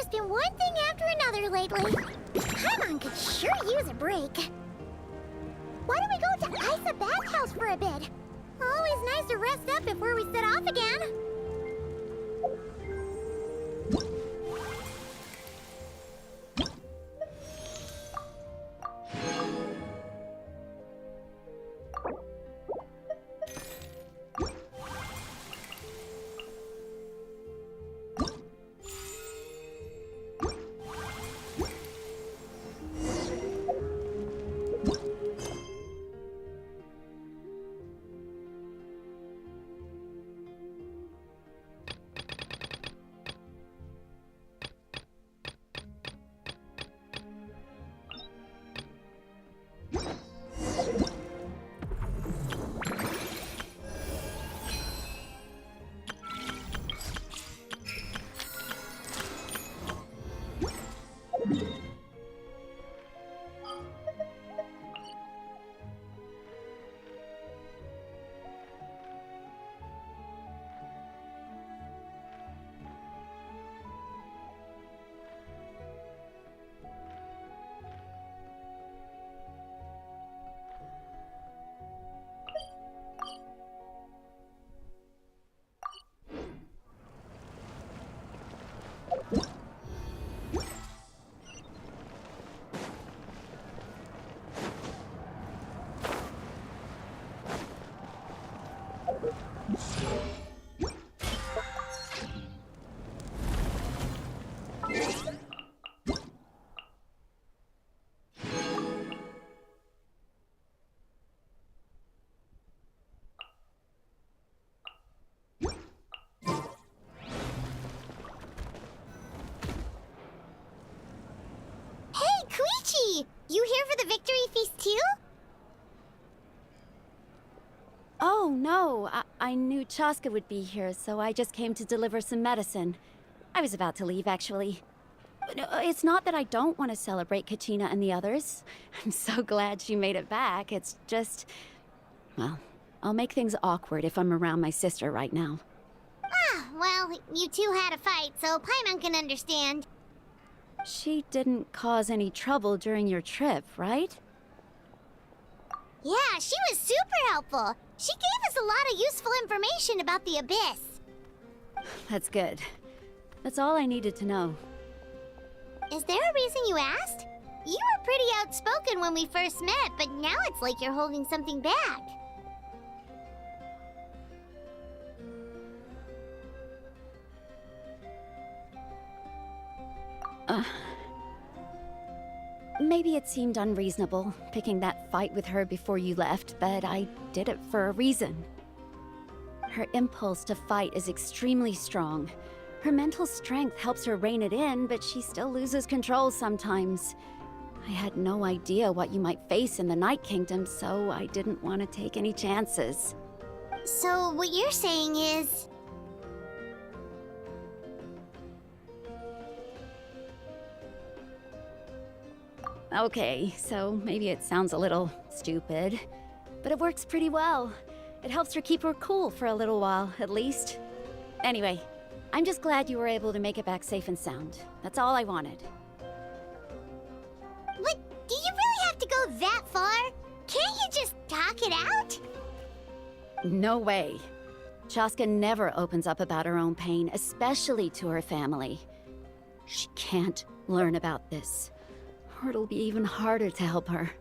just been one thing after another lately. Paimon could sure use a break. Why don't we go to Isa Bathhouse for a bit? Always nice to rest up before we set off again. You here for the victory feast too? Oh, no. I knew Chaska would be here, so I just came to deliver some medicine. I was about to leave, actually. It's not that I don't want to celebrate Kachina and the others. I'm so glad she made it back. It's just... well, I'll make things awkward if I'm around my sister right now. Ah, well, you two had a fight, so Paimon can understand. She didn't cause any trouble during your trip, right? Yeah, she was super helpful. She gave us a lot of useful information about the Abyss. That's good. That's all I needed to know. Is there a reason you asked? You were pretty outspoken when we first met, but now it's like you're holding something back. Maybe it seemed unreasonable, picking that fight with her before you left, but I did it for a reason. Her impulse to fight is extremely strong. Her mental strength helps her rein it in, but she still loses control sometimes. I had no idea what you might face in the Night Kingdom, so I didn't want to take any chances. So what you're saying is... Okay, so maybe it sounds a little stupid, but it works pretty well. It helps her keep her cool for a little while, at least. Anyway, I'm just glad you were able to make it back safe and sound. That's all I wanted. But do you really have to go that far? Can't you just talk it out? No way. Chaska never opens up about her own pain, especially to her family. She can't learn about this, or it'll be even harder to help her.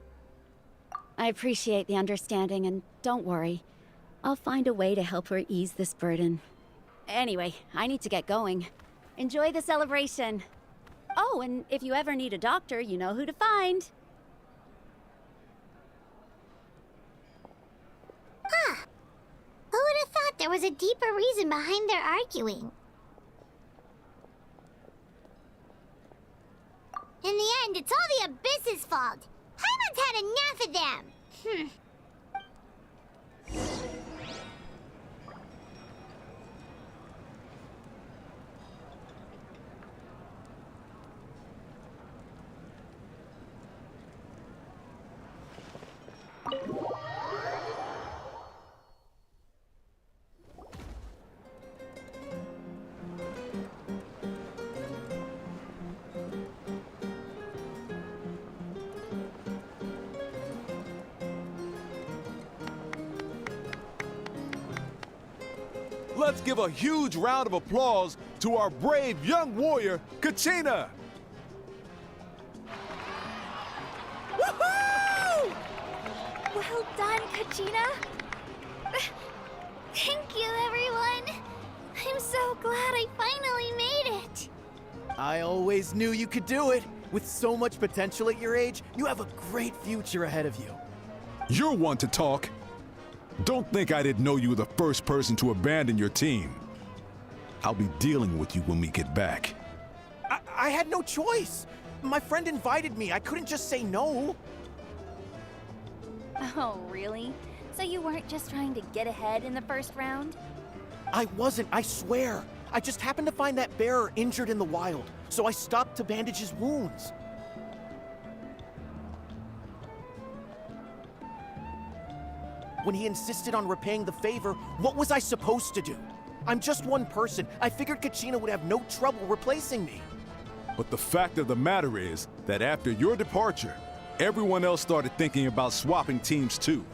I appreciate the understanding, and don't worry. I'll find a way to help her ease this burden. Anyway, I need to get going. Enjoy the celebration. Oh, and if you ever need a doctor, you know who to find. Huh. Who would have thought there was a deeper reason behind their arguing? In the end, it's all the Abyss's fault. Paimon's had enough of them. let's give a huge round of applause to our brave young warrior, Kachina! Woohoo! Well done, Kachina. Thank you, everyone. I'm so glad I finally made it. I always knew you could do it. With so much potential at your age, you have a great future ahead of you. You're one to talk. Don't think I didn't know you were the first person to abandon your team. I'll be dealing with you when we get back. I had no choice. My friend invited me. I couldn't just say no. Oh, really? So you weren't just trying to get ahead in the first round? I wasn't, I swear. I just happened to find that bearer injured in the wild, so I stopped to bandage his wounds. When he insisted on repaying the favor, what was I supposed to do? I'm just one person. I figured Kachina would have no trouble replacing me. But the fact of the matter is that after your departure, everyone else started thinking about swapping teams too.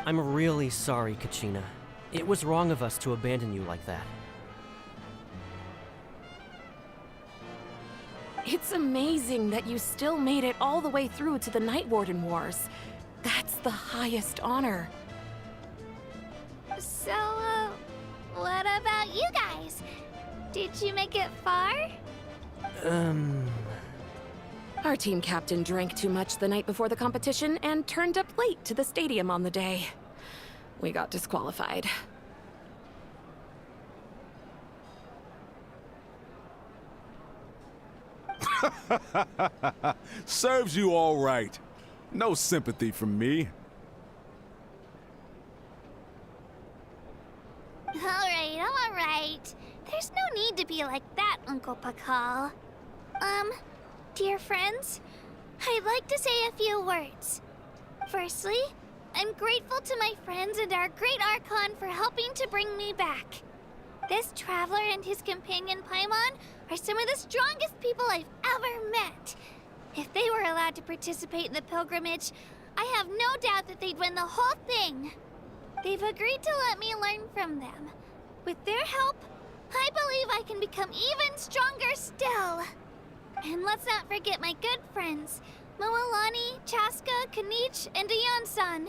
I'm really sorry, Kachina. It was wrong of us to abandon you like that. It's amazing that you still made it all the way through to the Night Warden Wars. That's the highest honor. So, what about you guys? Did you make it far? Our team captain drank too much the night before the competition and turned up late to the stadium on the day. We got disqualified. Serves you all right. No sympathy from me. All right. There's no need to be like that, Uncle Pakal. Dear friends, I'd like to say a few words. Firstly, I'm grateful to my friends and our great Archon for helping to bring me back. This traveler and his companion Paimon are some of the strongest people I've ever met. If they were allowed to participate in the pilgrimage, I have no doubt that they'd win the whole thing. They've agreed to let me learn from them. With their help, I believe I can become even stronger still. And let's not forget my good friends, Moalani, Chaska, Kanich, and Ayan-san.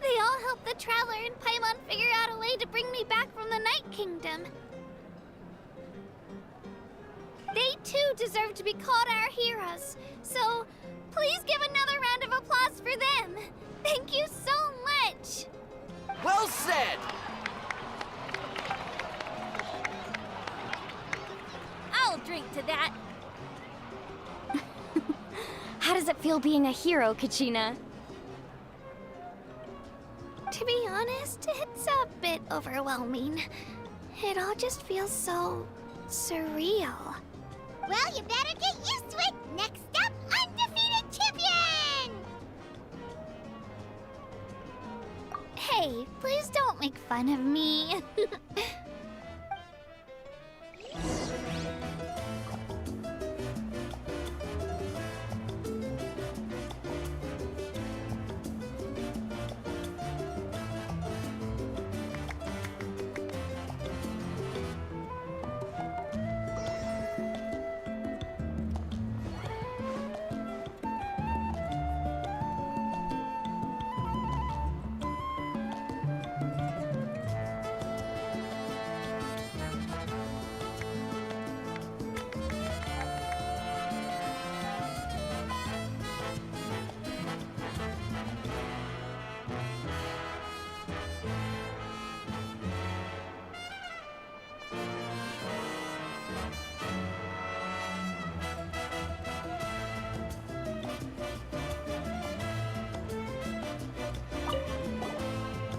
They all helped the Traveler and Paimon figure out a way to bring me back from the Night Kingdom. They too deserve to be called our heroes, so please give another round of applause for them. Thank you so much! Well said! I'll drink to that. How does it feel being a hero, Kachina? To be honest, it's a bit overwhelming. It all just feels so surreal. Well, you better get used to it. Next up, undefeated champion! Hey, please don't make fun of me.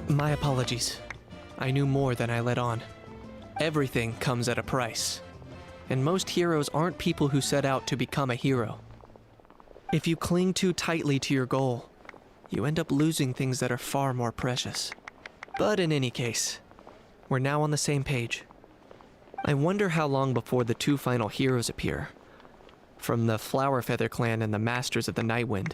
My apologies. I knew more than I let on. Everything comes at a price. And most heroes aren't people who set out to become a hero. If you cling too tightly to your goal, you end up losing things that are far more precious. But in any case, we're now on the same page. I wonder how long before the two final heroes appear. From the Flower Feather Clan and the Masters of the Nightwind.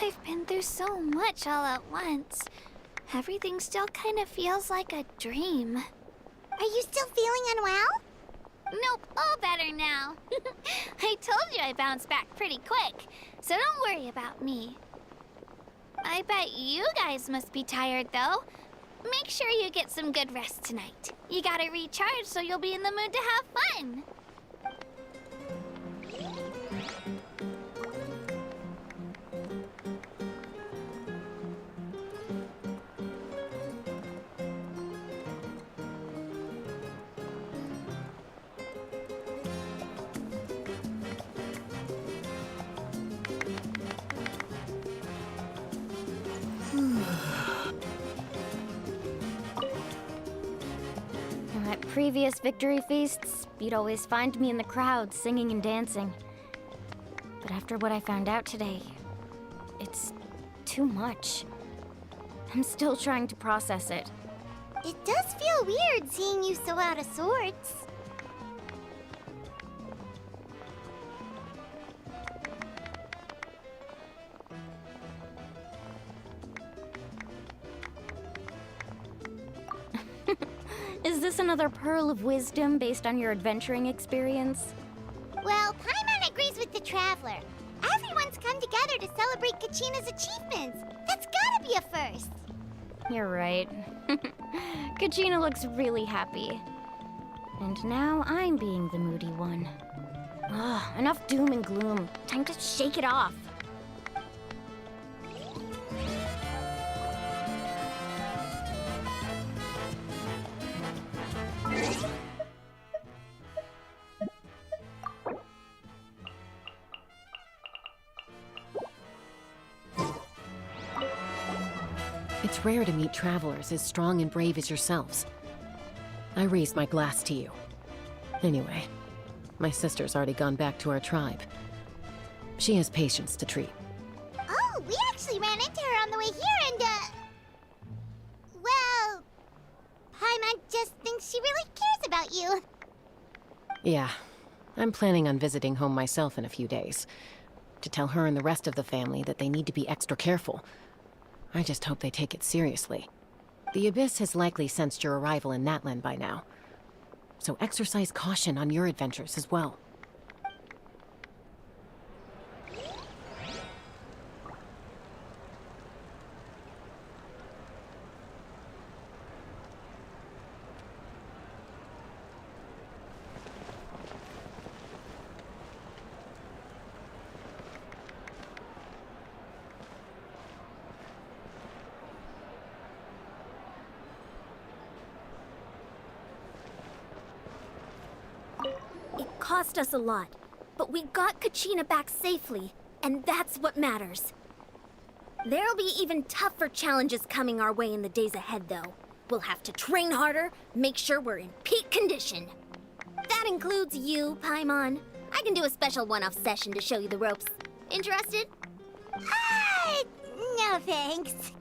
I've been through so much all at once. Everything still kind of feels like a dream. Are you still feeling unwell? Nope, all better now. I told you I bounced back pretty quick, so don't worry about me. I bet you guys must be tired, though. Make sure you get some good rest tonight. You gotta recharge so you'll be in the mood to have fun. At previous victory feasts, you'd always find me in the crowd singing and dancing. But after what I found out today, it's too much. I'm still trying to process it. It does feel weird seeing you so out of sorts. Is this another pearl of wisdom based on your adventuring experience? Well, Paimon agrees with the Traveler. Everyone's come together to celebrate Kachina's achievements. That's gotta be a first. You're right. Kachina looks really happy. And now I'm being the moody one. Ugh, enough doom and gloom. Time to shake it off. It's rare to meet travelers as strong and brave as yourselves. I raised my glass to you. Anyway, my sister's already gone back to our tribe. She has patients to treat. Oh, we actually ran into her on the way here and, well, Paimon just thinks she really cares about you. Yeah, I'm planning on visiting home myself in a few days. To tell her and the rest of the family that they need to be extra careful. I just hope they take it seriously. The Abyss has likely sensed your arrival in Natlan by now. So exercise caution on your adventures as well. It cost us a lot, but we got Kachina back safely, and that's what matters. There'll be even tougher challenges coming our way in the days ahead, though. We'll have to train harder, make sure we're in peak condition. That includes you, Paimon. I can do a special one-off session to show you the ropes. Interested? No thanks.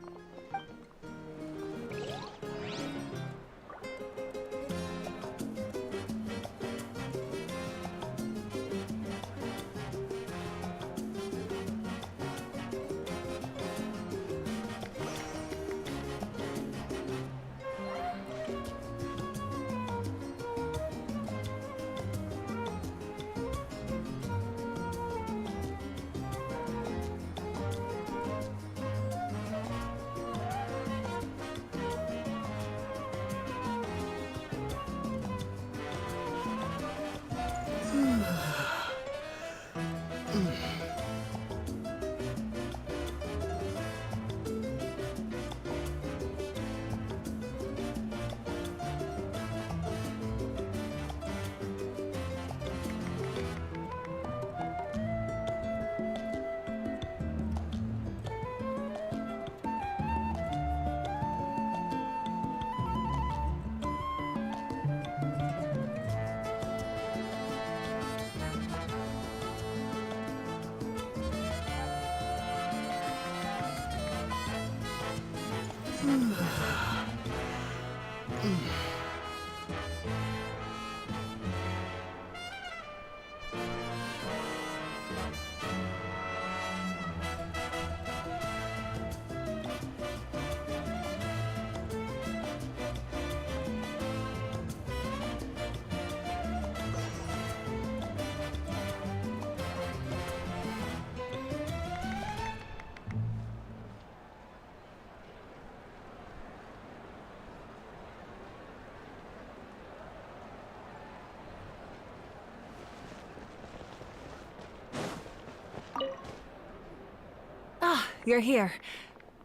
you're here.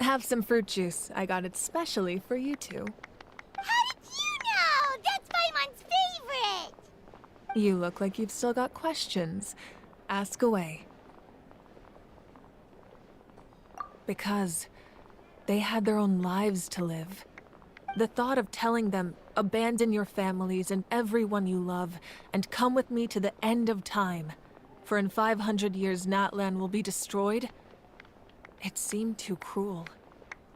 Have some fruit juice. I got it specially for you two. How did you know? That's Paimon's favorite! You look like you've still got questions. Ask away. Because they had their own lives to live. The thought of telling them, abandon your families and everyone you love, and come with me to the end of time, for in 500 years Natlan will be destroyed, it seemed too cruel.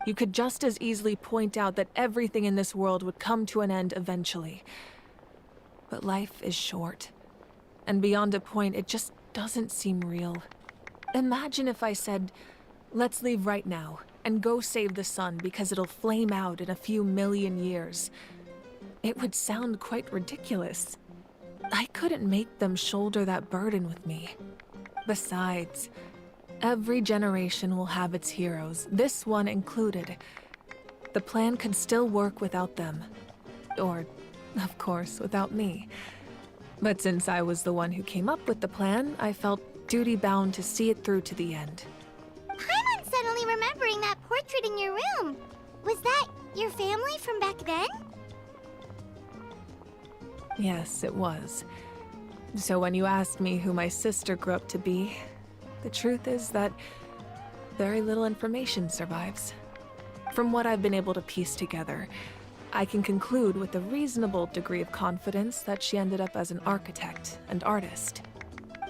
You could just as easily point out that everything in this world would come to an end eventually. But life is short, and beyond a point, it just doesn't seem real. Imagine if I said, let's leave right now, and go save the sun because it'll flame out in a few million years. It would sound quite ridiculous. I couldn't make them shoulder that burden with me. Besides, every generation will have its heroes, this one included. The plan could still work without them. Or, of course, without me. But since I was the one who came up with the plan, I felt duty-bound to see it through to the end. Paimon's suddenly remembering that portrait in your room. Was that your family from back then? Yes, it was. So when you asked me who my sister grew up to be, the truth is that very little information survives. From what I've been able to piece together, I can conclude with a reasonable degree of confidence that she ended up as an architect and artist.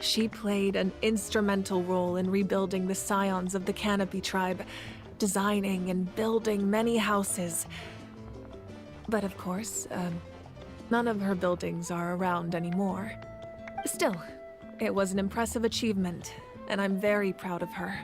She played an instrumental role in rebuilding the scions of the Canopy tribe, designing and building many houses. But of course, none of her buildings are around anymore. Still, it was an impressive achievement, and I'm very proud of her.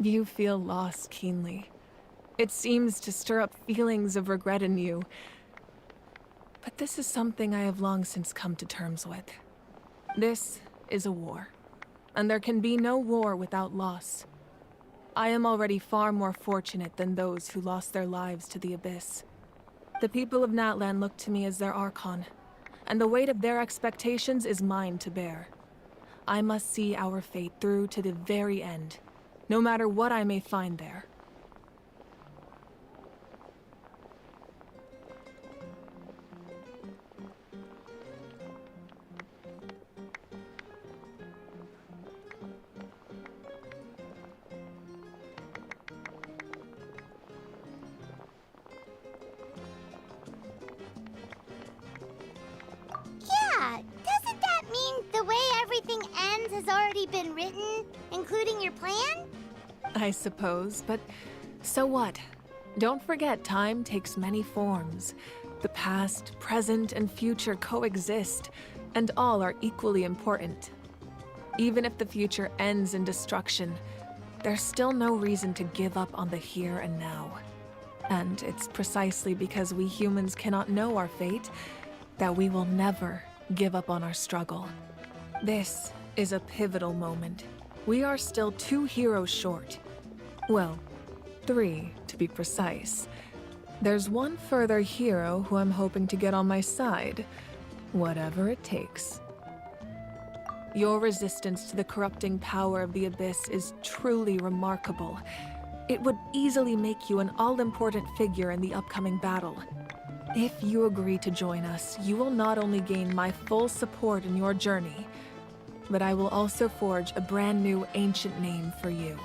You feel loss keenly. It seems to stir up feelings of regret in you. But this is something I have long since come to terms with. This is a war, and there can be no war without loss. I am already far more fortunate than those who lost their lives to the Abyss. The people of Natlan look to me as their Archon, and the weight of their expectations is mine to bear. I must see our fate through to the very end, no matter what I may find there. Yeah, doesn't that mean the way everything ends has already been written, including your plan? I suppose, but so what? Don't forget, time takes many forms. The past, present, and future coexist, and all are equally important. Even if the future ends in destruction, there's still no reason to give up on the here and now. And it's precisely because we humans cannot know our fate that we will never give up on our struggle. This is a pivotal moment. We are still 2 heroes short. Well, 3 to be precise. There's one further hero who I'm hoping to get on my side, whatever it takes. Your resistance to the corrupting power of the Abyss is truly remarkable, It would easily make you an all-important figure in the upcoming battle. If you agree to join us, you will not only gain my full support in your journey, but I will also forge a brand new ancient name for you.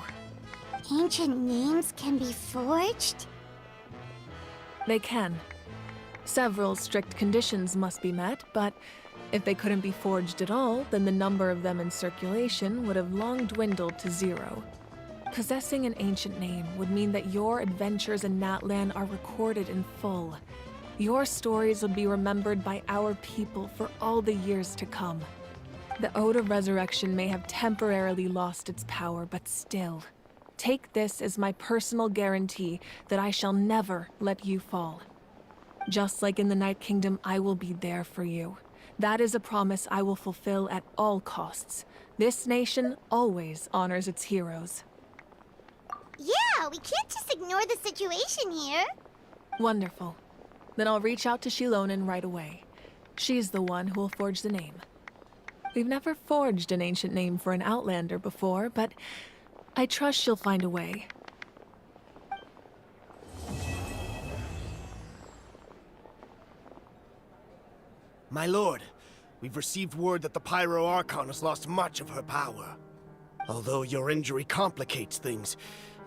Ancient names can be forged? They can. Several strict conditions must be met, but if they couldn't be forged at all, then the number of them in circulation would have long dwindled to 0. Possessing an ancient name would mean that your adventures in Natlan are recorded in full. Your stories would be remembered by our people for all the years to come. The Ode of Resurrection may have temporarily lost its power, but still, take this as my personal guarantee that I shall never let you fall. Just like in the Night Kingdom, I will be there for you. That is a promise I will fulfill at all costs. This nation always honors its heroes. Yeah, we can't just ignore the situation here. Wonderful. Then I'll reach out to Shilonen right away. She's the one who will forge the name. We've never forged an ancient name for an Outlander before, but I trust she'll find a way. My lord, we've received word that the Pyro Archon has lost much of her power. Although your injury complicates things,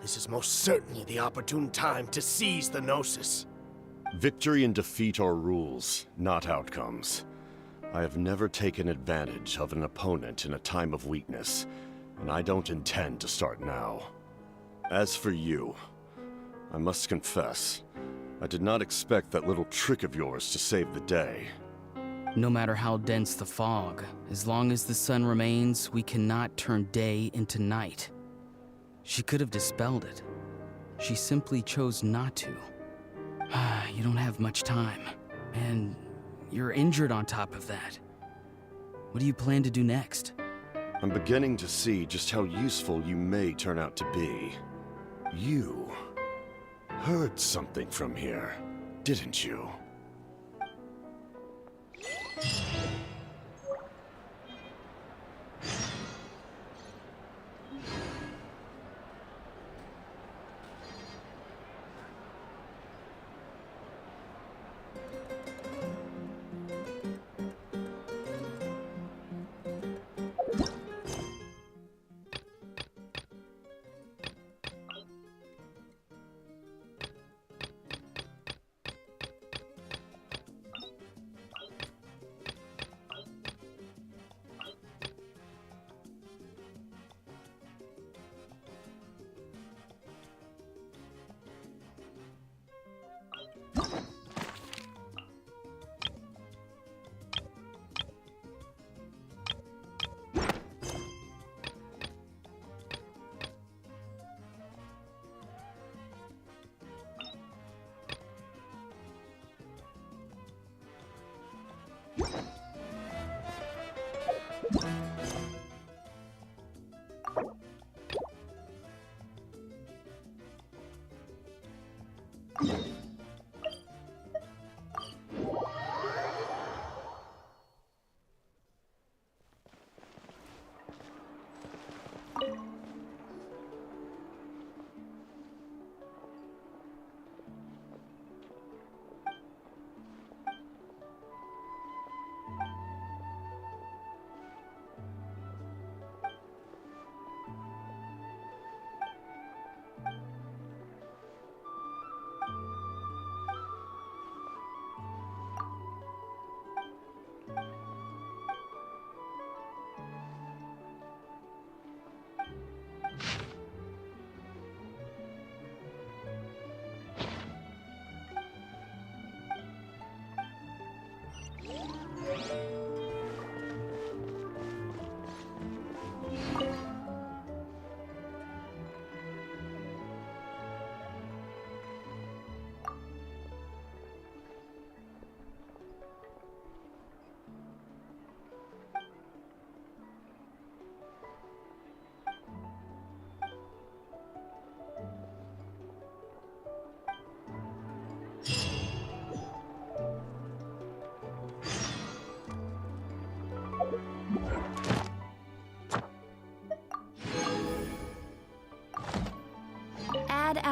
this is most certainly the opportune time to seize the Gnosis. Victory and defeat are rules, not outcomes. I have never taken advantage of an opponent in a time of weakness, and I don't intend to start now. As for you, I must confess, I did not expect that little trick of yours to save the day. No matter how dense the fog, as long as the sun remains, we cannot turn day into night. She could have dispelled it. She simply chose not to. You don't have much time, and you're injured on top of that. What do you plan to do next? I'm beginning to see just how useful you may turn out to be. You heard something from here, didn't you?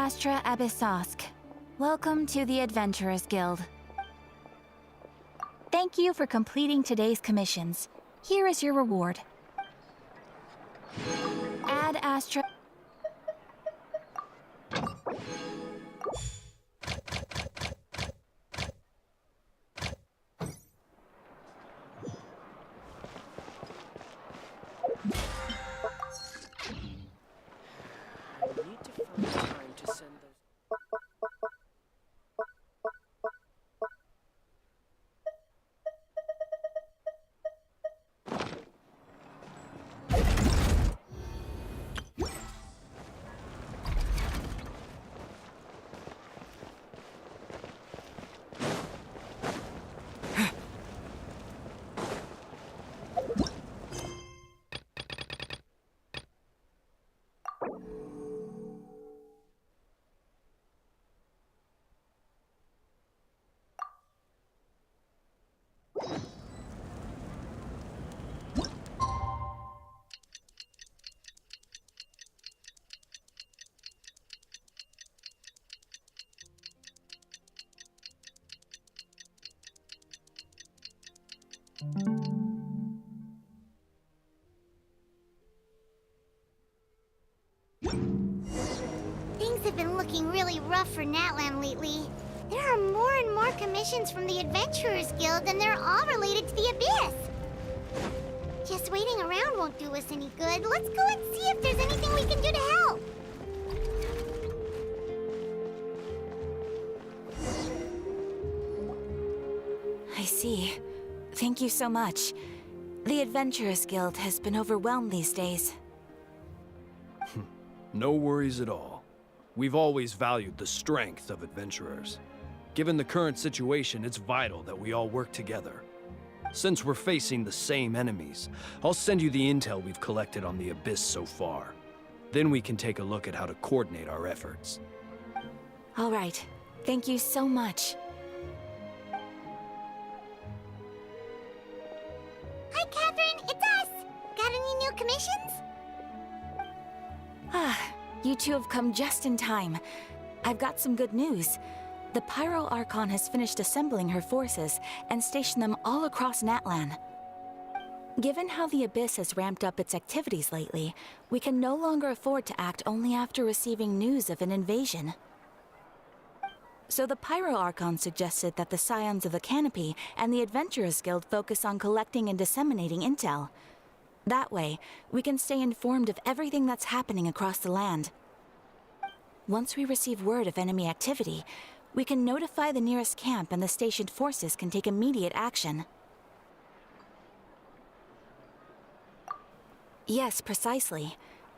Astra Abyssosk. Welcome to the Adventurers Guild. Thank you for completing today's commissions. Here is your reward. Ad Astra... I need to find time to send those. Things have been looking really rough for Natlan lately. There are more and more commissions from the Adventurers Guild, and they're all related to the Abyss. Just waiting around won't do us any good. Let's go and see if there's anything we can do to help. I see. Thank you so much. The Adventurers Guild has been overwhelmed these days. No worries at all. We've always valued the strength of adventurers. Given the current situation, it's vital that we all work together. Since we're facing the same enemies, I'll send you the intel we've collected on the Abyss so far. Then we can take a look at how to coordinate our efforts. All right. Thank you so much. Hi, Catherine. It's us. Got any new commissions? Ah, you two have come just in time. I've got some good news. The Pyro Archon has finished assembling her forces and stationed them all across Natlan. Given how the Abyss has ramped up its activities lately, we can no longer afford to act only after receiving news of an invasion. So the Pyro Archon suggested that the Scions of the Canopy and the Adventurers Guild focus on collecting and disseminating intel. That way, we can stay informed of everything that's happening across the land. Once we receive word of enemy activity, we can notify the nearest camp and the stationed forces can take immediate action. Yes, precisely.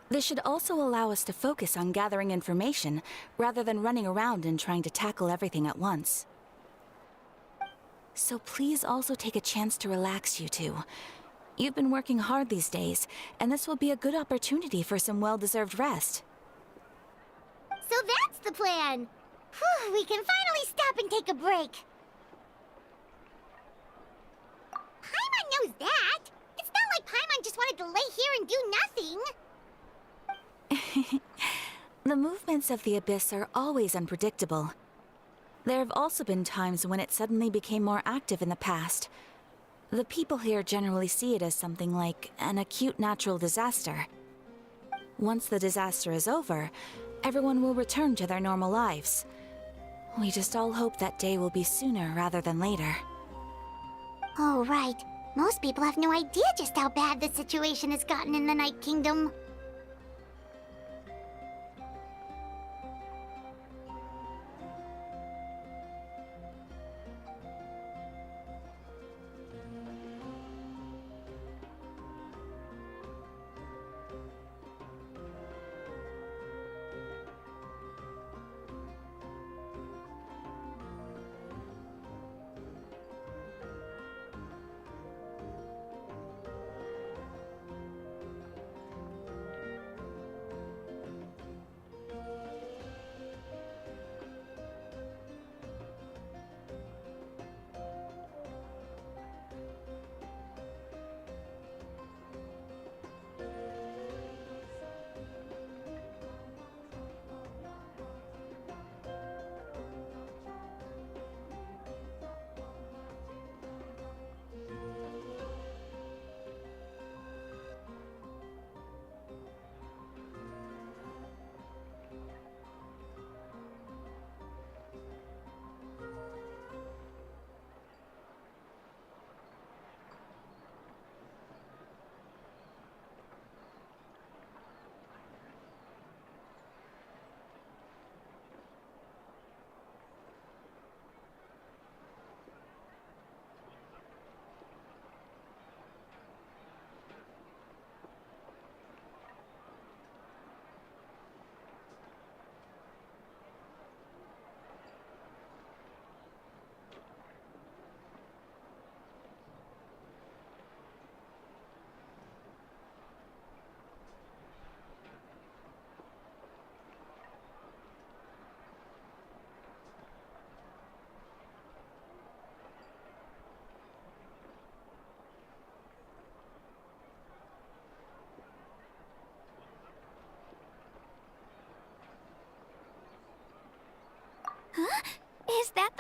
This should also allow us to focus on gathering information, rather than running around and trying to tackle everything at once. So please also take a chance to relax, you two. You've been working hard these days, and this will be a good opportunity for some well-deserved rest. So that's the plan. Whew, we can finally stop and take a break. Paimon knows that. It's not like Paimon just wanted to lay here and do nothing. The movements of the Abyss are always unpredictable. There have also been times when it suddenly became more active in the past. The people here generally see it as something like an acute natural disaster. Once the disaster is over, everyone will return to their normal lives. We just all hope that day will be sooner rather than later. Oh, right. Most people have no idea just how bad the situation has gotten in the Night Kingdom.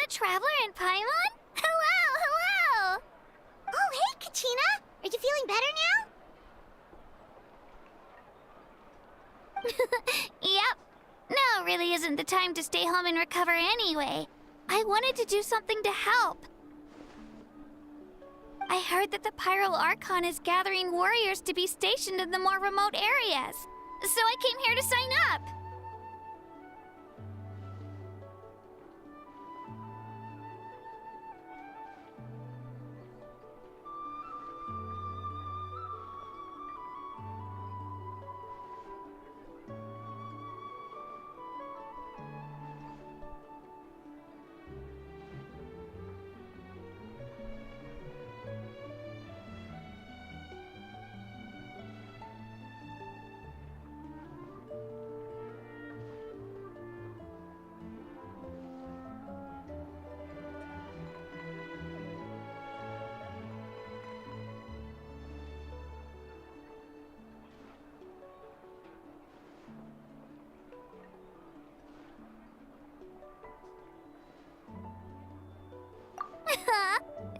a traveler in Paimon? Hello, hello! Oh, hey, Kachina! Are you feeling better now? Yep. Now really isn't the time to stay home and recover anyway. I wanted to do something to help. I heard that the Pyro Archon is gathering warriors to be stationed in the more remote areas. So I came here to sign up.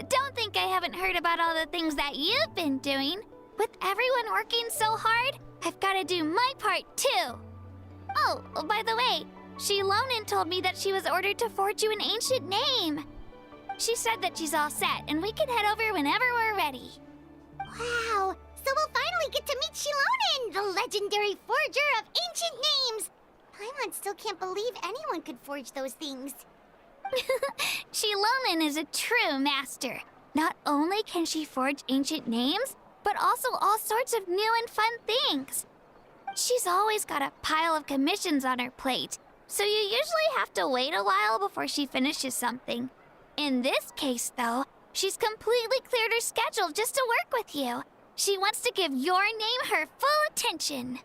Don't think I haven't heard about all the things that you've been doing. With everyone working so hard, I've got to do my part too. Oh, by the way, Shilonin told me that she was ordered to forge you an ancient name. She said that she's all set and we can head over whenever we're ready. Wow, so we'll finally get to meet Shilonin, the legendary forger of ancient names. Paimon still can't believe anyone could forge those things. Shilonin is a true master. Not only can she forge ancient names, but also all sorts of new and fun things. She's always got a pile of commissions on her plate, so you usually have to wait a while before she finishes something. In this case, though, she's completely cleared her schedule just to work with you. She wants to give your name her full attention.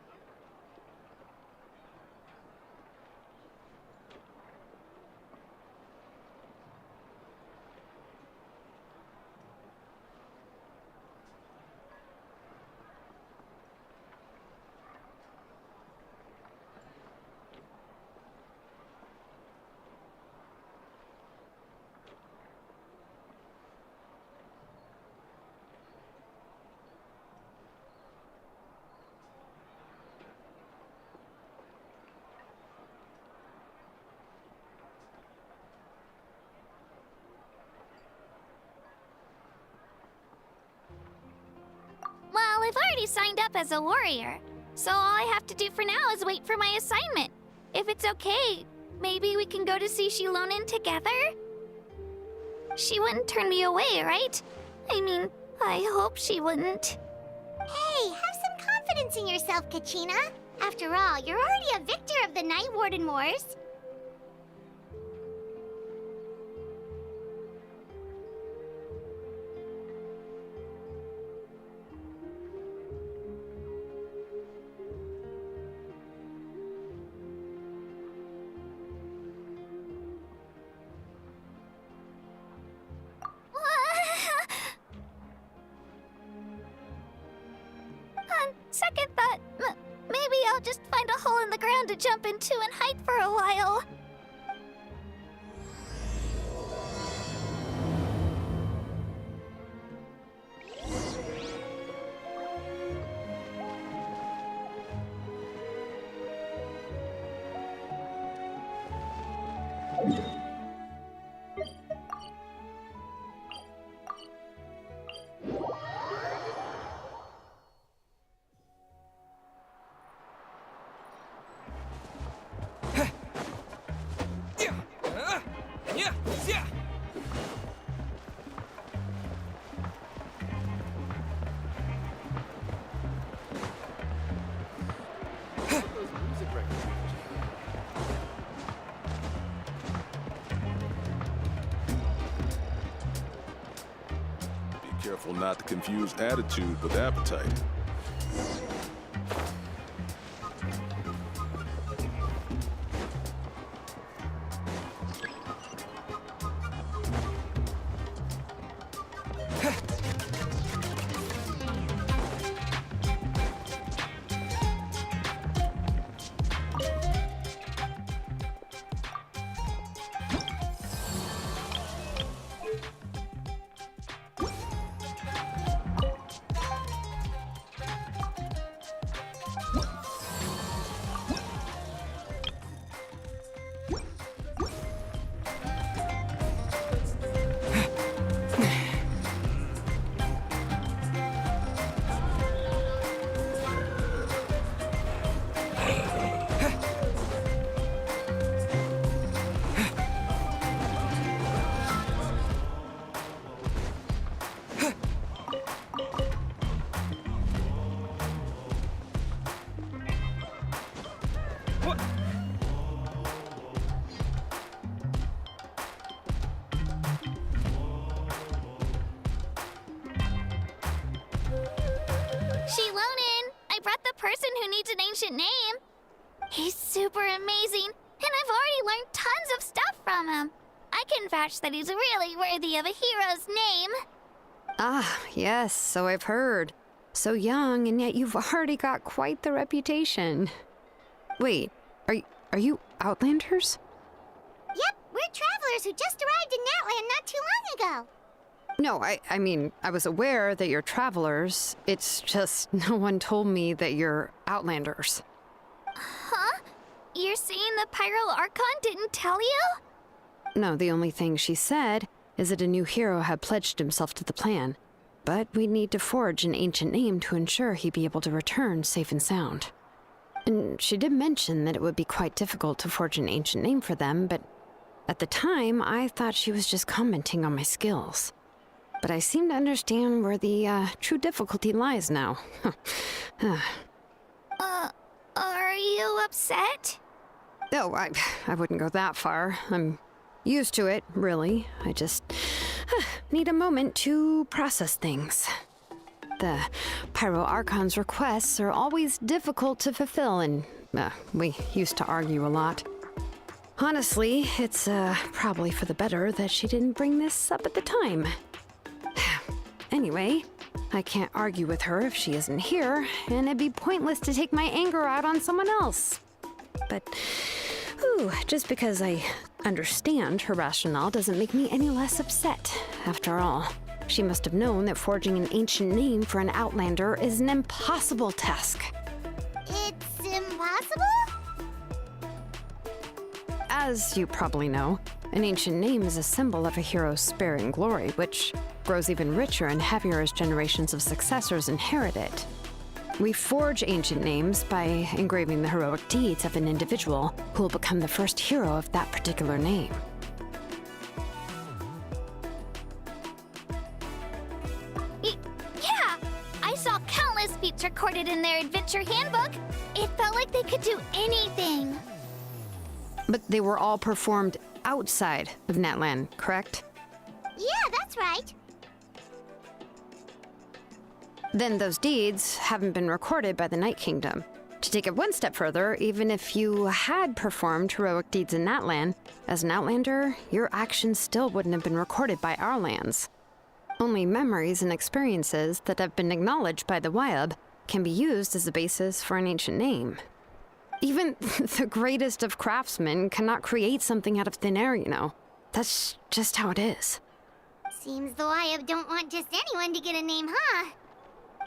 Well, I've already signed up as a warrior, so all I have to do for now is wait for my assignment. If it's okay, maybe we can go to see Shilonin together? She wouldn't turn me away, right? I mean, I hope she wouldn't. Hey, have some confidence in yourself, Kachina. After all, you're already a victor of the Night Warden Wars. On second thought, maybe I'll just find a hole in the ground to jump into and hide for a while. Be careful not to confuse attitude with appetite. Shilonin, I brought the person who needs an ancient name. He's super amazing, and I've already learned tons of stuff from him. I can vouch that he's really worthy of a hero's name. Ah, yes, so I've heard. So young, and yet you've already got quite the reputation. Wait, are you Outlanders? Yep, we're travelers who just arrived in Natlan not too long ago. No, I mean, I was aware that you're travelers. It's just no one told me that you're Outlanders. Huh? You're saying the Pyro Archon didn't tell you? No, the only thing she said is that a new hero had pledged himself to the plan. But we'd need to forge an ancient name to ensure he'd be able to return safe and sound. And she did mention that it would be quite difficult to forge an ancient name for them, but at the time, I thought she was just commenting on my skills. But I seem to understand where the true difficulty lies now. Are you upset? Oh, I wouldn't go that far. I'm used to it, really. I just need a moment to process things. The Pyro Archon's requests are always difficult to fulfill, and we used to argue a lot. Honestly, it's probably for the better that she didn't bring this up at the time. Anyway, I can't argue with her if she isn't here, and it'd be pointless to take my anger out on someone else. But, just because I understand her rationale doesn't make me any less upset. After all, she must have known that forging an ancient name for an Outlander is an impossible task. It's impossible? As you probably know, an ancient name is a symbol of a hero's spirit and glory, which grows even richer and heavier as generations of successors inherit it. We forge ancient names by engraving the heroic deeds of an individual who will become the first hero of that particular name. Yeah! I saw countless feats recorded in their adventure handbook. It felt like they could do anything. But they were all performed outside of Natlan, correct? Yeah, that's right. Then those deeds haven't been recorded by the Night Kingdom. To take it one step further, even if you had performed heroic deeds in Natlan, as an Outlander, your actions still wouldn't have been recorded by our lands. Only memories and experiences that have been acknowledged by the Wyab can be used as a basis for an ancient name. Even the greatest of craftsmen cannot create something out of thin air, you know. That's just how it is. Seems the Wyab don't want just anyone to get a name, huh?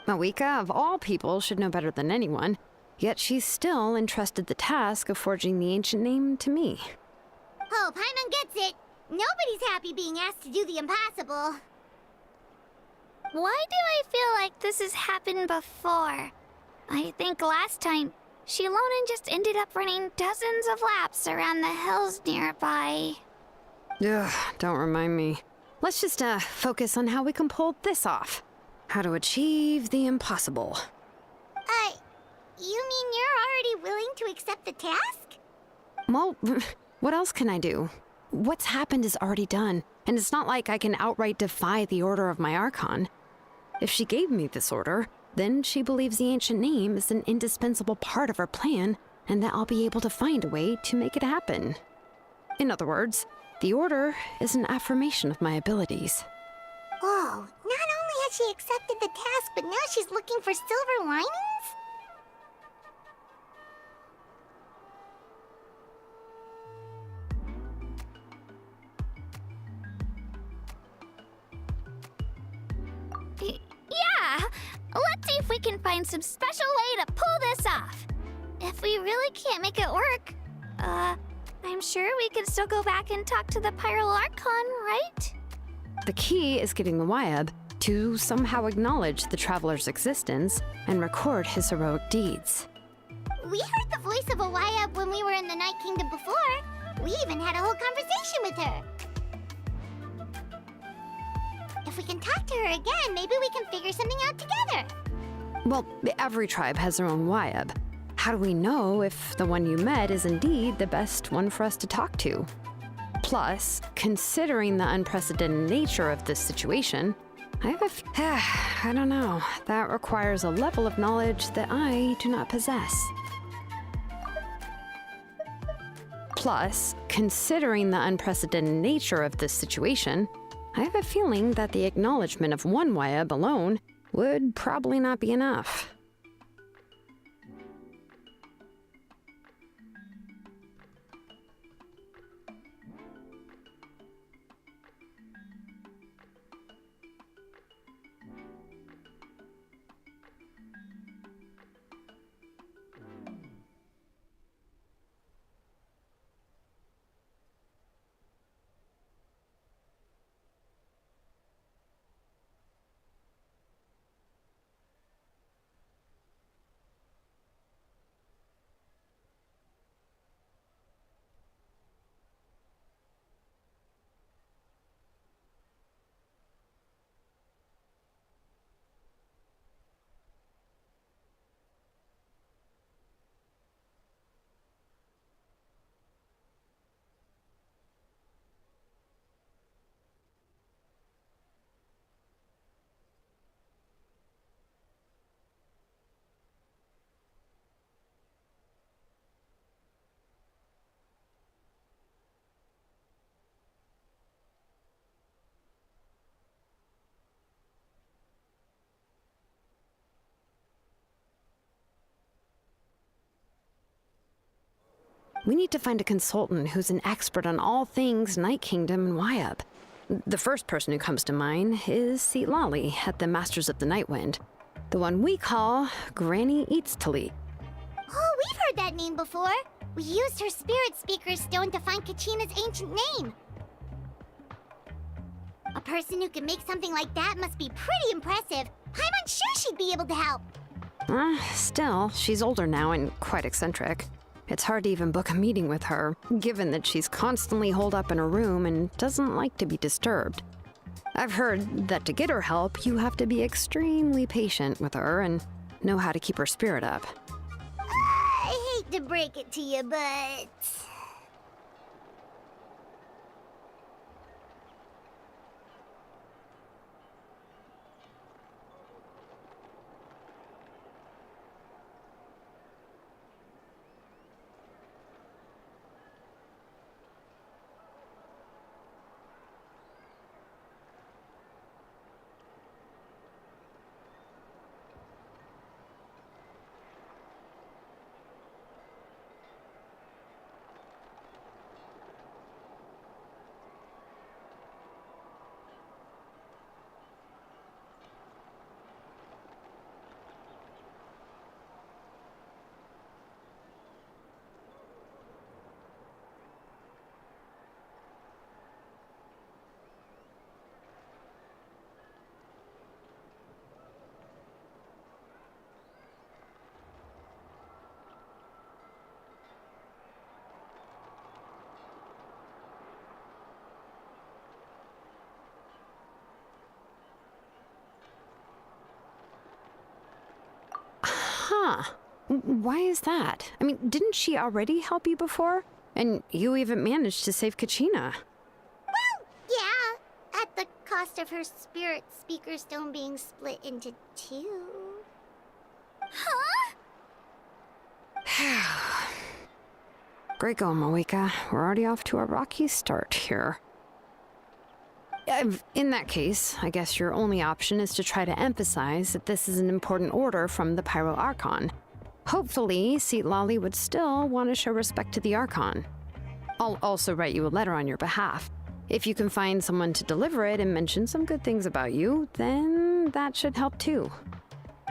Mawika, of all people, should know better than anyone, yet she's still entrusted the task of forging the ancient name to me. Oh, Paimon gets it. Nobody's happy being asked to do the impossible. Why do I feel like this has happened before? I think last time, Shilonin just ended up running dozens of laps around the hills nearby. Ugh, don't remind me. Let's just focus on how we can pull this off. How to achieve the impossible. You mean you're already willing to accept the task? Well, what else can I do? What's happened is already done, and it's not like I can outright defy the order of my Archon. If she gave me this order, then she believes the ancient name is an indispensable part of her plan, and that I'll be able to find a way to make it happen. In other words, the order is an affirmation of my abilities. Whoa, not only has she accepted the task, but now she's looking for silver linings? Yeah! Let's see if we can find some special way to pull this off. If we really can't make it work, I'm sure we can still go back and talk to the Pyro Archon, right? The key is getting the Wyab to somehow acknowledge the traveler's existence and record his heroic deeds. We heard the voice of a Wyab when we were in the Night Kingdom before. We even had a whole conversation with her. If we can talk to her again, maybe we can figure something out together. Well, every tribe has their own Wyab. How do we know if the one you met is indeed the best one for us to talk to? Plus, considering the unprecedented nature of this situation, I don't know. That requires a level of knowledge that I do not possess. Plus, considering the unprecedented nature of this situation, I have a feeling that the acknowledgement of one Wayab alone would probably not be enough. We need to find a consultant who's an expert on all things Night Kingdom and Wayab. The first person who comes to mind is Lali at the Masters of the Nightwind, the one we call Granny Eatstali. Oh, we've heard that name before. We used her spirit speaker stone to find Kachina's ancient name. A person who can make something like that must be pretty impressive. I'm unsure she'd be able to help. Still, she's older now and quite eccentric. It's hard to even book a meeting with her, given that she's constantly holed up in her room and doesn't like to be disturbed. I've heard that to get her help, you have to be extremely patient with her and know how to keep her spirit up. I hate to break it to you, but... Huh. Why is that? I mean, didn't she already help you before? And you even managed to save Kachina. Well, yeah. At the cost of her spirit speaker stone being split into two. Huh? Great going, Moeka. We're already off to a rocky start here. In that case, I guess your only option is to try to emphasize that this is an important order from the Pyro Archon. Hopefully, Lali would still want to show respect to the Archon. I'll also write you a letter on your behalf. If you can find someone to deliver it and mention some good things about you, then that should help too.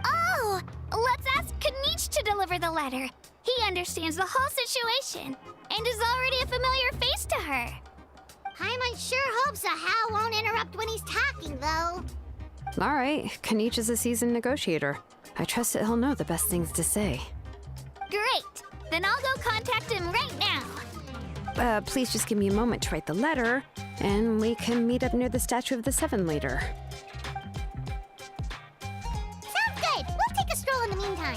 Oh, let's ask Kanich to deliver the letter. He understands the whole situation and is already a familiar face to her. Paimon sure hopes a Hal won't interrupt when he's talking, though. All right, Kanich is a seasoned negotiator. I trust that he'll know the best things to say. Great! Then I'll go contact him right now. Please just give me a moment to write the letter, and we can meet up near the Statue of the Seven later. Sounds good! We'll take a stroll in the meantime.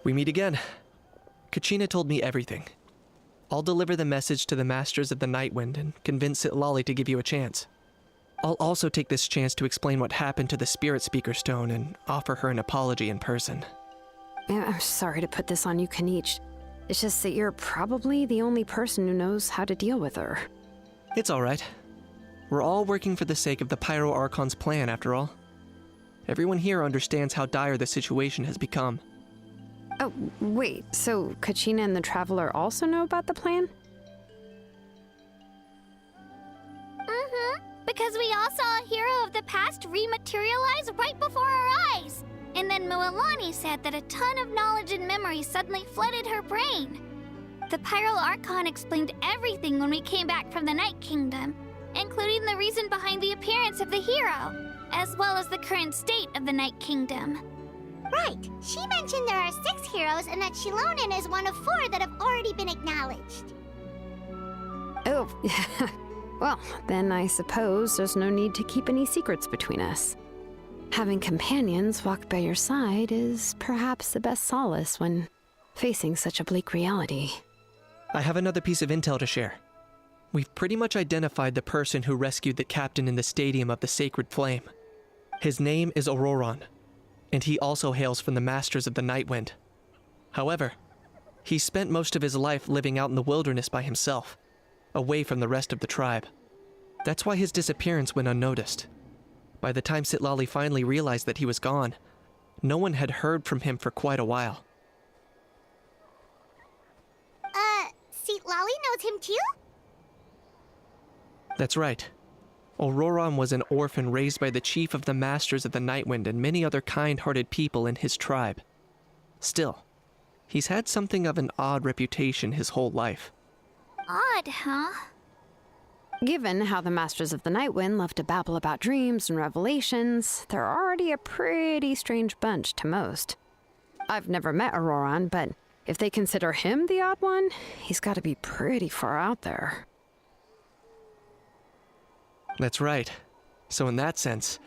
We meet again. Kachina told me everything. I'll deliver the message to the Masters of the Nightwind and convince Sitlali to give you a chance. I'll also take this chance to explain what happened to the Spirit Speaker Stone and offer her an apology in person. I'm sorry to put this on you, Kanich. It's just that you're probably the only person who knows how to deal with her. It's alright. We're all working for the sake of the Pyro Archon's plan, after all. Everyone here understands how dire the situation has become. Oh, wait, so Kachina and the Traveler also know about the plan? Because we all saw a hero of the past rematerialize right before our eyes. And then Mualani said that a ton of knowledge and memory suddenly flooded her brain. The Pyro Archon explained everything when we came back from the Night Kingdom, including the reason behind the appearance of the hero, as well as the current state of the Night Kingdom. Right. She mentioned there are 6 heroes and that Shilonen is one of 4 that have already been acknowledged. Oh, well, then I suppose there's no need to keep any secrets between us. Having companions walk by your side is perhaps the best solace when facing such a bleak reality. I have another piece of intel to share. We've pretty much identified the person who rescued the captain in the Stadium of the Sacred Flame. His name is Auroron, and he also hails from the Masters of the Nightwind. However, he spent most of his life living out in the wilderness by himself, away from the rest of the tribe. That's why his disappearance went unnoticed. By the time Sitlali finally realized that he was gone, no one had heard from him for quite a while. Sitlali knows him too? That's right. Auroron was an orphan raised by the chief of the Masters of the Nightwind and many other kind-hearted people in his tribe. Still, he's had something of an odd reputation his whole life. Odd, huh? Given how the Masters of the Nightwind love to babble about dreams and revelations, they're already a pretty strange bunch to most. I've never met Auroron, but if they consider him the odd one, he's got to be pretty far out there. That's right. So in that sense,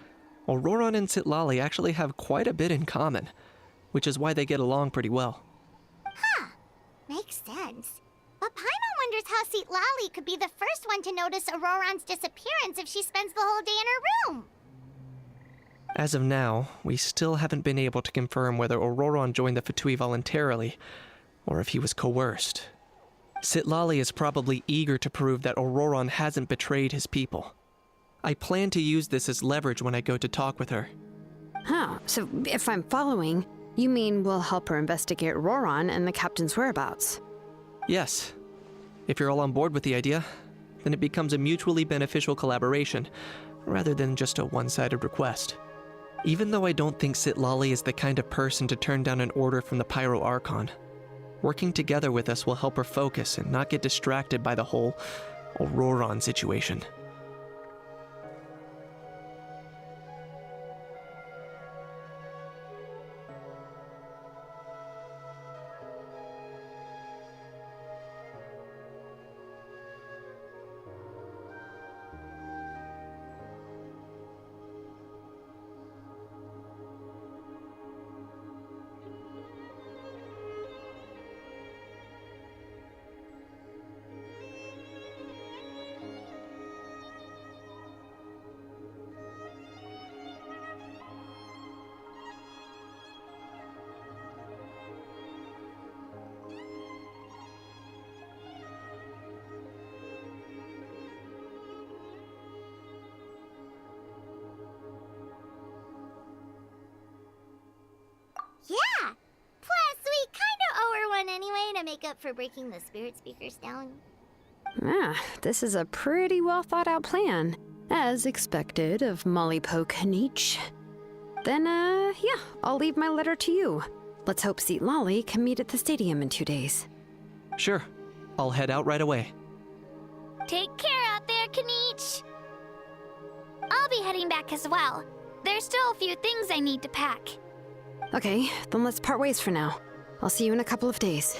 Auroron and Sitlali actually have quite a bit in common, which is why they get along pretty well. Huh. Makes sense. But Paimon wonders how Sitlali could be the first one to notice Auroron's disappearance if she spends the whole day in her room. As of now, we still haven't been able to confirm whether Auroron joined the Fatui voluntarily, or if he was coerced. Sitlali is probably eager to prove that Auroron hasn't betrayed his people. I plan to use this as leverage when I go to talk with her. Huh, so if I'm following, you mean we'll help her investigate Auroron and the captain's whereabouts? Yes. If you're all on board with the idea, then it becomes a mutually beneficial collaboration, rather than just a one-sided request. Even though I don't think Sitlali is the kind of person to turn down an order from the Pyro Archon, working together with us will help her focus and not get distracted by the whole Auroron situation. Yeah! Plus, we kinda owe her one anyway to make up for breaking the Spirit Speaker Stone. Ah, this is a pretty well thought out plan, as expected of Molly Poke Kanich. Then, yeah, I'll leave my letter to you. Let's hope Sitlali can meet at the stadium in 2 days. Sure. I'll head out right away. Take care out there, Kanich. I'll be heading back as well. There's still a few things I need to pack. Okay, then let's part ways for now. I'll see you in a couple of days.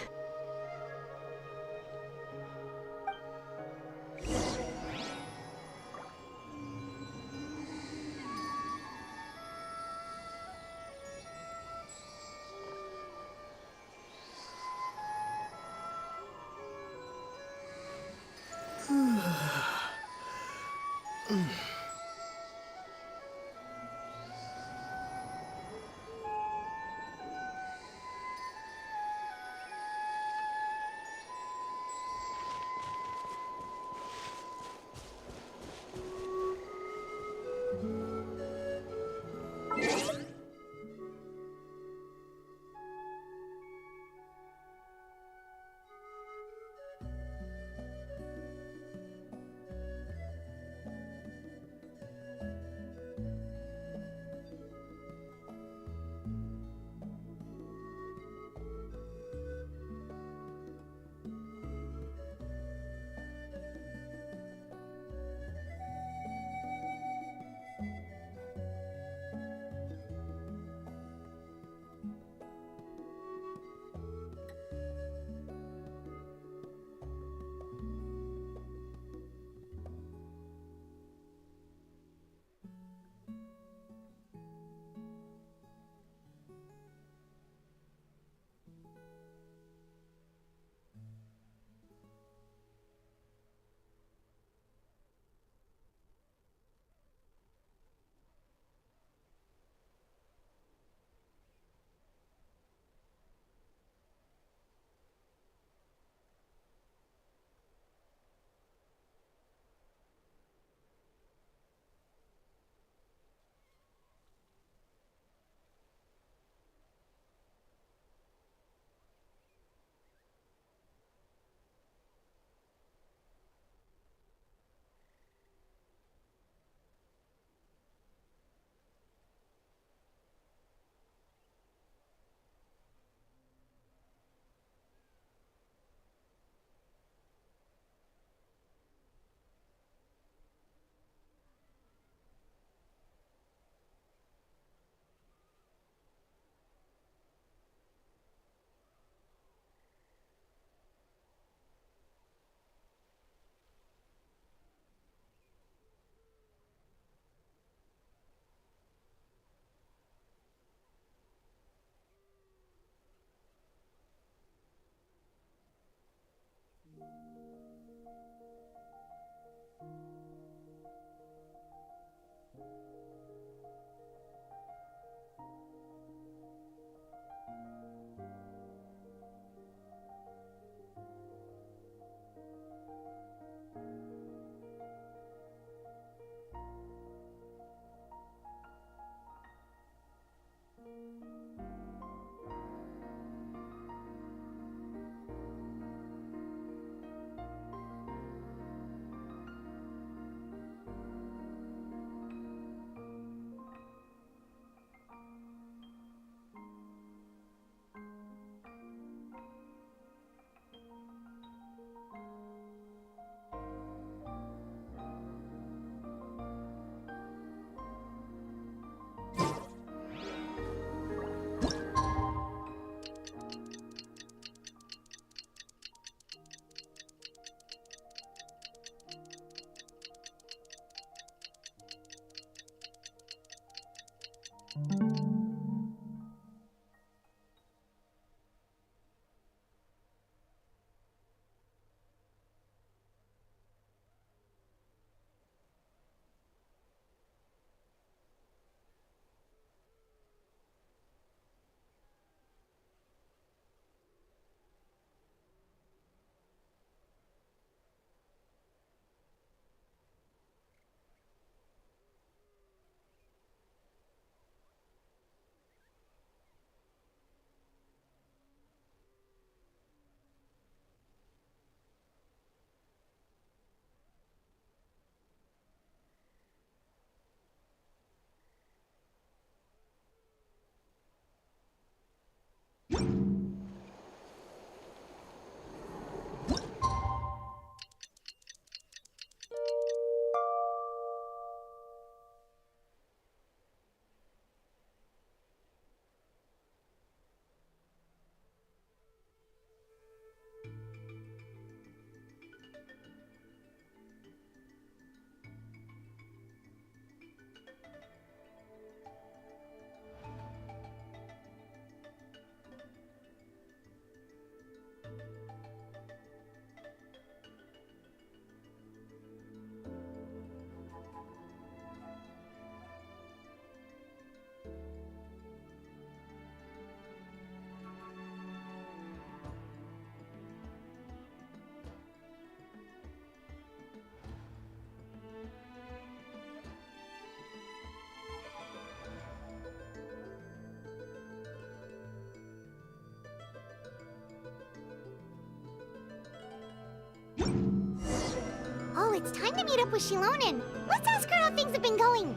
it's time to meet up with Shilonen. Let's ask her how things have been going.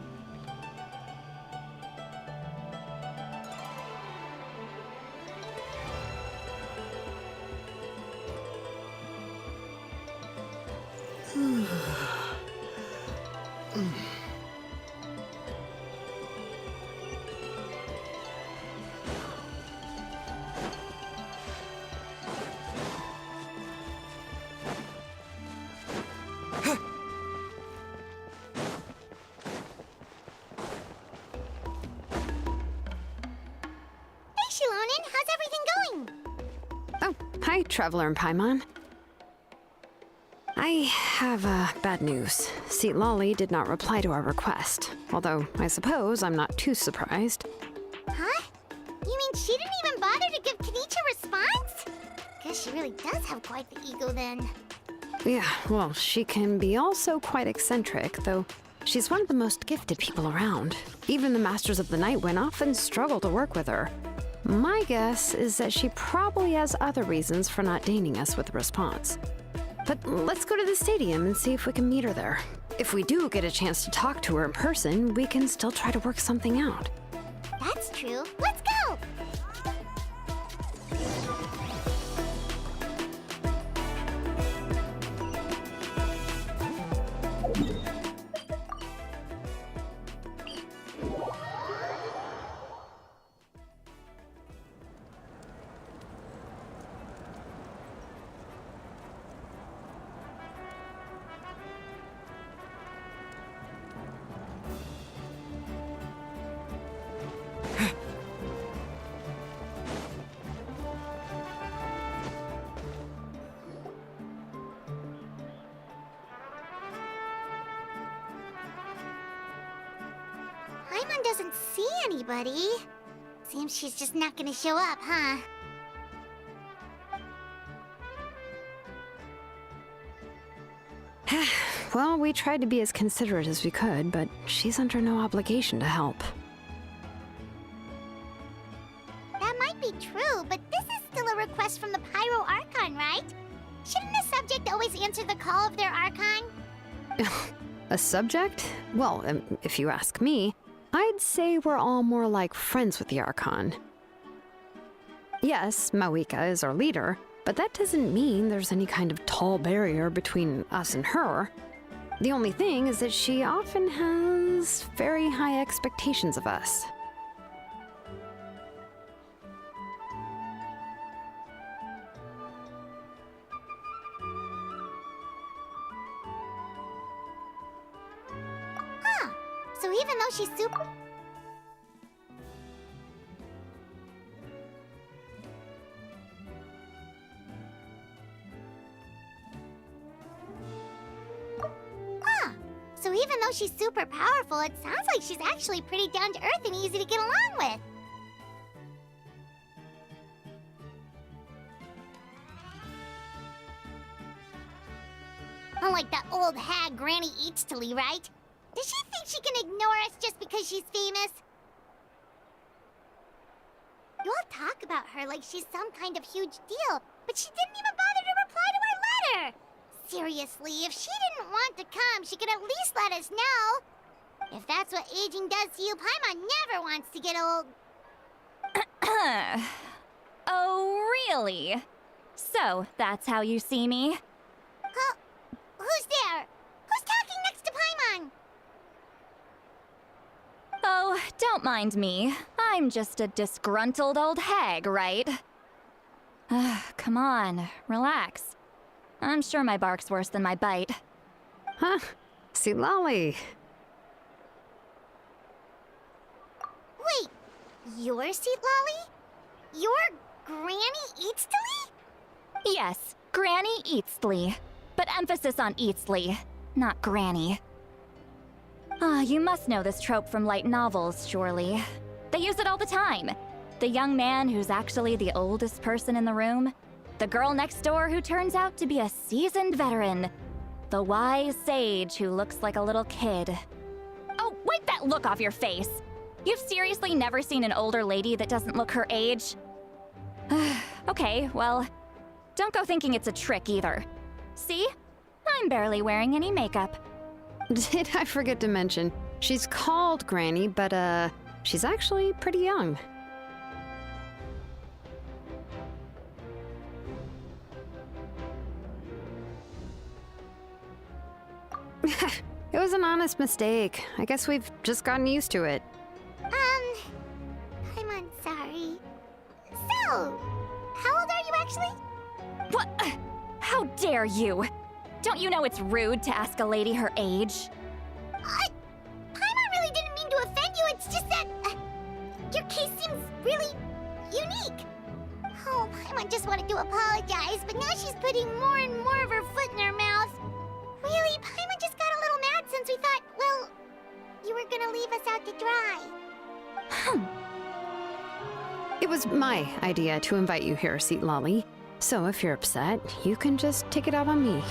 Shilonen, how's everything going? Oh, hi, Traveler and Paimon. I have bad news. Lolly did not reply to our request, although I suppose I'm not too surprised. Huh? You mean she didn't even bother to give Kenichi a response? Guess she really does have quite the ego then. Yeah, well, she can be also quite eccentric, though she's one of the most gifted people around. Even the Masters of the Nightwind often struggle to work with her. My guess is that she probably has other reasons for not deigning us with a response. But let's go to the stadium and see if we can meet her there. If we do get a chance to talk to her in person, we can still try to work something out. That's true. Let's go! Paimon doesn't see anybody. Seems she's just not gonna show up, huh? Well, we tried to be as considerate as we could, but she's under no obligation to help. That might be true, but this is still a request from the Pyro Archon, right? Shouldn't a subject always answer the call of their Archon? A subject? Well, if you ask me, I'd say we're all more like friends with the Archon. Yes, Mawika is our leader, but that doesn't mean there's any kind of tall barrier between us and her. The only thing is that she often has very high expectations of us. Huh. So even though she's super... So even though she's super powerful, it sounds like she's actually pretty down to earth and easy to get along with. Unlike that old hag Granny Eatstily, right? Does she think she can ignore us just because she's famous? You all talk about her like she's some kind of huge deal, but she didn't even bother to reply to our letter! Seriously, if she didn't want to come, she could at least let us know. If that's what aging does to you, Paimon never wants to get old. Oh, really? So, that's how you see me? Huh? Who's there? Who's talking next to Paimon? Oh, don't mind me. I'm just a disgruntled old hag, right? Come on, relax. I'm sure my bark's worse than my bite. Huh? Lolly. Wait, you're Lolly? You're Granny Eatstily? Yes, Granny Eatstly. But emphasis on Eatstly, not Granny. You must know this trope from light novels, surely. They use it all the time. The young man who's actually the oldest person in the room. The girl next door who turns out to be a seasoned veteran. The wise sage who looks like a little kid. Oh, wipe that look off your face! You've seriously never seen an older lady that doesn't look her age? Okay, well, don't go thinking it's a trick either. See? I'm barely wearing any makeup. Did I forget to mention, she's called Granny, but she's actually pretty young. It was an honest mistake. I guess we've just gotten used to it. I'm sorry. So, how old are you actually? What? How dare you? Don't you know it's rude to ask a lady her age? Paimon really didn't mean to offend you, it's just that your case seems really unique. Oh, Paimon just wanted to apologize, but now she's putting more and more of her foot in her mouth. Really, Paimon just got a little mad since we thought, well, you were gonna leave us out to dry. It was my idea to invite you here, Seat Lolly. So if you're upset, you can just take it out on me.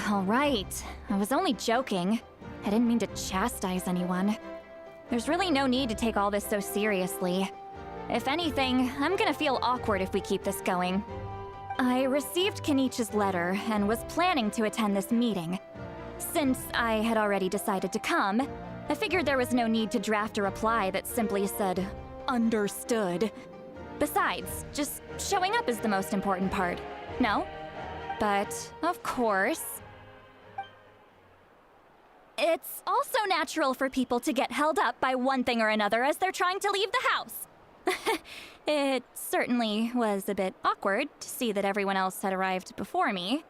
All right. I was only joking. I didn't mean to chastise anyone. There's really no need to take all this so seriously. If anything, I'm gonna feel awkward if we keep this going. I received Kenichi's letter and was planning to attend this meeting. Since I had already decided to come, I figured there was no need to draft a reply that simply said, "Understood." Besides, just showing up is the most important part, no? But, of course, it's also natural for people to get held up by one thing or another as they're trying to leave the house. It certainly was a bit awkward to see that everyone else had arrived before me.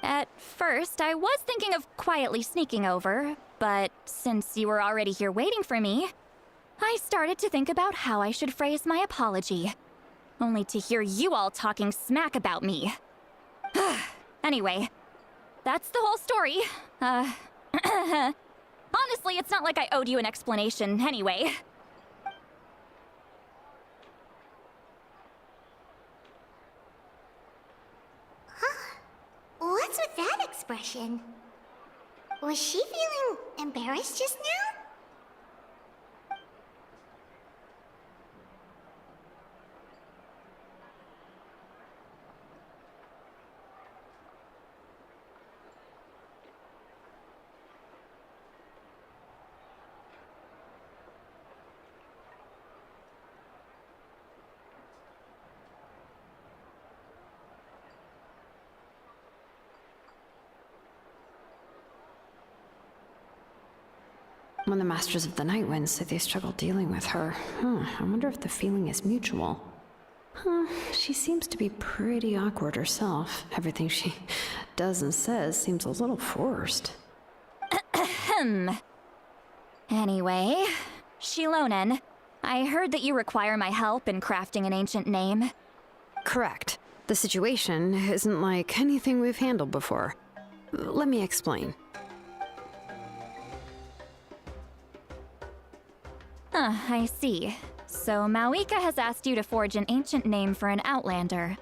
At first, I was thinking of quietly sneaking over, but since you were already here waiting for me, I started to think about how I should phrase my apology. Only to hear you all talking smack about me. Anyway, that's the whole story. Honestly, it's not like I owed you an explanation anyway. What's with that expression? Was she feeling embarrassed just now? When the Masters of the Night Wind say they struggle dealing with her, I wonder if the feeling is mutual. She seems to be pretty awkward herself. Everything she does and says seems a little forced. Anyway, Shilonen, I heard that you require my help in crafting an ancient name. Correct. The situation isn't like anything we've handled before. Let me explain. I see. So Mawika has asked you to forge an ancient name for an Outlander.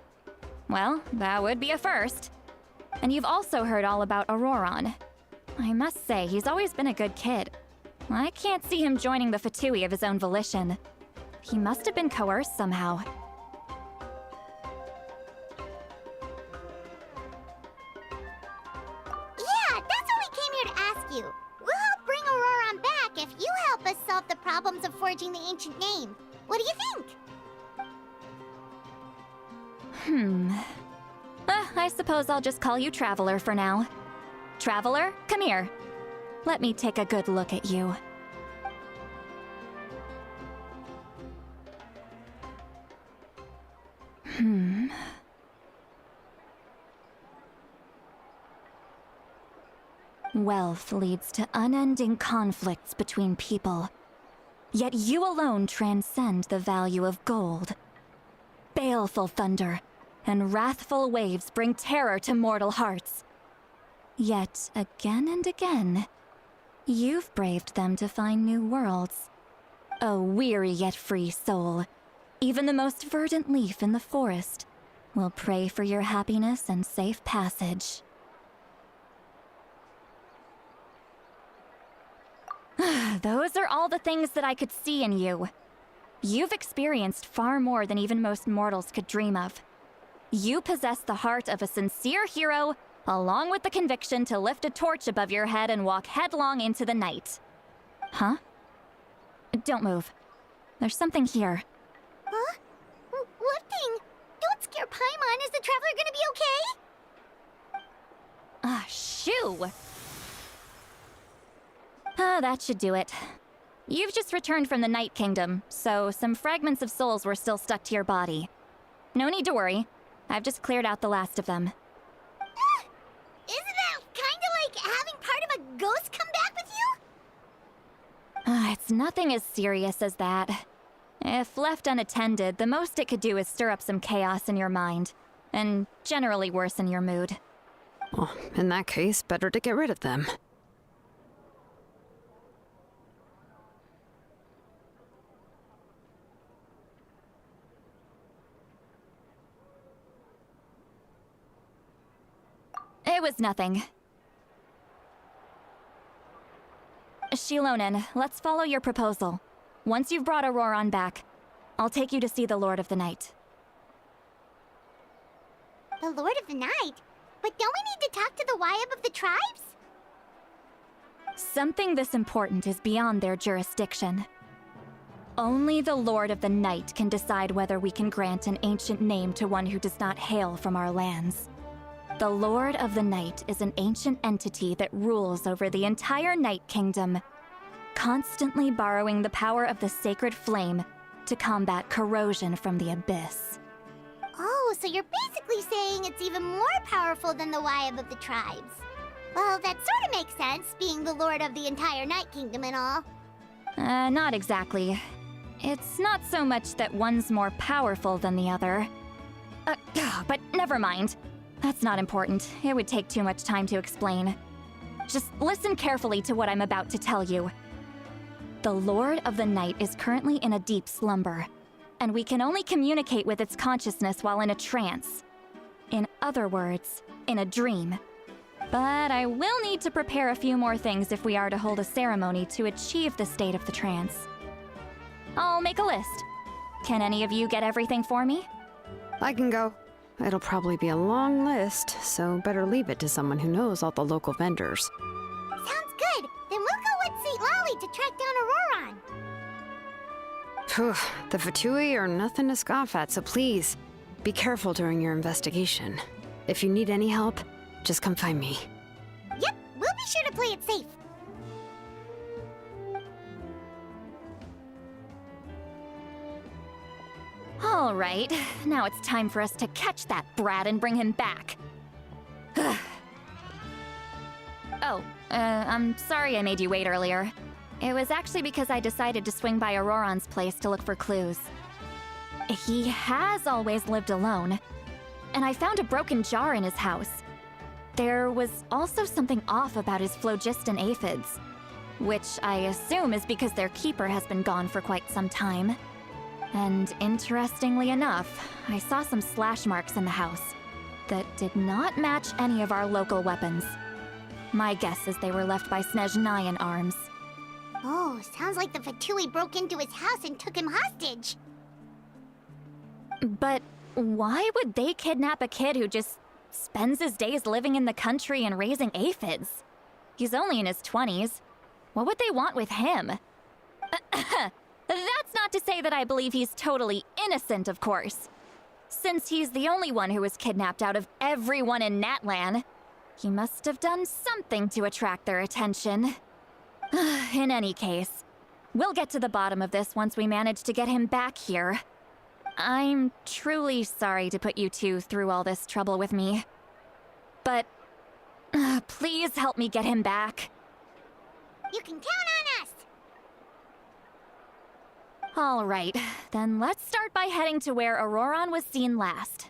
Well, that would be a first. And you've also heard all about Auroron. I must say, he's always been a good kid. I can't see him joining the Fatui of his own volition. He must have been coerced somehow. Yeah, that's what we came here to ask you. We'll help bring Auroron back if you help us solve the problems of forging the ancient name. What do you think? I suppose I'll just call you Traveler for now. Traveler, come here. Let me take a good look at you. Wealth leads to unending conflicts between people. Yet you alone transcend the value of gold. Baleful thunder and wrathful waves bring terror to mortal hearts. Yet again and again, you've braved them to find new worlds. O weary yet free soul, even the most verdant leaf in the forest will pray for your happiness and safe passage. Those are all the things that I could see in you. You've experienced far more than even most mortals could dream of. You possess the heart of a sincere hero, along with the conviction to lift a torch above your head and walk headlong into the night. Huh? Don't move. There's something here. Huh? What thing? Don't scare Paimon. Is the traveler gonna be okay? Ah, shoo! Ah, that should do it. You've just returned from the Night Kingdom, so some fragments of souls were still stuck to your body. No need to worry. I've just cleared out the last of them. Isn't that kinda like having part of a ghost come back with you? It's nothing as serious as that. If left unattended, the most it could do is stir up some chaos in your mind, and generally worsen your mood. Well, in that case, better to get rid of them. It was nothing. Shilonen, let's follow your proposal. Once you've brought Auroran back, I'll take you to see the Lord of the Night. The Lord of the Night? But don't we need to talk to the Wyab of the tribes? Something this important is beyond their jurisdiction. Only the Lord of the Night can decide whether we can grant an ancient name to one who does not hail from our lands. The Lord of the Night is an ancient entity that rules over the entire Night Kingdom, constantly borrowing the power of the sacred flame to combat corrosion from the abyss. Oh, so you're basically saying it's even more powerful than the Wyab of the tribes. Well, that sort of makes sense, being the lord of the entire Night Kingdom and all. Not exactly. It's not so much that one's more powerful than the other. But never mind. That's not important. It would take too much time to explain. Just listen carefully to what I'm about to tell you. The Lord of the Night is currently in a deep slumber, and we can only communicate with its consciousness while in a trance. In other words, in a dream. But I will need to prepare a few more things if we are to hold a ceremony to achieve the state of the trance. I'll make a list. Can any of you get everything for me? I can go. It'll probably be a long list, so better leave it to someone who knows all the local vendors. Sounds good. Then we'll go with St. Lolly to track down Auroran. Phew, the Fatui are nothing to scoff at, so please, be careful during your investigation. If you need any help, just come find me. Yep, we'll be sure to play it safe. All right, now it's time for us to catch that brat and bring him back. I'm sorry I made you wait earlier. It was actually because I decided to swing by Auroran's place to look for clues. He has always lived alone, and I found a broken jar in his house. There was also something off about his phlogiston aphids, which I assume is because their keeper has been gone for quite some time. And interestingly enough, I saw some slash marks in the house that did not match any of our local weapons. My guess is they were left by Snezhnayan arms. Oh, sounds like the Fatui broke into his house and took him hostage. But why would they kidnap a kid who just spends his days living in the country and raising aphids? He's only in his 20s. What would they want with him? That's not to say that I believe he's totally innocent, of course. Since he's the only one who was kidnapped out of everyone in Natlan, he must have done something to attract their attention. In any case, we'll get to the bottom of this once we manage to get him back here. I'm truly sorry to put you two through all this trouble with me. But please help me get him back. You can count on us! All right, then let's start by heading to where Auroran was seen last.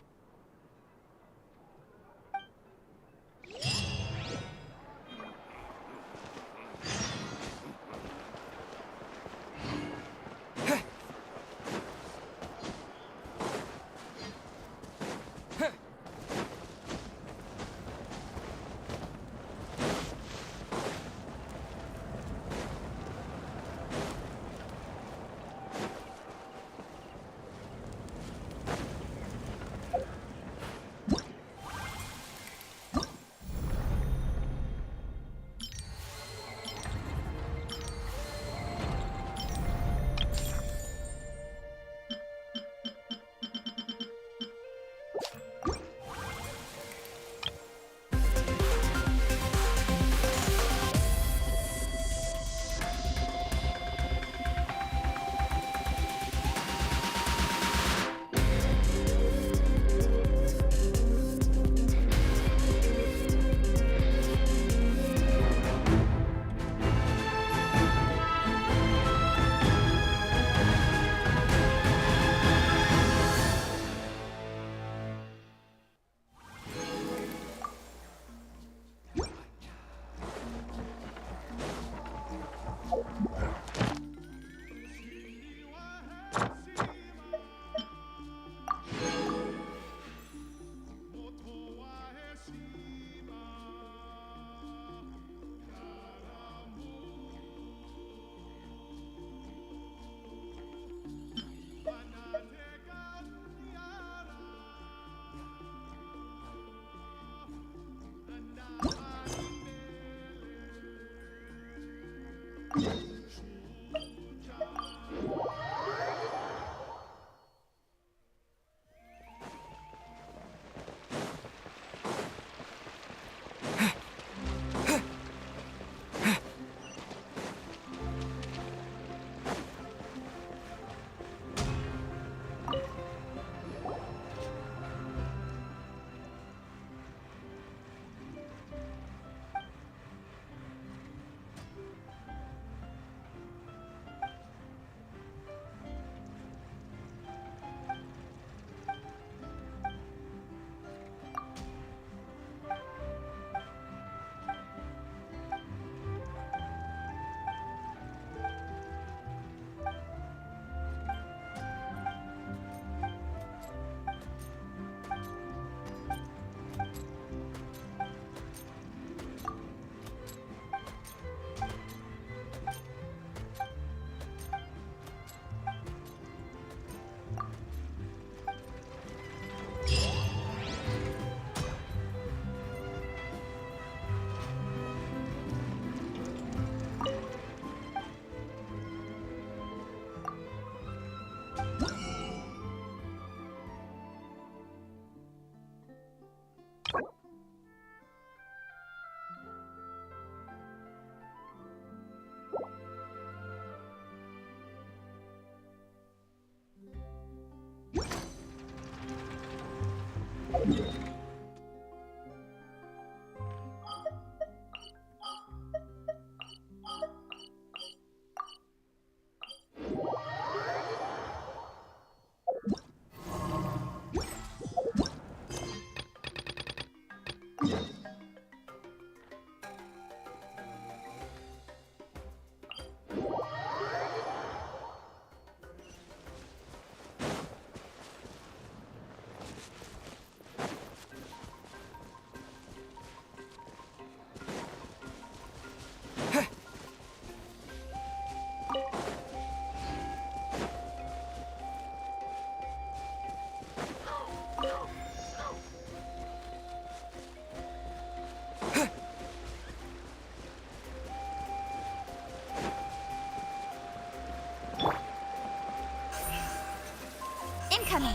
Incoming!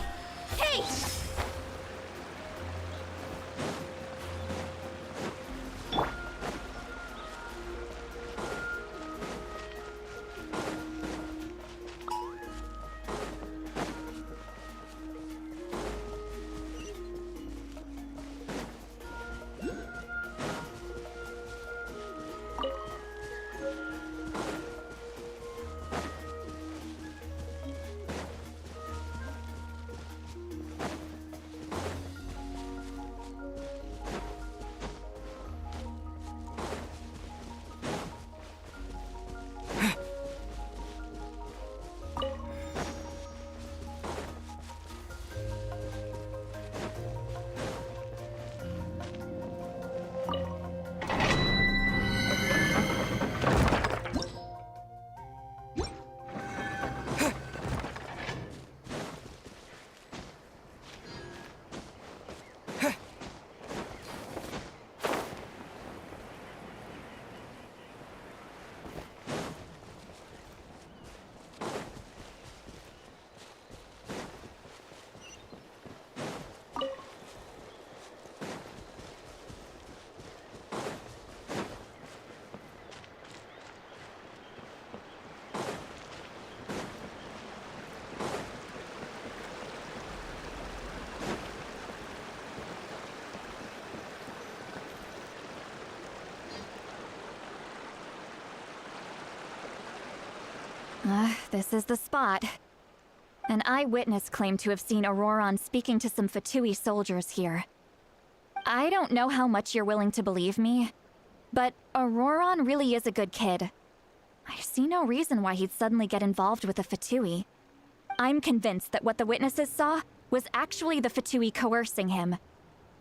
Hey! This is the spot. An eyewitness claimed to have seen Auroron speaking to some Fatui soldiers here. I don't know how much you're willing to believe me, but Auroron really is a good kid. I see no reason why he'd suddenly get involved with the Fatui. I'm convinced that what the witnesses saw was actually the Fatui coercing him,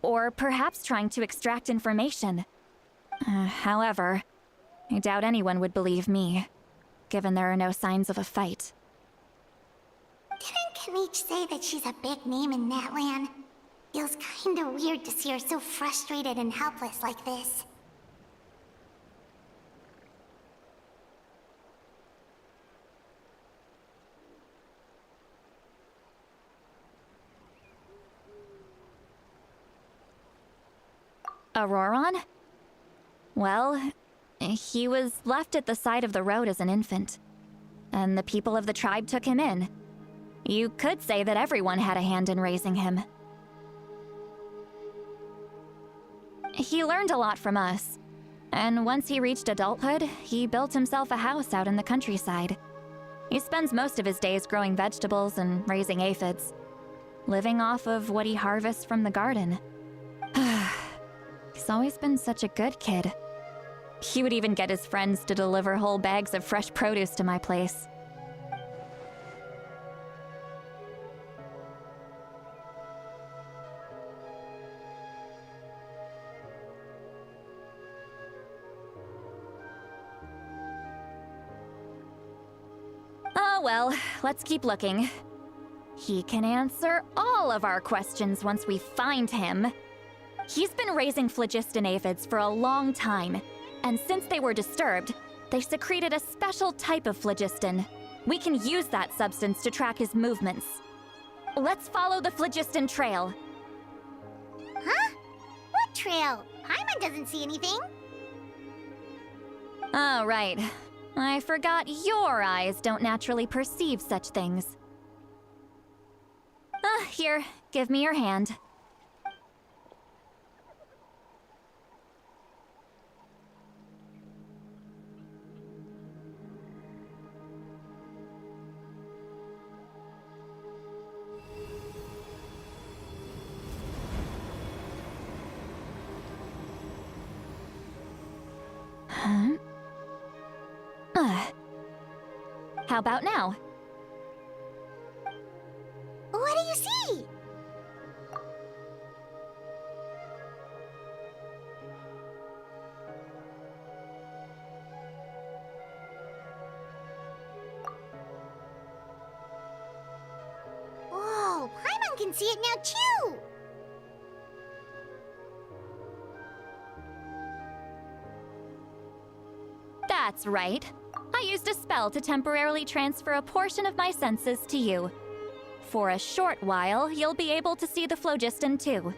or perhaps trying to extract information. However, I doubt anyone would believe me, given there are no signs of a fight. Didn't Kanich say that she's a big name in Natlan? Feels kinda weird to see her so frustrated and helpless like this. Auroron? Well, he was left at the side of the road as an infant, and the people of the tribe took him in. You could say that everyone had a hand in raising him. He learned a lot from us, and once he reached adulthood, he built himself a house out in the countryside. He spends most of his days growing vegetables and raising aphids, living off of what he harvests from the garden. He's always been such a good kid. He would even get his friends to deliver whole bags of fresh produce to my place. Oh well, let's keep looking. He can answer all of our questions once we find him. He's been raising phlogiston aphids for a long time, and since they were disturbed, they secreted a special type of phlogiston. We can use that substance to track his movements. Let's follow the phlogiston trail. Huh? What trail? Paimon doesn't see anything. Oh, right. I forgot your eyes don't naturally perceive such things. Here, give me your hand. Huh? How about now? What do you see? Whoa, Paimon can see it now too! That's right. I used a spell to temporarily transfer a portion of my senses to you. For a short while, you'll be able to see the phlogiston too.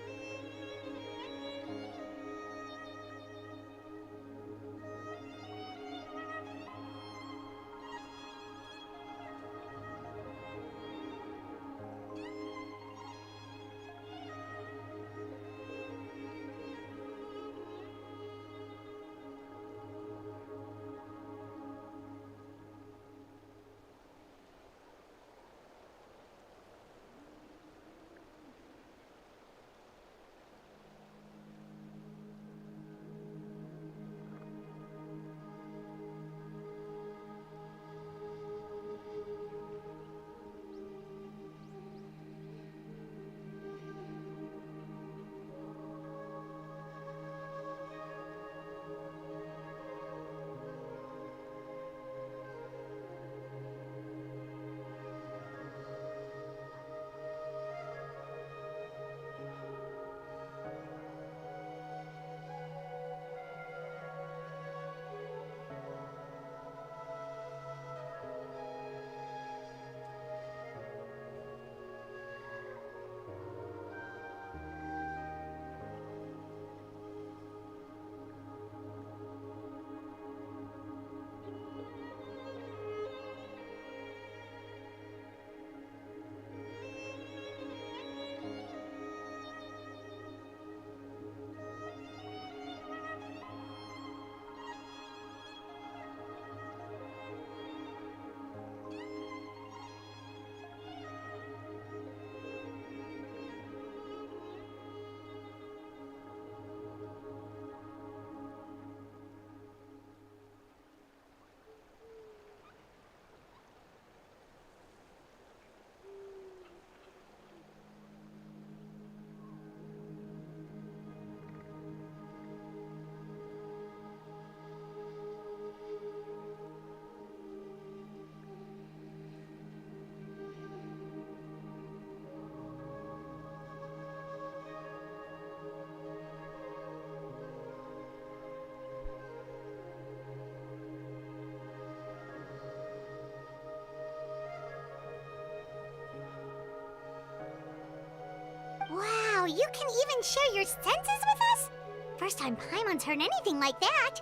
Wow, you can even share your senses with us? First time Paimon's heard anything like that.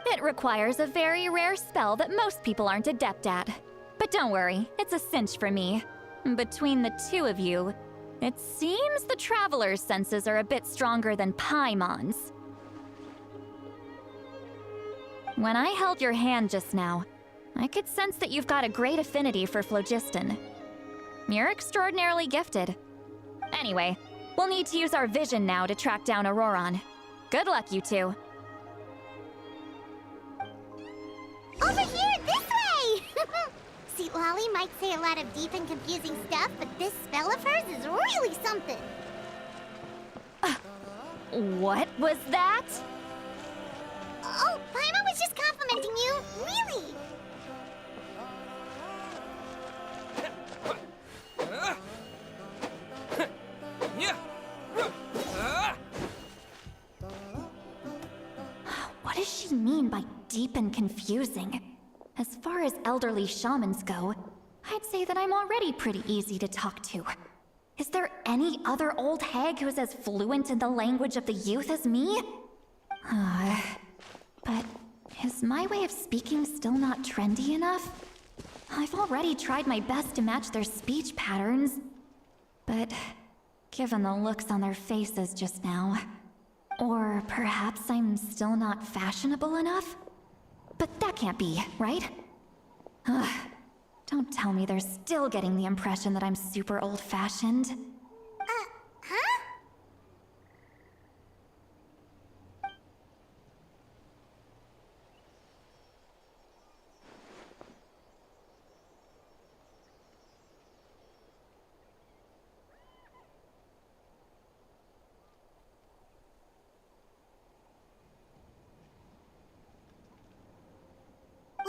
It requires a very rare spell that most people aren't adept at. But don't worry, it's a cinch for me. Between the two of you, it seems the Traveler's senses are a bit stronger than Paimon's. When I held your hand just now, I could sense that you've got a great affinity for phlogiston. You're extraordinarily gifted. Anyway, we'll need to use our vision now to track down Auroron. Good luck, you two. Over here, this way! See, Lolly might say a lot of deep and confusing stuff, but this spell of hers is really something. What was that? Oh, Paimon was just complimenting you, really. What does she mean by deep and confusing? As far as elderly shamans go, I'd say that I'm already pretty easy to talk to. Is there any other old hag who's as fluent in the language of the youth as me? But is my way of speaking still not trendy enough? I've already tried my best to match their speech patterns. But given the looks on their faces just now, or perhaps I'm still not fashionable enough? But that can't be, right? Don't tell me they're still getting the impression that I'm super old-fashioned. Huh?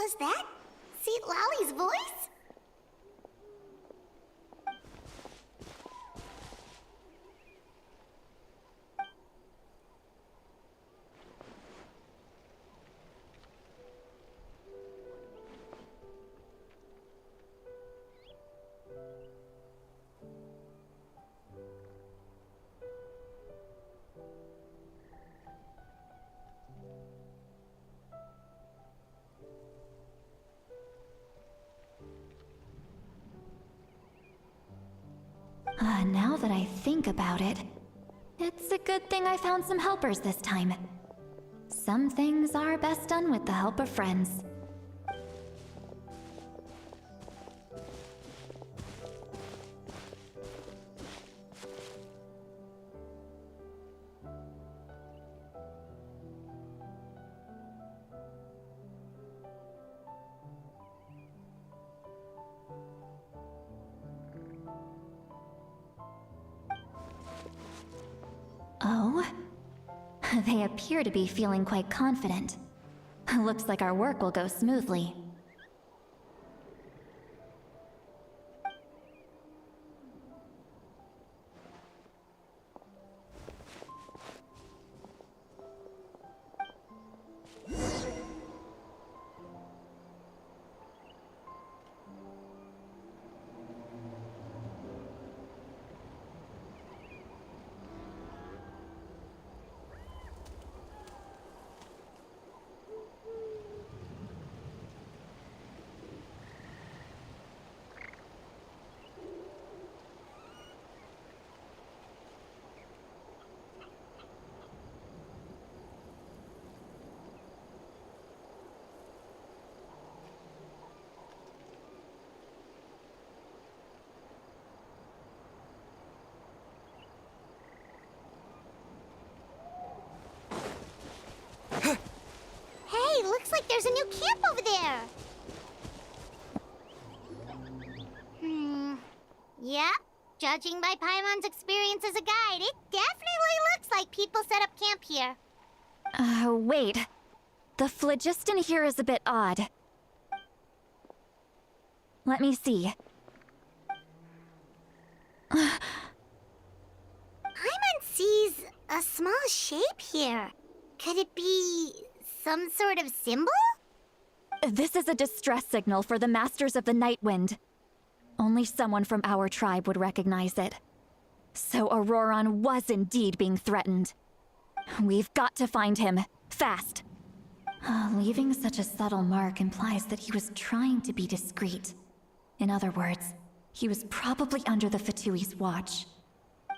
Was that Seat Lolly's voice? Now that I think about it, it's a good thing I found some helpers this time. Some things are best done with the help of friends. Oh? They appear to be feeling quite confident. Looks like our work will go smoothly. Hey, looks like there's a new camp over there. Yep. Judging by Paimon's experience as a guide, it definitely looks like people set up camp here. Wait. The phlogiston here is a bit odd. Let me see. Paimon sees a small shape here. Could it be some sort of symbol? This is a distress signal for the Masters of the Night Wind. Only someone from our tribe would recognize it. So Auroron was indeed being threatened. We've got to find him, fast. Leaving such a subtle mark implies that he was trying to be discreet. In other words, he was probably under the Fatui's watch.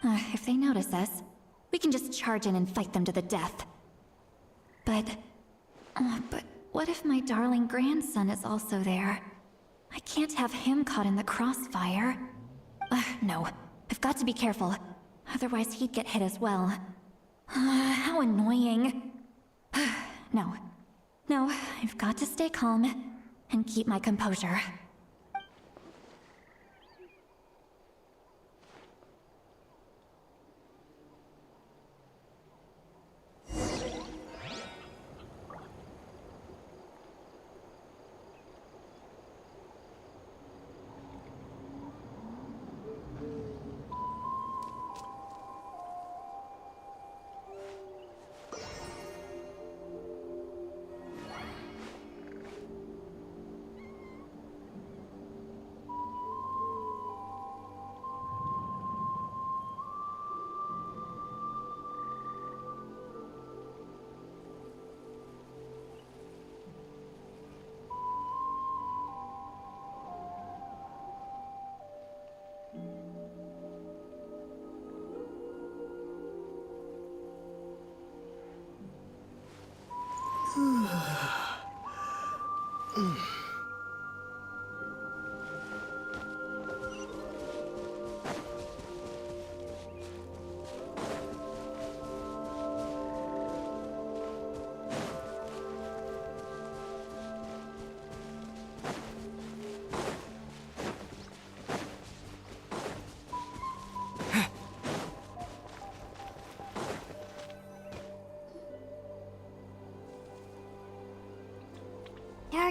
If they notice us, we can just charge in and fight them to the death. But what if my darling grandson is also there? I can't have him caught in the crossfire. No, I've got to be careful. Otherwise he'd get hit as well. How annoying. No, I've got to stay calm and keep my composure.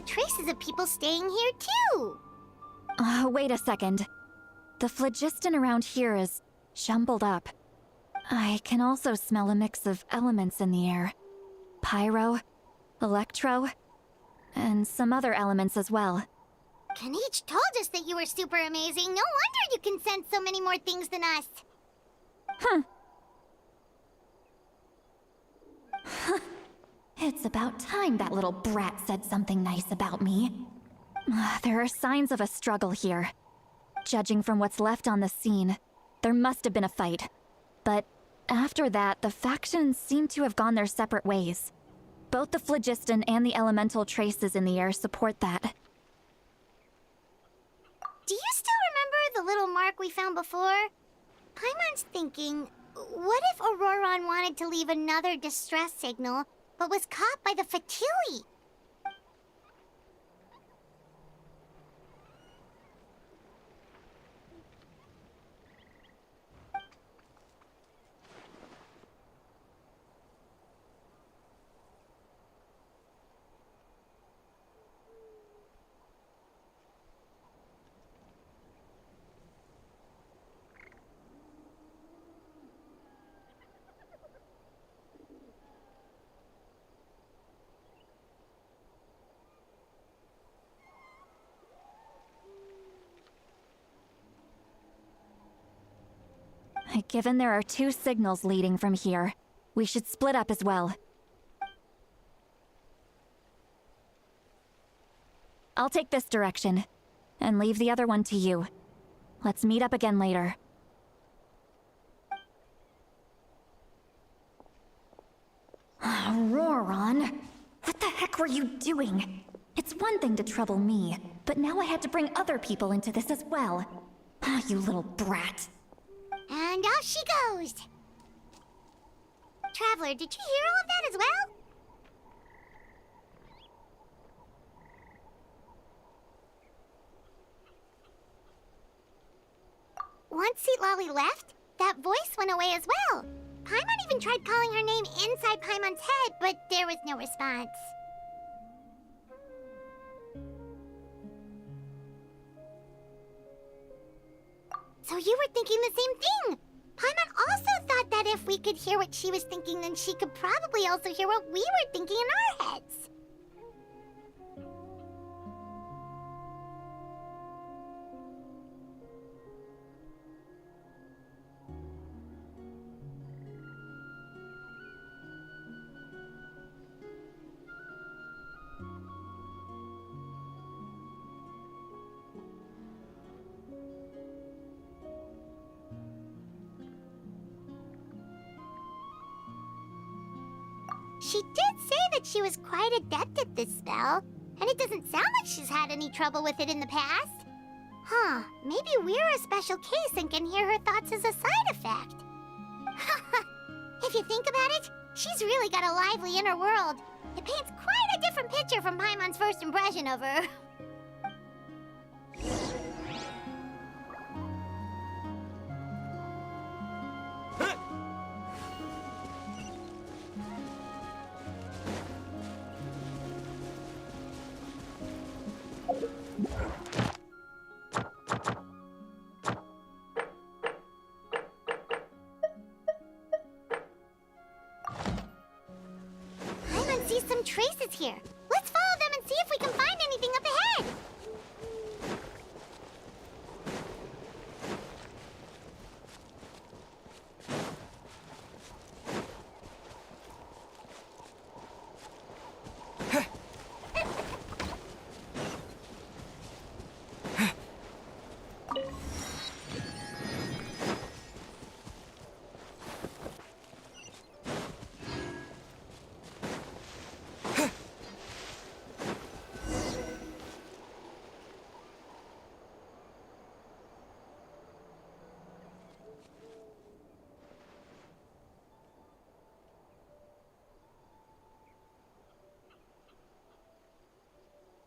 are traces of people staying here too. Wait a second. The phlogiston around here is jumbled up. I can also smell a mix of elements in the air. Pyro, electro, and some other elements as well. Kanich told us that you were super amazing. No wonder you can sense so many more things than us. It's about time that little brat said something nice about me. There are signs of a struggle here. Judging from what's left on the scene, there must have been a fight. But after that, the factions seem to have gone their separate ways. Both the phlogiston and the elemental traces in the air support that. Do you still remember the little mark we found before? Paimon's thinking, what if Auroron wanted to leave another distress signal, but was caught by the Fatui? Given there are two signals leading from here, we should split up as well. I'll take this direction, and leave the other one to you. Let's meet up again later. Auroron, what the heck were you doing? It's one thing to trouble me, but now I had to bring other people into this as well. You little brat. And off she goes! Traveler, did you hear all of that as well? Once Lolly left, that voice went away as well. Paimon even tried calling her name inside Paimon's head, but there was no response. So you were thinking the same thing! Paimon also thought that if we could hear what she was thinking, then she could probably also hear what we were thinking in our heads. She did say that she was quite adept at this spell, and it doesn't sound like she's had any trouble with it in the past. Huh, maybe we're a special case and can hear her thoughts as a side effect. If you think about it, she's really got a lively inner world. It paints quite a different picture from Paimon's first impression of her. Paimon sees some traces here. Let's follow them and see if we can find anything up ahead.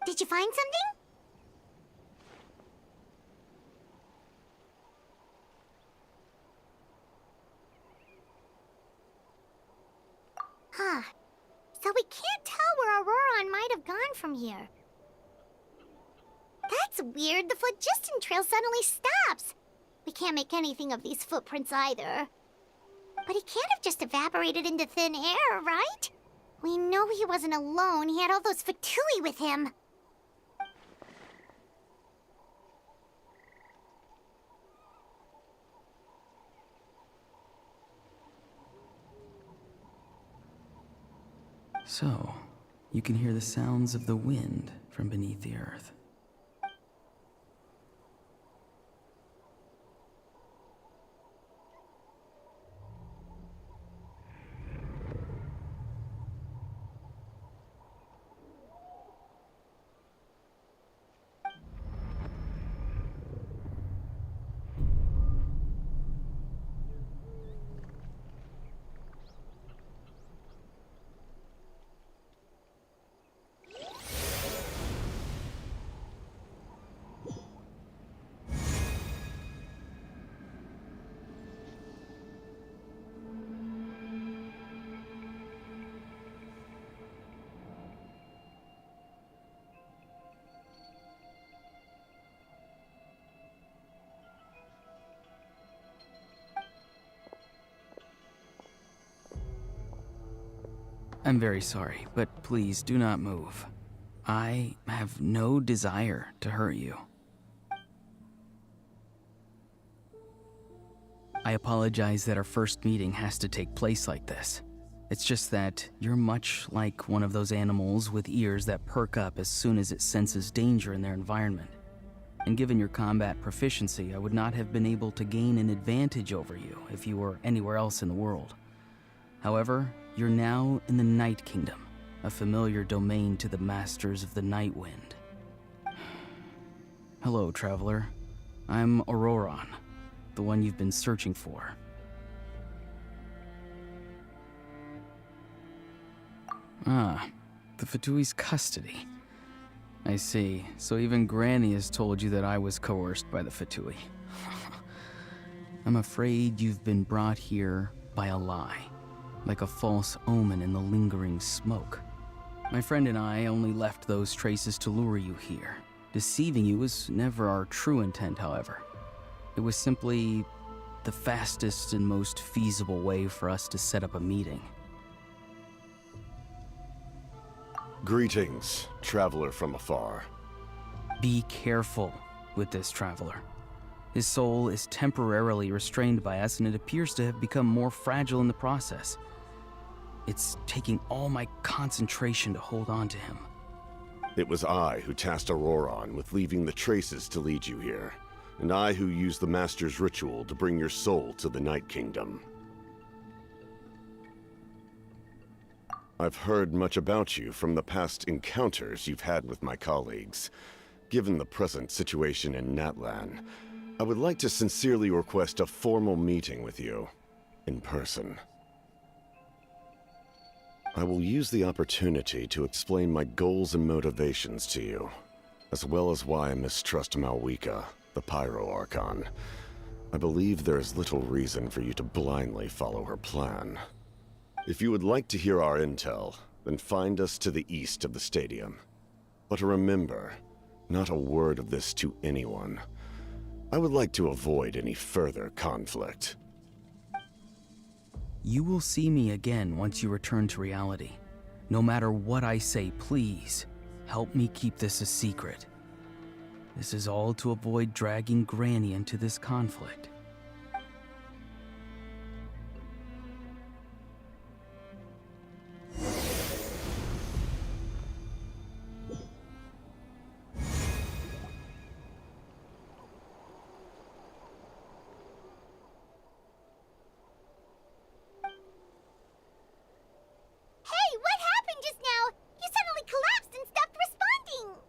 Did you find something? Huh. So we can't tell where Auroron might have gone from here. weird. The phlogiston trail suddenly stops. We can't make anything of these footprints either. But he can't have just evaporated into thin air, right? We know he wasn't alone. He had all those Fatui with him. So, you can hear the sounds of the wind from beneath the earth. I'm very sorry, but please do not move. I have no desire to hurt you. I apologize that our first meeting has to take place like this. It's just that you're much like one of those animals with ears that perk up as soon as it senses danger in their environment. And given your combat proficiency, I would not have been able to gain an advantage over you if you were anywhere else in the world. However, you're now in the Night Kingdom, a familiar domain to the Masters of the Night Wind. Hello, traveler. I'm Auroron, the one you've been searching for. Ah, the Fatui's custody. I see. So even Granny has told you that I was coerced by the Fatui. I'm afraid you've been brought here by a lie, like a false omen in the lingering smoke. My friend and I only left those traces to lure you here. Deceiving you was never our true intent, however. It was simply the fastest and most feasible way for us to set up a meeting. Greetings, traveler from afar. Be careful with this traveler. His soul is temporarily restrained by us, and it appears to have become more fragile in the process. It's taking all my concentration to hold on to him. It was I who tasked Auroron with leaving the traces to lead you here, and I who used the Master's ritual to bring your soul to the Night Kingdom. I've heard much about you from the past encounters you've had with my colleagues. Given the present situation in Natlan, I would like to sincerely request a formal meeting with you, in person. I will use the opportunity to explain my goals and motivations to you, as well as why I mistrust Malwika, the Pyro Archon. I believe there is little reason for you to blindly follow her plan. If you would like to hear our intel, then find us to the east of the stadium. But remember, not a word of this to anyone. I would like to avoid any further conflict. You will see me again once you return to reality. No matter what I say, please, help me keep this a secret. This is all to avoid dragging Granny into this conflict. Hey, what happened just now? You suddenly collapsed and stopped responding.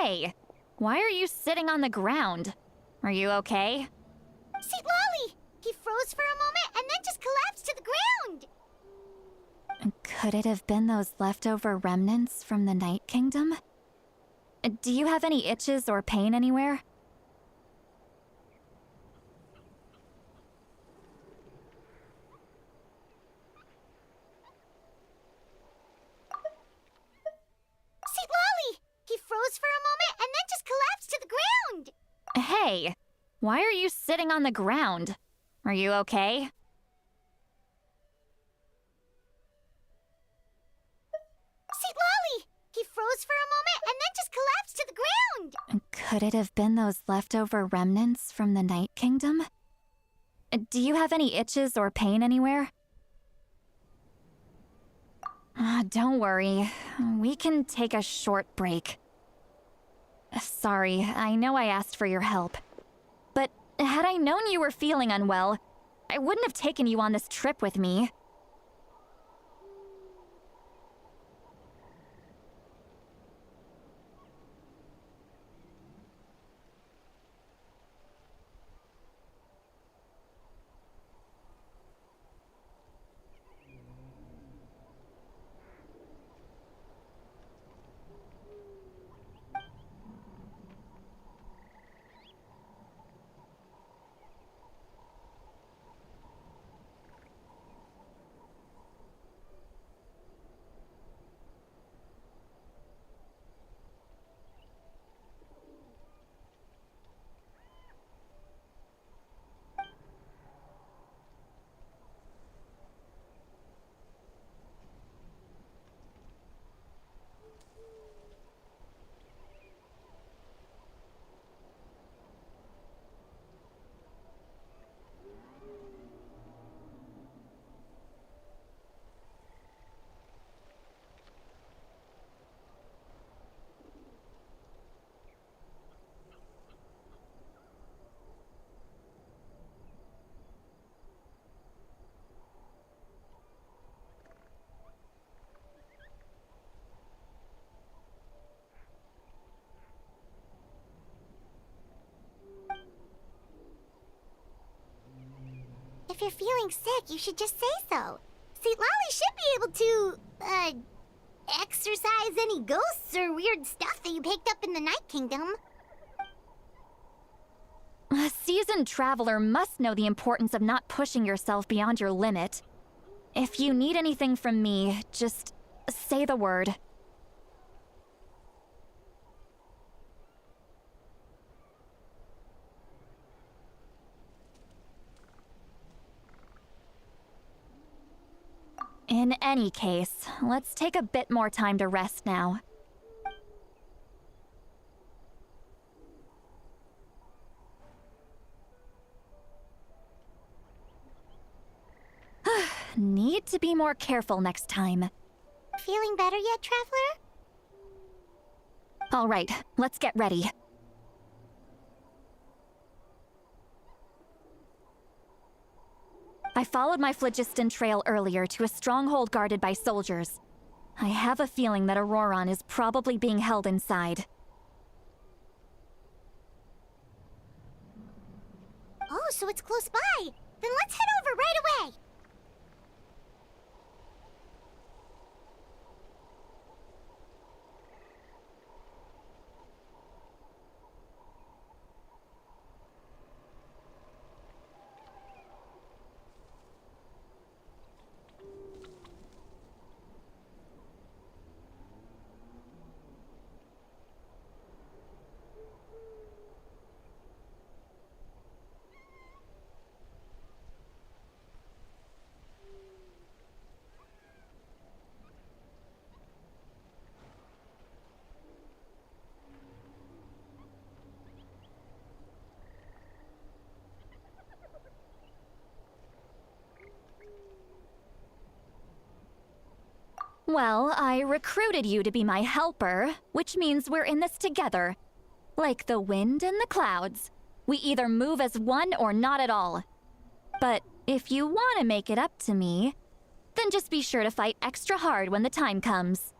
Hey, why are you sitting on the ground? Are you okay? See, Lolly! He froze for a moment and then just collapsed to the ground! Could it have been those leftover remnants from the Night Kingdom? Do you have any itches or pain anywhere? See, Lolly! He froze for a moment and then just collapsed to the ground! Hey, why are you sitting on the ground? Are you okay? See, Lolly! He froze for a moment and then just collapsed to the ground! Could it have been those leftover remnants from the Night Kingdom? Do you have any itches or pain anywhere? Don't worry. We can take a short break. Sorry, I know I asked for your help. But had I known you were feeling unwell, I wouldn't have taken you on this trip with me. If you're feeling sick, you should just say so. See, Lolly should be able to, exorcise any ghosts or weird stuff that you picked up in the Night Kingdom. A seasoned traveler must know the importance of not pushing yourself beyond your limit. If you need anything from me, just say the word. In any case, let's take a bit more time to rest now. Need to be more careful next time. Feeling better yet, Traveler? All right, let's get ready. I followed my phlogiston trail earlier to a stronghold guarded by soldiers. I have a feeling that Auroron is probably being held inside. Oh, so it's close by. Then let's head over right away. Well, I recruited you to be my helper, which means we're in this together. Like the wind and the clouds. We either move as one or not at all. But if you want to make it up to me, then just be sure to fight extra hard when the time comes.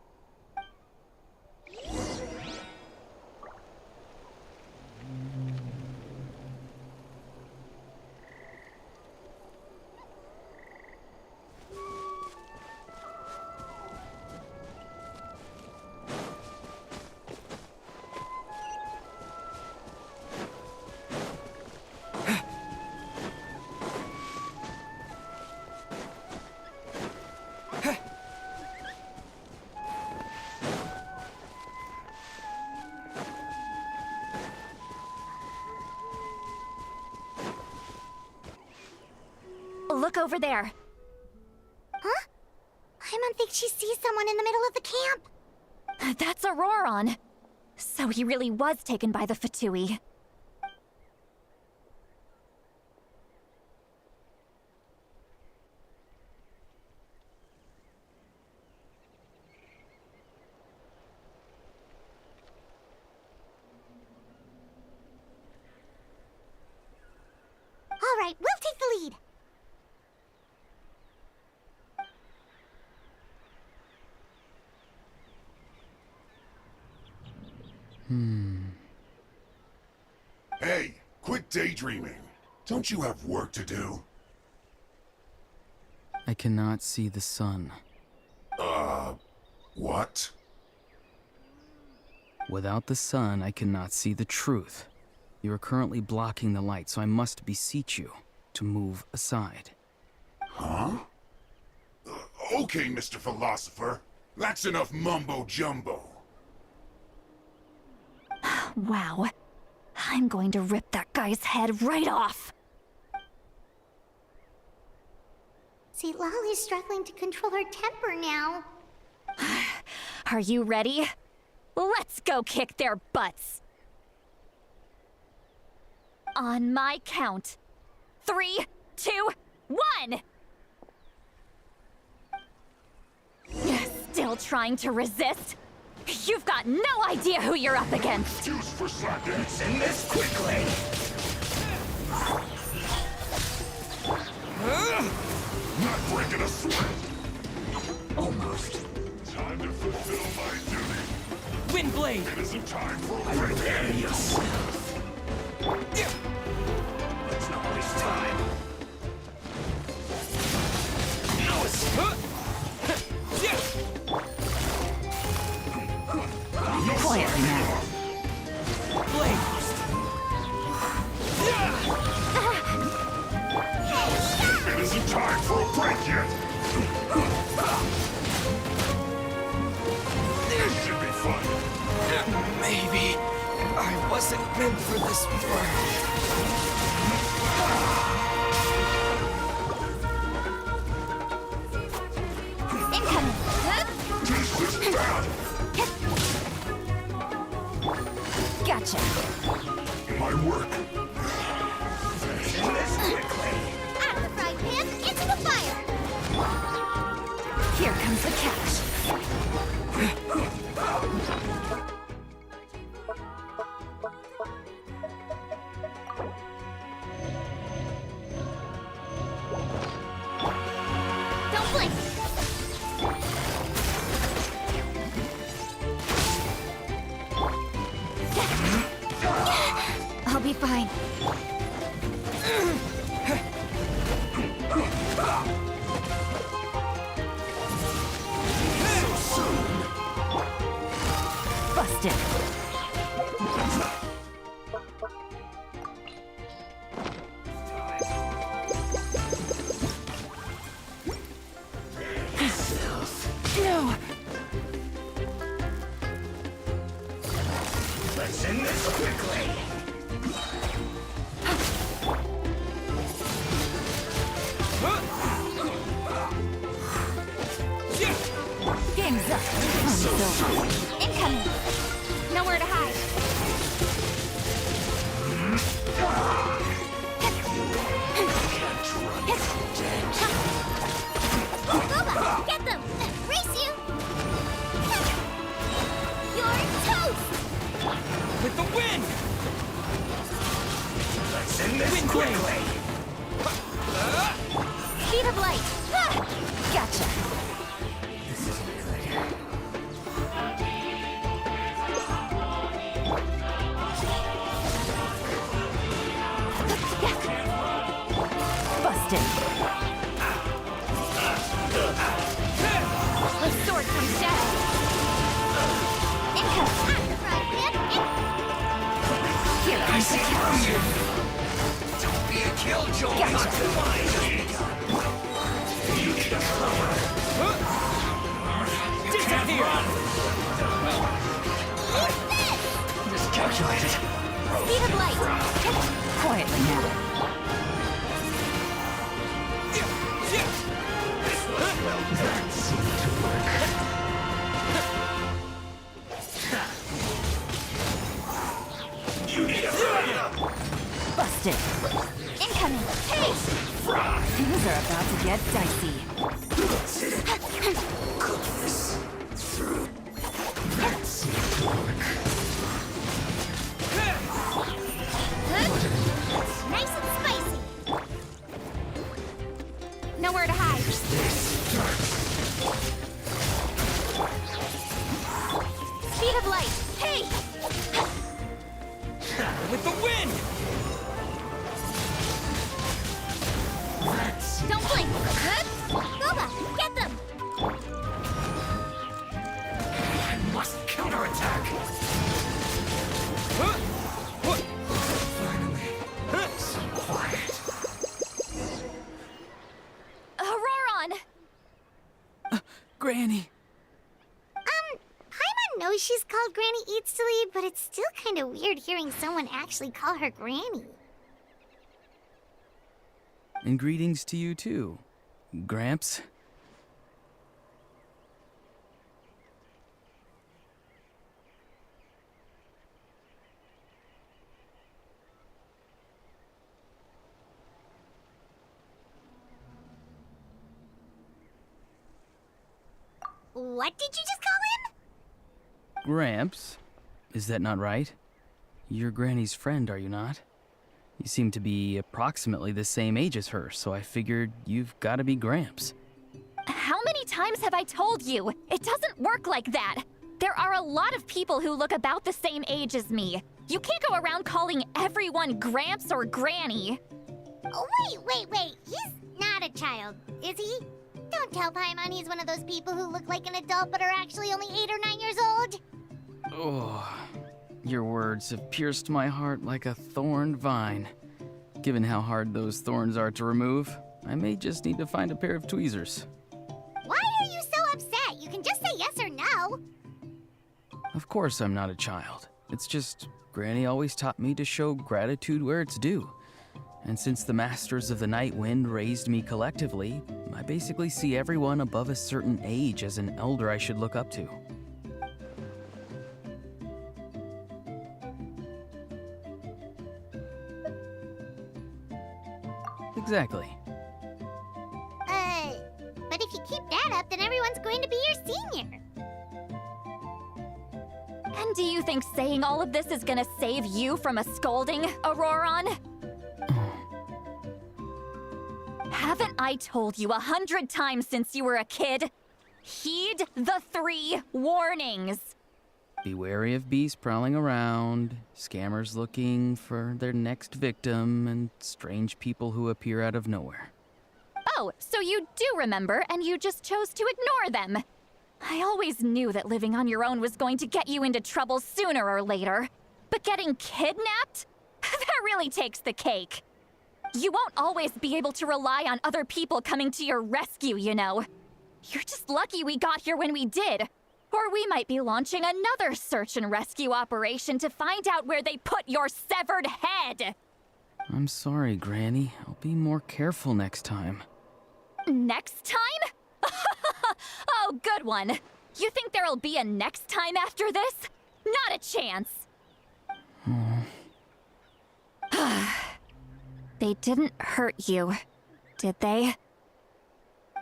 Look over there. Huh? Paimon thinks she sees someone in the middle of the camp. That's Auroron. So he really was taken by the Fatui. All right, we'll take the lead. Hey, quit daydreaming. Don't you have work to do? I cannot see the sun. What? Without the sun, I cannot see the truth. You are currently blocking the light, so I must beseech you to move aside. Huh? Okay, Mr. Philosopher. That's enough mumbo-jumbo. Wow. I'm going to rip that guy's head right off. See, Lolly's struggling to control her temper now. Are you ready? Let's go kick their butts. On my count. 3, 2, 1! Still trying to resist? You've got no idea who you're up against! Excuse for slackness. In this quickly! Not breaking a sweat! Almost. Time to fulfill my duty. Windblade! It isn't time for a break. Prepare yourself. Let's not waste time. Now it's... Quietly now. It isn't time for a break yet. This should be fun. Maybe I wasn't meant for this world. Incoming! This is bad. Gotcha. My work. This quickly. Out of the frying pan, into the fire! Here comes the catch. Don't blink! I'll be fine. So soon. Busted. No. Let's end this quickly. Game's up. Incoming! Nowhere to hide. Boba, get them! Race you! You're toast! With the wind! Let's end this quickly. Speed of light! Ah! Gotcha. Busted. The sword comes down! Incoming! Out of the frying pan! Here comes the catch. Don't be a killjoy! Gotcha. You need a cover! Disappear! Miscalculated. Speed of light! Quietly now. Busted. Incoming. Hey! Things are about to get dicey. Nice and spicy. Nowhere to hide. Speed of light. Hey! With the wind! Don't blink. Good. Boba, get them. I must counterattack! Finally, so quiet. Auroron! Granny. Paimon knows she's called Granny Eats to Lead, but it's still kind of weird hearing someone actually call her Granny. And greetings to you too, Gramps. What did you just call him? Gramps? Is that not right? You're Granny's friend, are you not? You seem to be approximately the same age as her, so I figured you've got to be Gramps. How many times have I told you? It doesn't work like that. There are a lot of people who look about the same age as me. You can't go around calling everyone Gramps or Granny. Oh, wait. He's not a child, is he? Don't tell Paimon he's one of those people who look like an adult but are actually only 8 or 9 years old. Oh, your words have pierced my heart like a thorned vine. Given how hard those thorns are to remove, I may just need to find a pair of tweezers. Why are you so upset? You can just say yes or no. Of course I'm not a child. It's just Granny always taught me to show gratitude where it's due. And since the Masters of the Night Wind raised me collectively, I basically see everyone above a certain age as an elder I should look up to. Exactly. But if you keep that up, then everyone's going to be your senior. And do you think saying all of this is gonna save you from a scolding, Auroron? Haven't I told you 100 times since you were a kid? Heed the 3 warnings. Be wary of beasts prowling around, scammers looking for their next victim, and strange people who appear out of nowhere. Oh, so you do remember, and you just chose to ignore them. I always knew that living on your own was going to get you into trouble sooner or later. But getting kidnapped? That really takes the cake. You won't always be able to rely on other people coming to your rescue, you know. You're just lucky we got here when we did. Or we might be launching another search and rescue operation to find out where they put your severed head. I'm sorry, Granny. I'll be more careful next time. Next time? Oh, good one. You think there'll be a next time after this? Not a chance. They didn't hurt you, did they?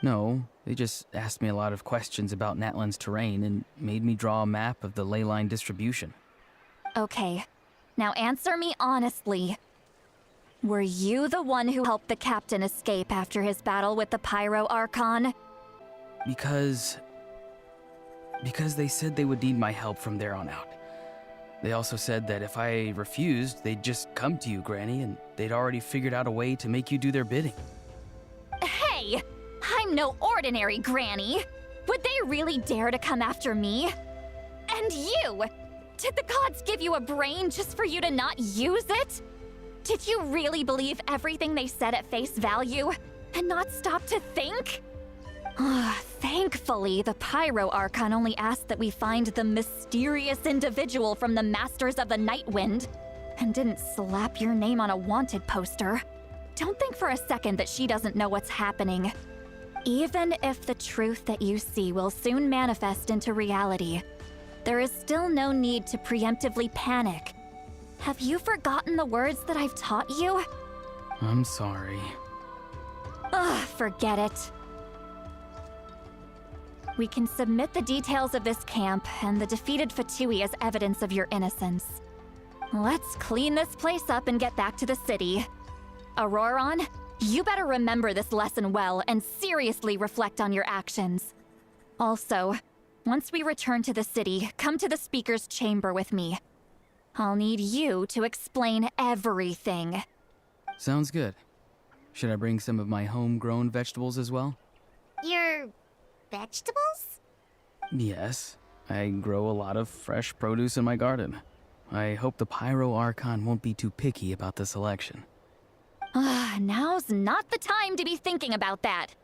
No, they just asked me a lot of questions about Natlan's terrain and made me draw a map of the ley line distribution. Okay, now answer me honestly. Were you the one who helped the captain escape after his battle with the Pyro Archon? Because they said they would need my help from there on out. They also said that if I refused, they'd just come to you, Granny, and they'd already figured out a way to make you do their bidding. Hey! I'm no ordinary Granny! Would they really dare to come after me? And you! Did the gods give you a brain just for you to not use it? Did you really believe everything they said at face value and not stop to think? Thankfully, the Pyro Archon only asked that we find the mysterious individual from the Masters of the Night Wind and didn't slap your name on a wanted poster. Don't think for a second that she doesn't know what's happening. Even if the truth that you see will soon manifest into reality, there is still no need to preemptively panic. Have you forgotten the words that I've taught you? I'm sorry. Ugh, forget it. We can submit the details of this camp and the defeated Fatui as evidence of your innocence. Let's clean this place up and get back to the city. Auroron, you better remember this lesson well and seriously reflect on your actions. Also, once we return to the city, come to the speaker's chamber with me. I'll need you to explain everything. Sounds good. Should I bring some of my homegrown vegetables as well? Your vegetables? Yes. I grow a lot of fresh produce in my garden. I hope the Pyro Archon won't be too picky about the selection. Now's not the time to be thinking about that.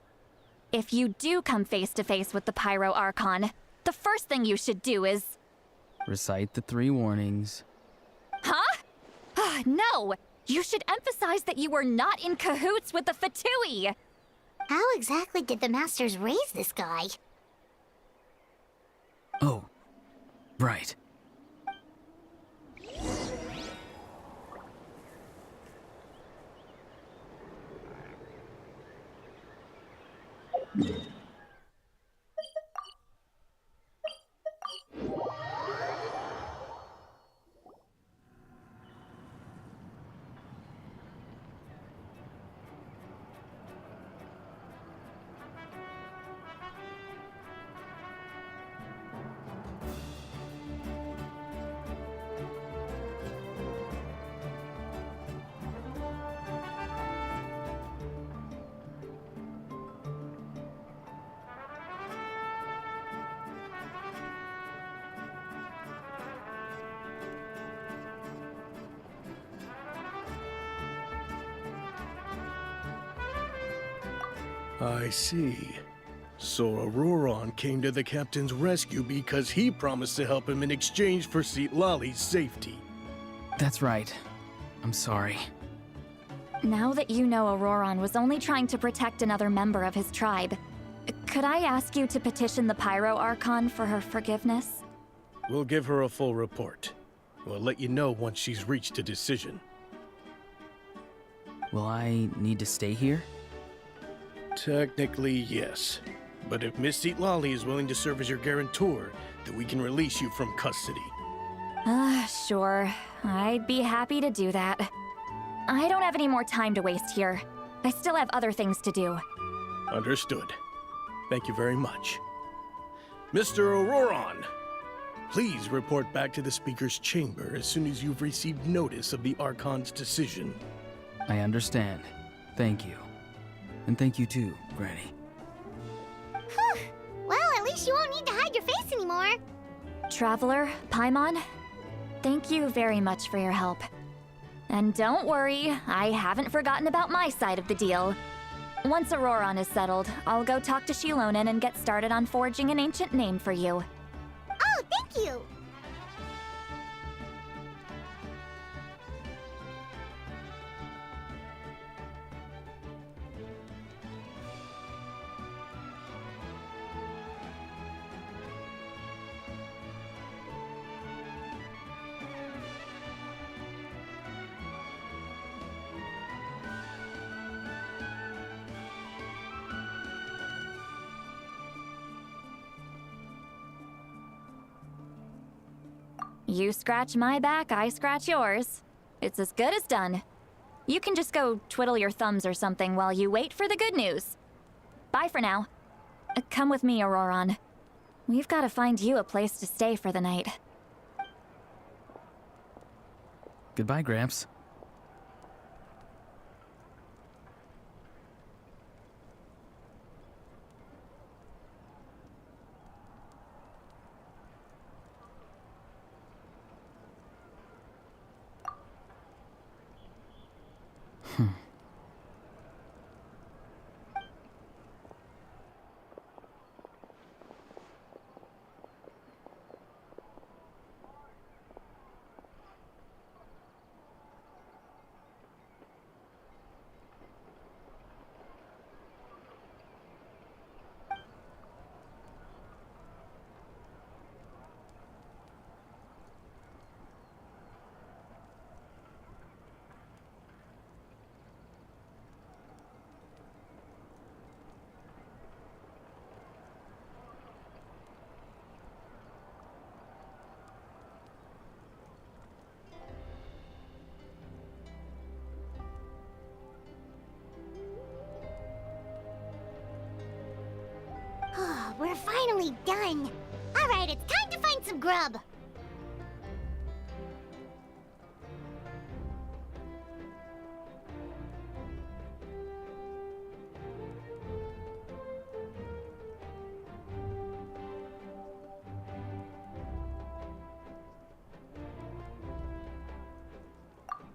If you do come face to face with the Pyro Archon, the first thing you should do is... Recite the 3 warnings. Huh? No! You should emphasize that you were not in cahoots with the Fatui! How exactly did the Masters raise this guy? Oh, right. I see. So Auroron came to the captain's rescue because he promised to help him in exchange for Lali's safety. That's right. I'm sorry. Now that you know Auroron was only trying to protect another member of his tribe, could I ask you to petition the Pyro Archon for her forgiveness? We'll give her a full report. We'll let you know once she's reached a decision. Will I need to stay here? Technically, yes. But if Miss Lali is willing to serve as your guarantor, then we can release you from custody. Sure. I'd be happy to do that. I don't have any more time to waste here. I still have other things to do. Understood. Thank you very much. Mr. Auroron, please report back to the Speaker's chamber as soon as you've received notice of the Archon's decision. I understand. Thank you. And thank you too, Granny. Whew. Well, at least you won't need to hide your face anymore. Traveler, Paimon, thank you very much for your help. And don't worry, I haven't forgotten about my side of the deal. Once Auroron is settled, I'll go talk to Shilonen and get started on forging an ancient name for you. Oh, thank you! You scratch my back, I scratch yours. It's as good as done. You can just go twiddle your thumbs or something while you wait for the good news. Bye for now. Come with me, Auroron. We've got to find you a place to stay for the night. Goodbye, Gramps. we're finally done. Alright, it's time to find some grub.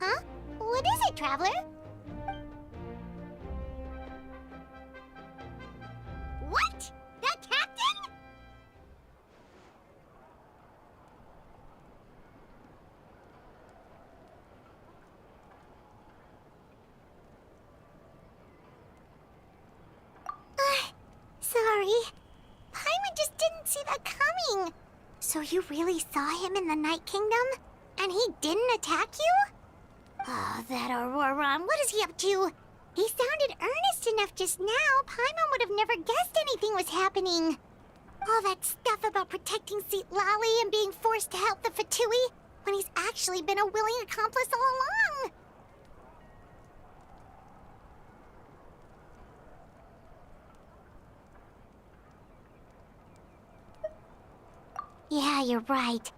Huh? What is it, Traveler? What? The captain? Sorry. Paimon just didn't see that coming. So you really saw him in the Night Kingdom? And he didn't attack you? Oh, that Auroron, what is he up to? He sounded earnest enough just now. Paimon would have never guessed anything was happening. All that stuff about protecting Seat Lally and being forced to help the Fatui, when he's actually been a willing accomplice all along. Yeah, you're right.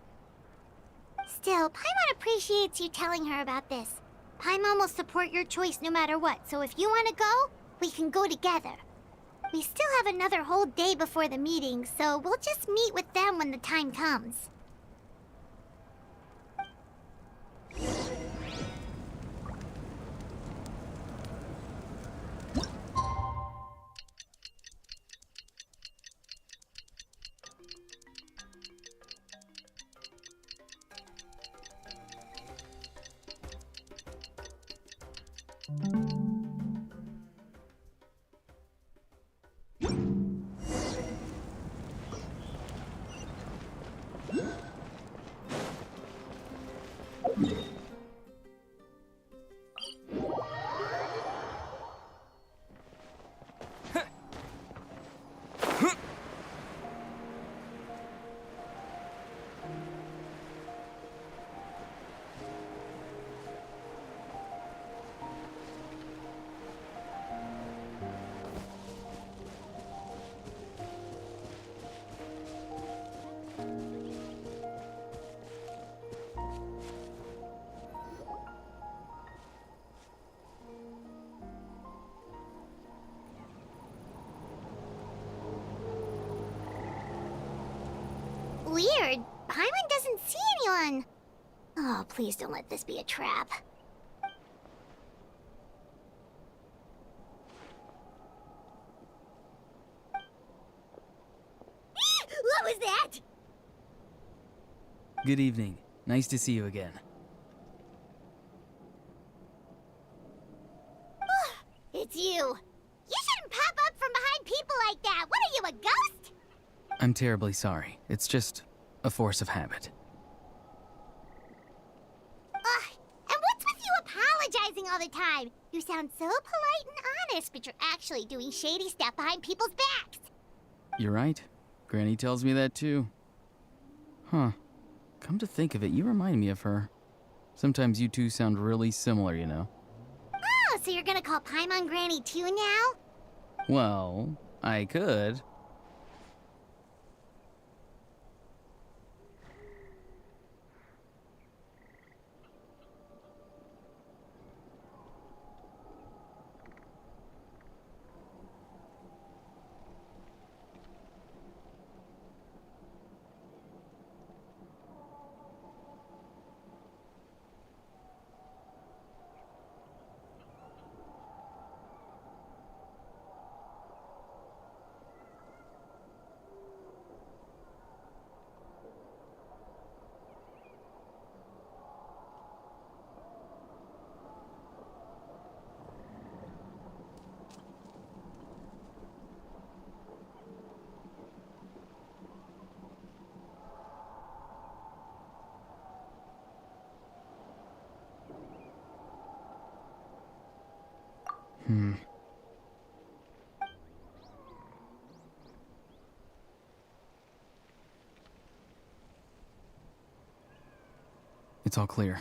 Still, Paimon appreciates you telling her about this. Paimon will support your choice no matter what, so if you want to go, we can go together. We still have another whole day before the meeting, so we'll just meet with them when the time comes. Weird. Paimon doesn't see anyone. Oh, please don't let this be a trap. What was that? Good evening. Nice to see you again. It's you. You shouldn't pop up from behind people like that. What are you, a ghost? I'm terribly sorry. It's just a force of habit. And what's with you apologizing all the time? You sound so polite and honest, but you're actually doing shady stuff behind people's backs. You're right. Granny tells me that too. Huh. Come to think of it, you remind me of her. Sometimes you two sound really similar, you know. Oh, so you're gonna call Paimon Granny too now? Well, I could. It's all clear.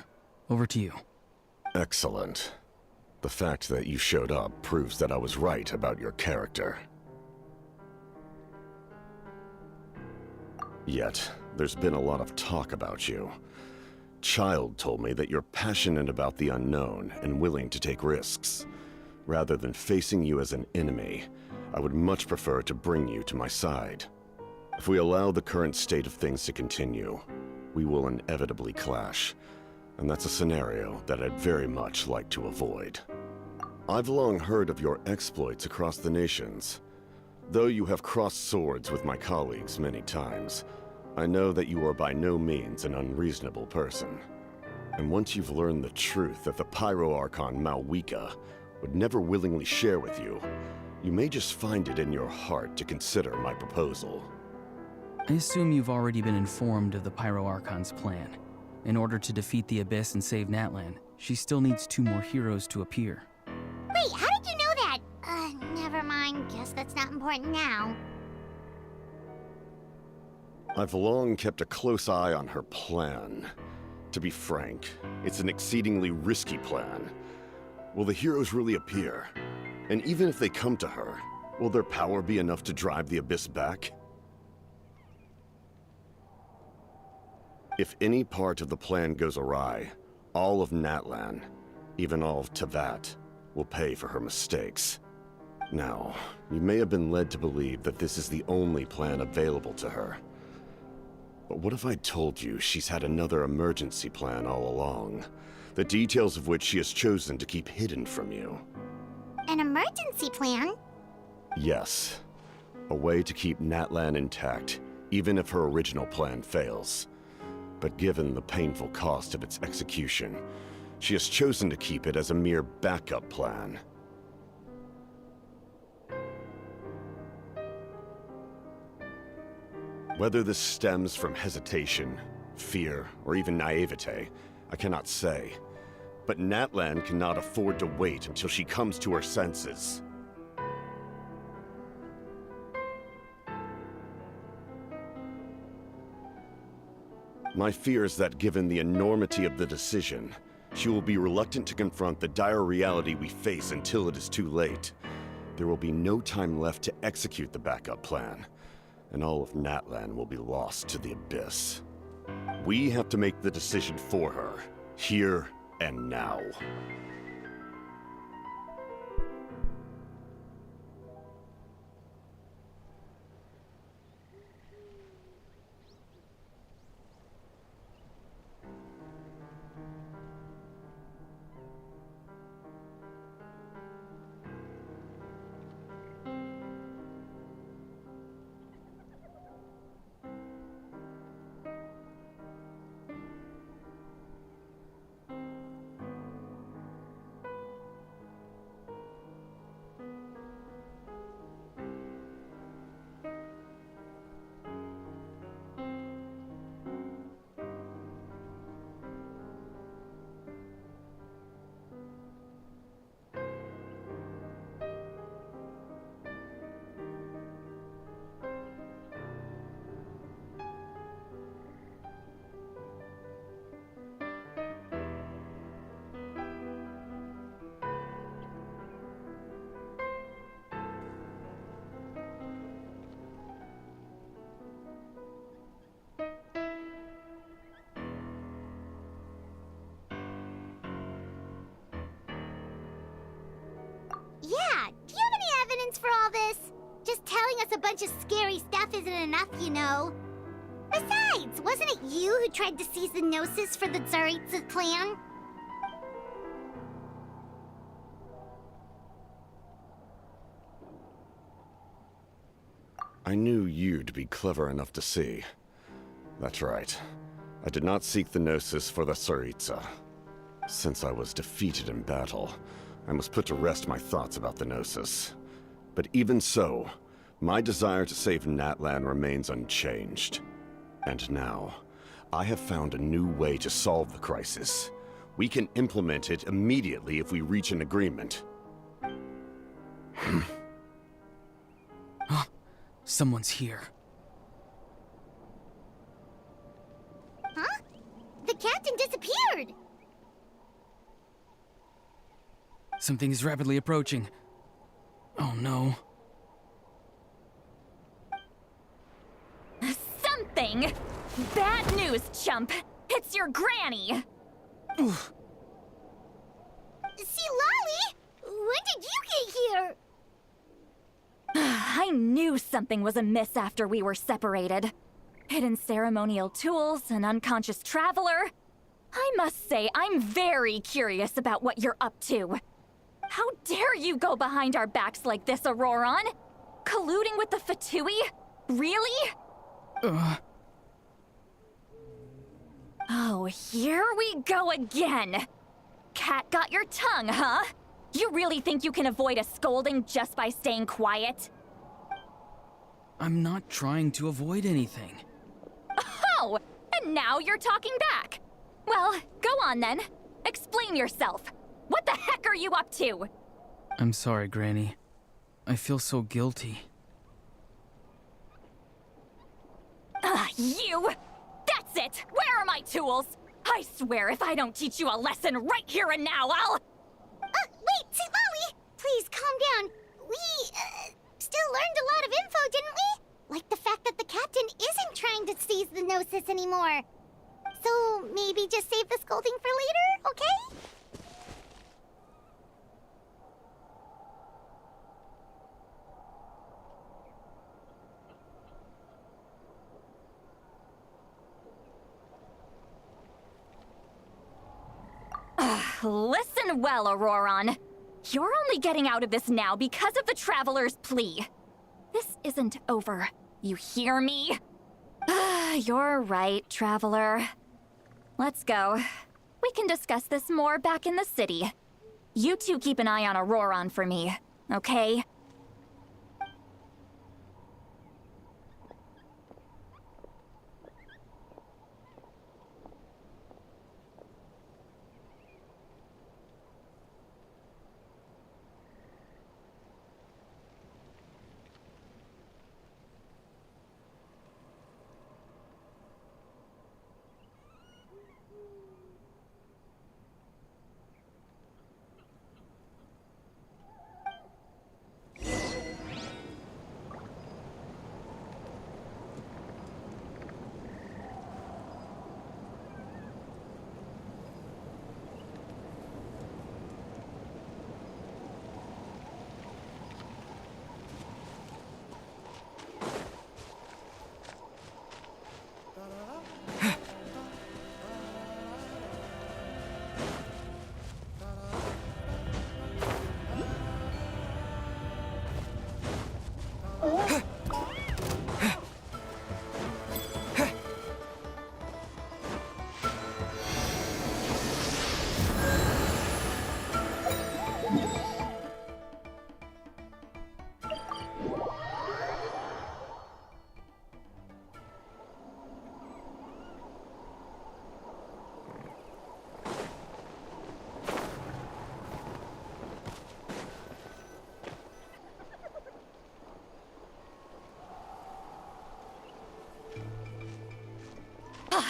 Over to you. Excellent. The fact that you showed up proves that I was right about your character. Yet, there's been a lot of talk about you. Child told me that you're passionate about the unknown and willing to take risks. Rather than facing you as an enemy, I would much prefer to bring you to my side. If we allow the current state of things to continue, we will inevitably clash, and that's a scenario that I'd very much like to avoid. I've long heard of your exploits across the nations. Though you have crossed swords with my colleagues many times, I know that you are by no means an unreasonable person. And once you've learned the truth that the Pyro Archon Malwika would never willingly share with you, you may just find it in your heart to consider my proposal. I assume you've already been informed of the Pyro Archon's plan. In order to defeat the Abyss and save Natlan, she still needs 2 more heroes to appear. Wait, how did you know that? Never mind. Guess that's not important now. I've long kept a close eye on her plan. To be frank, it's an exceedingly risky plan. Will the heroes really appear? And even if they come to her, will their power be enough to drive the Abyss back? If any part of the plan goes awry, all of Natlan, even all of Tevat, will pay for her mistakes. Now, you may have been led to believe that this is the only plan available to her. But what if I told you she's had another emergency plan all along, the details of which she has chosen to keep hidden from you? An emergency plan? Yes. A way to keep Natlan intact, even if her original plan fails. But given the painful cost of its execution, she has chosen to keep it as a mere backup plan. Whether this stems from hesitation, fear, or even naivete, I cannot say. But Natlan cannot afford to wait until she comes to her senses. My fear is that given the enormity of the decision, she will be reluctant to confront the dire reality we face until it is too late. There will be no time left to execute the backup plan, and all of Natlan will be lost to the Abyss. We have to make the decision for her, here and now. Yeah, do you have any evidence for all this? Just telling us a bunch of scary stuff isn't enough, you know. Besides, wasn't it you who tried to seize the Gnosis for the Tsaritsa clan? I knew you'd be clever enough to see. That's right. I did not seek the Gnosis for the Tsaritsa. Since I was defeated in battle, I must put to rest my thoughts about the Gnosis. But even so, my desire to save Natlan remains unchanged. And now, I have found a new way to solve the crisis. We can implement it immediately if we reach an agreement. Someone's here. Huh? The captain disappeared! Something is rapidly approaching. Oh no. Something! thing. Bad news, chump. It's your granny. See, Lolly? When did you get here? I knew something was amiss after we were separated. Hidden ceremonial tools, an unconscious traveler. I must say, I'm very curious about what you're up to. How dare you go behind our backs like this, Auroron? Colluding with the Fatui? Really? Oh, here we go again. Cat got your tongue, huh? You really think you can avoid a scolding just by staying quiet? I'm not trying to avoid anything. Oh, and now you're talking back. Well, go on then. Explain yourself. What the heck are you up to? I'm sorry, Granny. I feel so guilty. You! That's it! Where are my tools? I swear if I don't teach you a lesson right here and now, I'll... Wait, Lolly! Please, calm down. We, still learned a lot of info, didn't we? Like the fact that the captain isn't trying to seize the Gnosis anymore. So, maybe just save the scolding for later, okay? Listen well, Auroron. You're only getting out of this now because of the Traveler's plea. This isn't over. You hear me? You're right, Traveler. Let's go. We can discuss this more back in the city. You two keep an eye on Auroron for me, okay?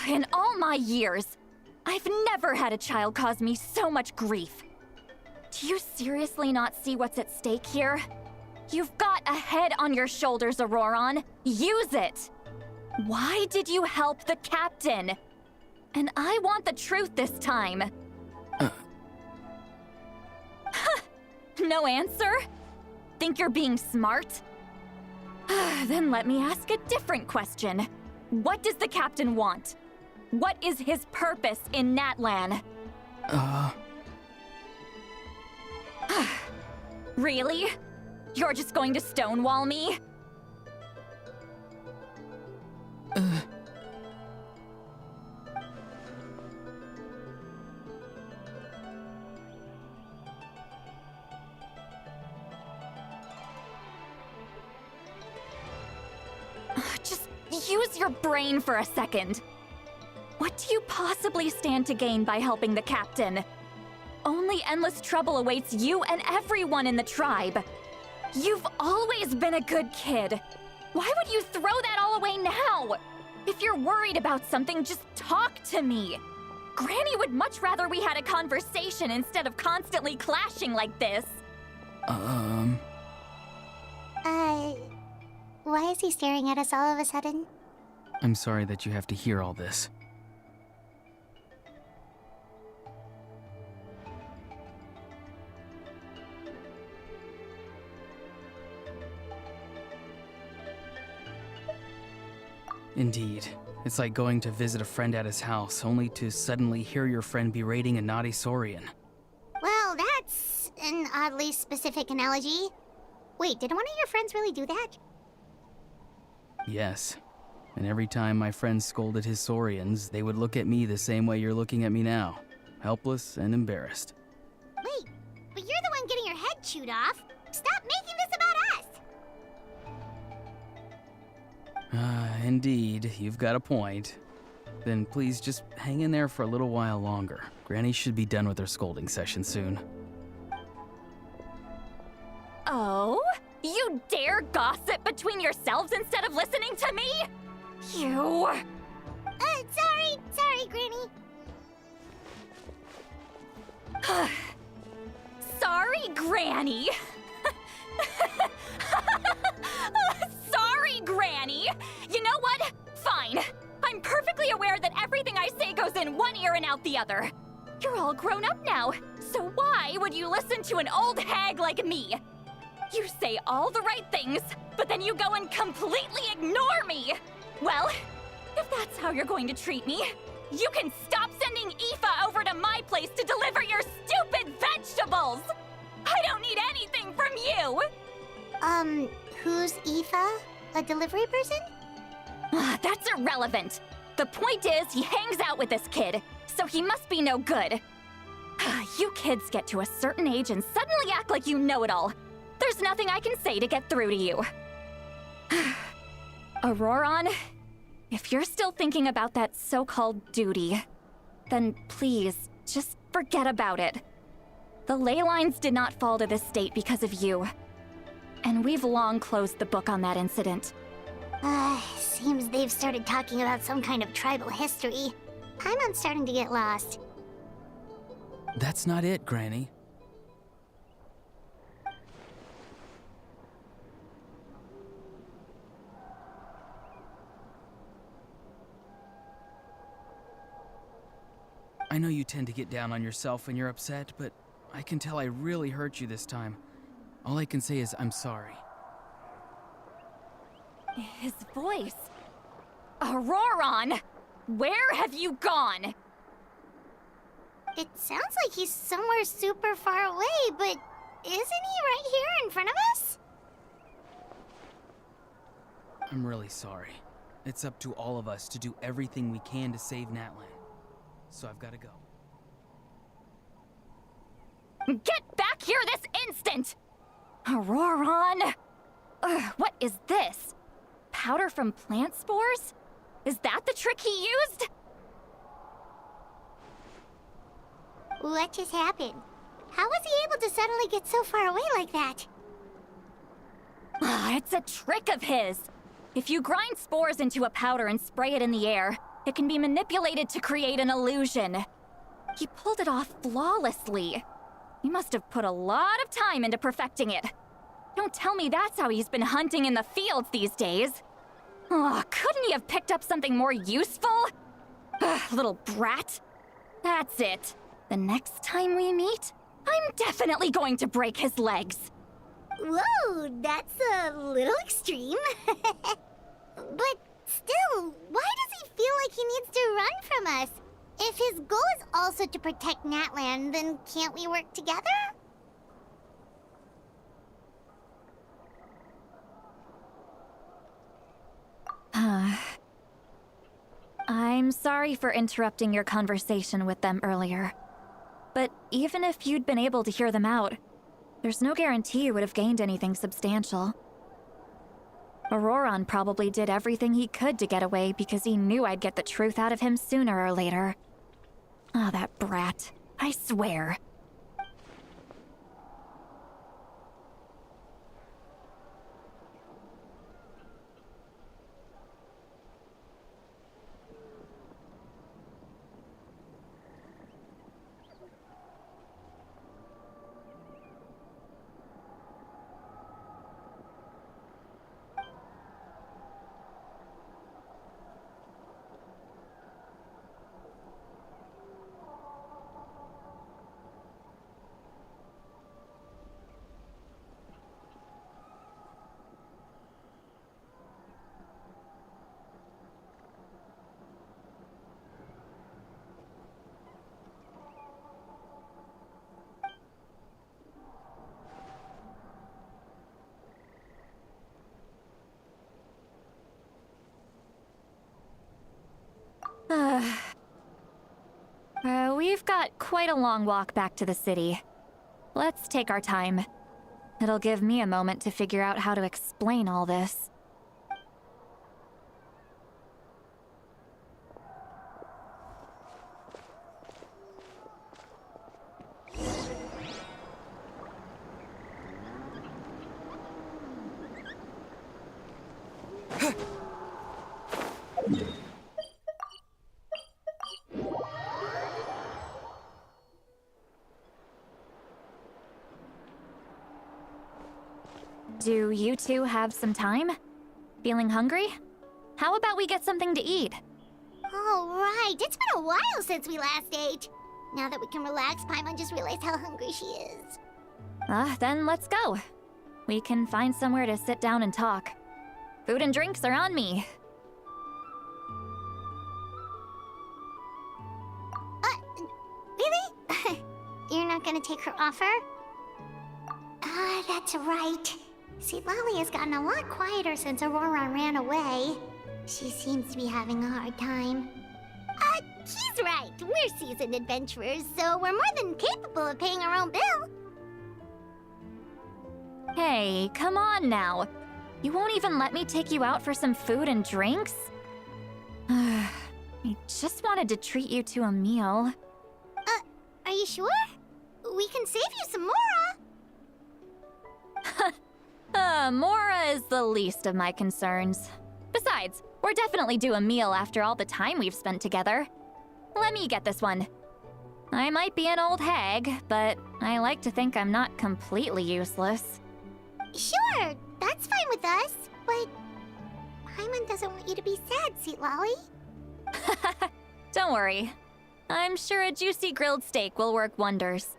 In all my years, I've never had a child cause me so much grief. Do you seriously not see what's at stake here? You've got a head on your shoulders, Auroron. Use it! Why did you help the captain? And I want the truth this time. No answer? Think you're being smart? Then let me ask a different question. What does the captain want? What is his purpose in Natlan? Really? You're just going to stonewall me? Just use your brain for a second. What do you possibly stand to gain by helping the captain? Only endless trouble awaits you and everyone in the tribe. You've always been a good kid. Why would you throw that all away now? If you're worried about something, just talk to me. Granny would much rather we had a conversation instead of constantly clashing like this. Why is he staring at us all of a sudden? I'm sorry that you have to hear all this. Indeed. It's like going to visit a friend at his house, only to suddenly hear your friend berating a naughty Saurian. Well, that's an oddly specific analogy. Wait, did one of your friends really do that? Yes. And every time my friend scolded his Saurians, they would look at me the same way you're looking at me now. Helpless and embarrassed. Wait, but you're the one getting your head chewed off. Stop making this about us! Indeed, you've got a point. Then please just hang in there for a little while longer. Granny should be done with her scolding session soon. Oh? You dare gossip between yourselves instead of listening to me? You... Sorry, Granny. Sorry, Granny. Sorry, Granny. You know what? Fine. I'm perfectly aware that everything I say goes in one ear and out the other. You're all grown up now, so why would you listen to an old hag like me? You say all the right things, but then you go and completely ignore me. Well, if that's how you're going to treat me, you can stop sending Aoife over to my place to deliver your stupid vegetables! I don't need anything from you! Who's Aoife? A delivery person? That's irrelevant. The point is, he hangs out with this kid, so he must be no good. You kids get to a certain age and suddenly act like you know it all. There's nothing I can say to get through to you. Auroron, if you're still thinking about that so-called duty, then please, just forget about it. The ley lines did not fall to this state because of you. And we've long closed the book on that incident. Seems they've started talking about some kind of tribal history. I'm starting to get lost. That's not it, Granny. I know you tend to get down on yourself when you're upset, but I can tell I really hurt you this time. All I can say is I'm sorry. His voice. Auroron! Where have you gone? It sounds like he's somewhere super far away, but isn't he right here in front of us? I'm really sorry. It's up to all of us to do everything we can to save Natlan. So I've got to go. Get back here this instant! Auroron! What is this? Powder from plant spores? Is that the trick he used? What just happened? How was he able to suddenly get so far away like that? It's a trick of his. If you grind spores into a powder and spray it in the air, it can be manipulated to create an illusion. He pulled it off flawlessly. He must have put a lot of time into perfecting it. Don't tell me that's how he's been hunting in the fields these days. Oh, couldn't he have picked up something more useful? Little brat. That's it. The next time we meet, I'm definitely going to break his legs. Whoa, that's a little extreme. But still, why does he feel like he needs to run from us? If his goal is also to protect Natlan, then can't we work together? I'm sorry for interrupting your conversation with them earlier. But even if you'd been able to hear them out, there's no guarantee you would have gained anything substantial. Auroron probably did everything he could to get away because he knew I'd get the truth out of him sooner or later. Ah, that brat. I swear. We've got quite a long walk back to the city. Let's take our time. It'll give me a moment to figure out how to explain all this. Do you two have some time? Feeling hungry? How about we get something to eat? All right, it's been a while since we last ate. Now that we can relax, Paimon just realized how hungry she is. Then let's go. We can find somewhere to sit down and talk. Food and drinks are on me. Really? You're not gonna take her offer? That's right. See, Lolly has gotten a lot quieter since Aurora ran away. She seems to be having a hard time. He's right. We're seasoned adventurers, so we're more than capable of paying our own bill. Hey, come on now. You won't even let me take you out for some food and drinks? I just wanted to treat you to a meal. Are you sure? We can save you some Mora. Mora is the least of my concerns. Besides, we're definitely due a meal after all the time we've spent together. Let me get this one. I might be an old hag, but I like to think I'm not completely useless. Sure, that's fine with us, but Paimon doesn't want you to be sad, Sweet Lolly. Don't worry. I'm sure a juicy grilled steak will work wonders.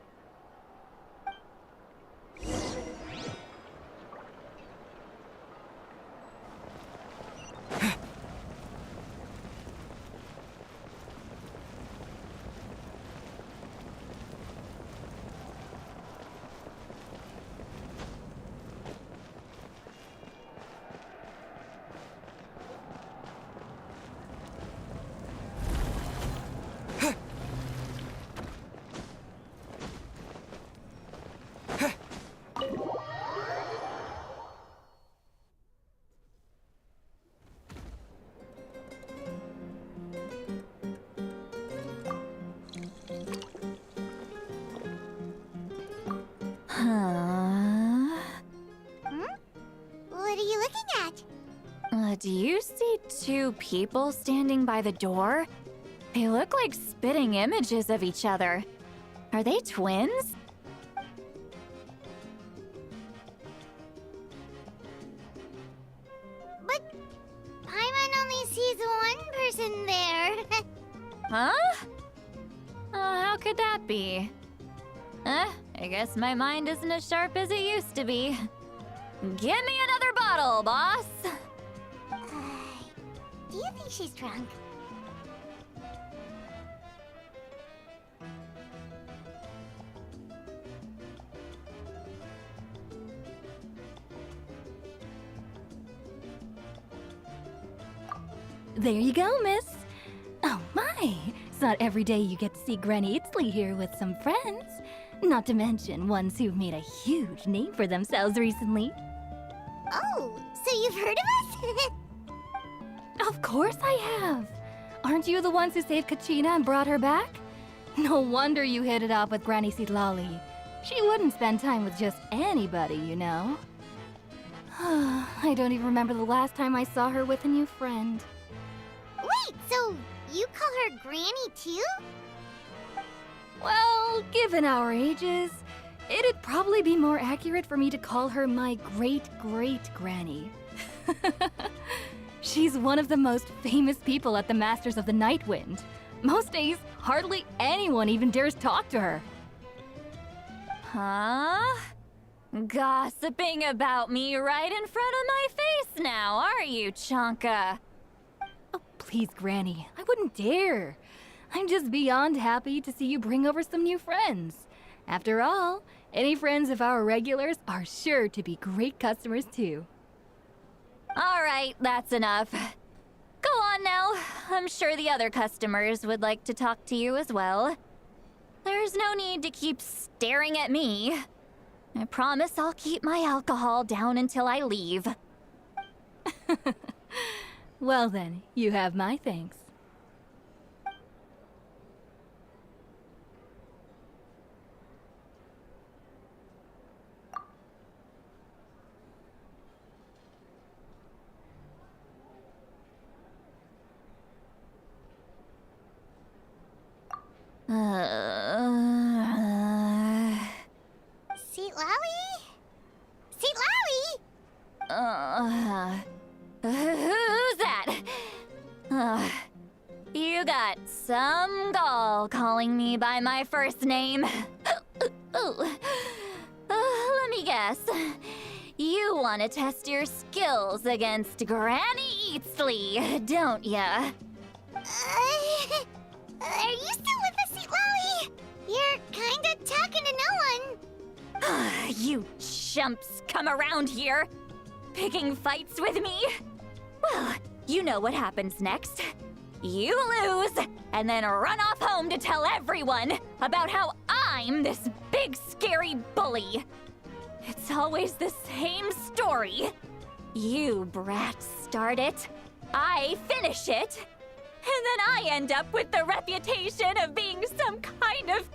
What are you looking at? Do you see two people standing by the door? They look like spitting images of each other. Are they twins? But Paimon only sees one person there. Huh? How could that be? I guess my mind isn't as sharp as it used to be. Give me another bottle, boss! Do you think she's drunk? There you go, miss. Oh my, it's not every day you get to see Granny Itzley here with some friends. Not to mention ones who've made a huge name for themselves recently. Oh, so you've heard of us? Of course I have. Aren't you the ones who saved Kachina and brought her back? No wonder you hit it off with Granny Sitlali. She wouldn't spend time with just anybody, you know. I don't even remember the last time I saw her with a new friend. Wait, so you call her Granny too? Well, given our ages, it'd probably be more accurate for me to call her my great-great-granny. She's one of the most famous people at the Masters of the Night Wind. Most days, hardly anyone even dares talk to her. Huh? Gossiping about me right in front of my face now, are you, Chonka? Oh, please, Granny, I wouldn't dare. I'm just beyond happy to see you bring over some new friends. After all, any friends of our regulars are sure to be great customers too. All right, that's enough. Go on now. I'm sure the other customers would like to talk to you as well. There's no need to keep staring at me. I promise I'll keep my alcohol down until I leave. Well then, you have my thanks. Seat Lally? Seat Lally? Who's that? You got some gall calling me by my first name. Let me guess. You want to test your skills against Granny Eatsley, don't ya? Are you still with us, Seat Lally? You're kinda talking to no one. You chumps come around here, picking fights with me? Well, you know what happens next. You lose, and then run off home to tell everyone about how I'm this big scary bully. It's always the same story. You brats start it, I finish it, and then I end up with the reputation of being some kind of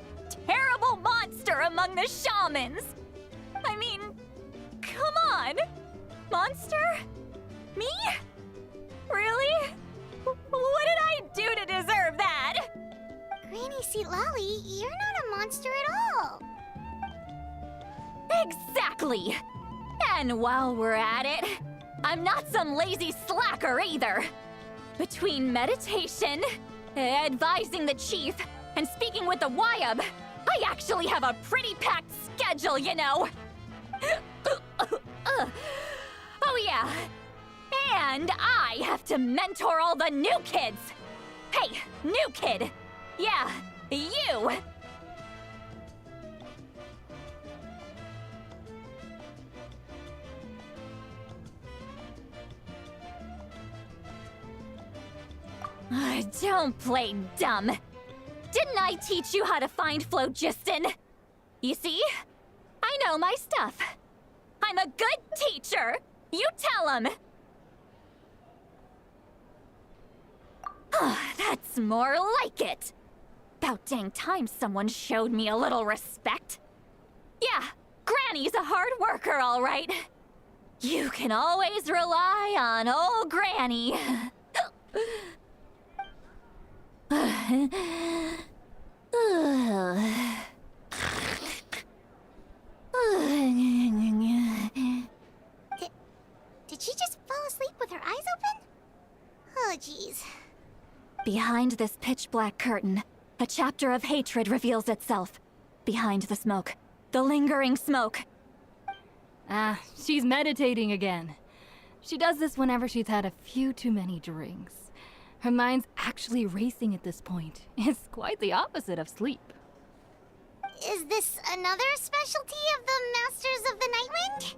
terrible monster among the shamans. I mean, come on. Monster? Me? Really? What did I do to deserve that? Granny Seat Lally, you're not a monster at all. Exactly! And while we're at it, I'm not some lazy slacker either. Between meditation, advising the chief, and speaking with the Wyab, I actually have a pretty packed schedule, you know. Oh yeah, and I have to mentor all the new kids. Hey, new kid. Yeah, you. Don't play dumb. Didn't I teach you how to find phlogiston? You see? I know my stuff. I'm a good teacher. You tell him. That's more like it. About dang time someone showed me a little respect. Yeah, Granny's a hard worker, all right. You can always rely on old Granny. Did she just fall asleep with her eyes open? Oh, jeez. Behind this pitch-black curtain, a chapter of hatred reveals itself. Behind the smoke, the lingering smoke. Ah, she's meditating again. She does this whenever she's had a few too many drinks. Her mind's actually racing at this point. It's quite the opposite of sleep. Is this another specialty of the Masters of the Nightwind?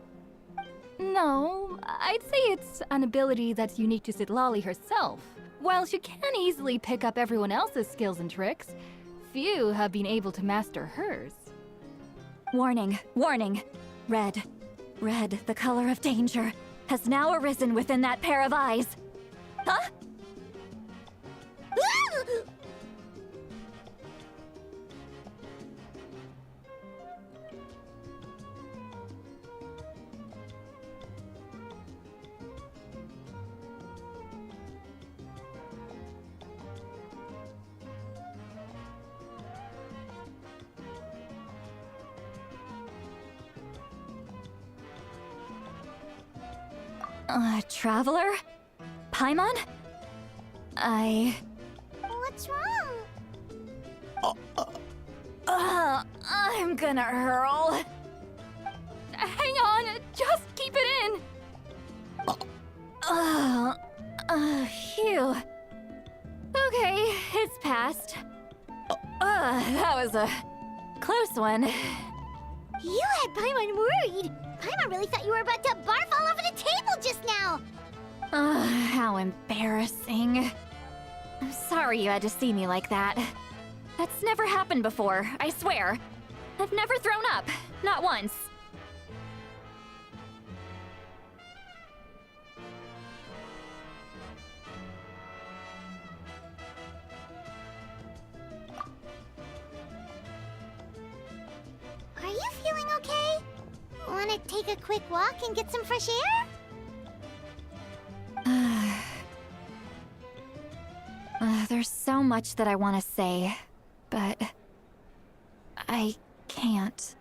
No, I'd say it's an ability that's unique to Citlali herself. While she can easily pick up everyone else's skills and tricks, few have been able to master hers. Warning, warning. Red, the color of danger, has now arisen within that pair of eyes. Huh? Traveler? Paimon? What's wrong? I'm gonna hurl. Hang on, just keep it in. Phew. Okay, it's passed. That was a close one. You had Paimon worried. Paimon really thought you were about to barf all over the table just now. How embarrassing. I'm sorry you had to see me like that. That's never happened before, I swear. I've never thrown up. Not once. Are you feeling okay? Wanna take a quick walk and get some fresh air? There's so much that I want to say, but I can't.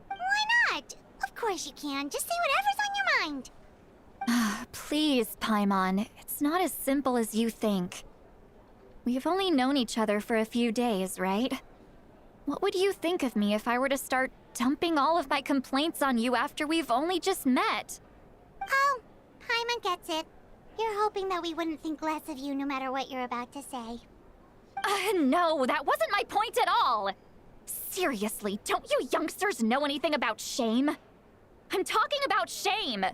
Why not? Of course you can. Just say whatever's on your mind. Please, Paimon. It's not as simple as you think. We've only known each other for a few days, right? What would you think of me if I were to start dumping all of my complaints on you after we've only just met? Oh, Paimon gets it. You're hoping that we wouldn't think less of you no matter what you're about to say. No, that wasn't my point at all! Seriously, don't you youngsters know anything about shame? I'm talking about shame!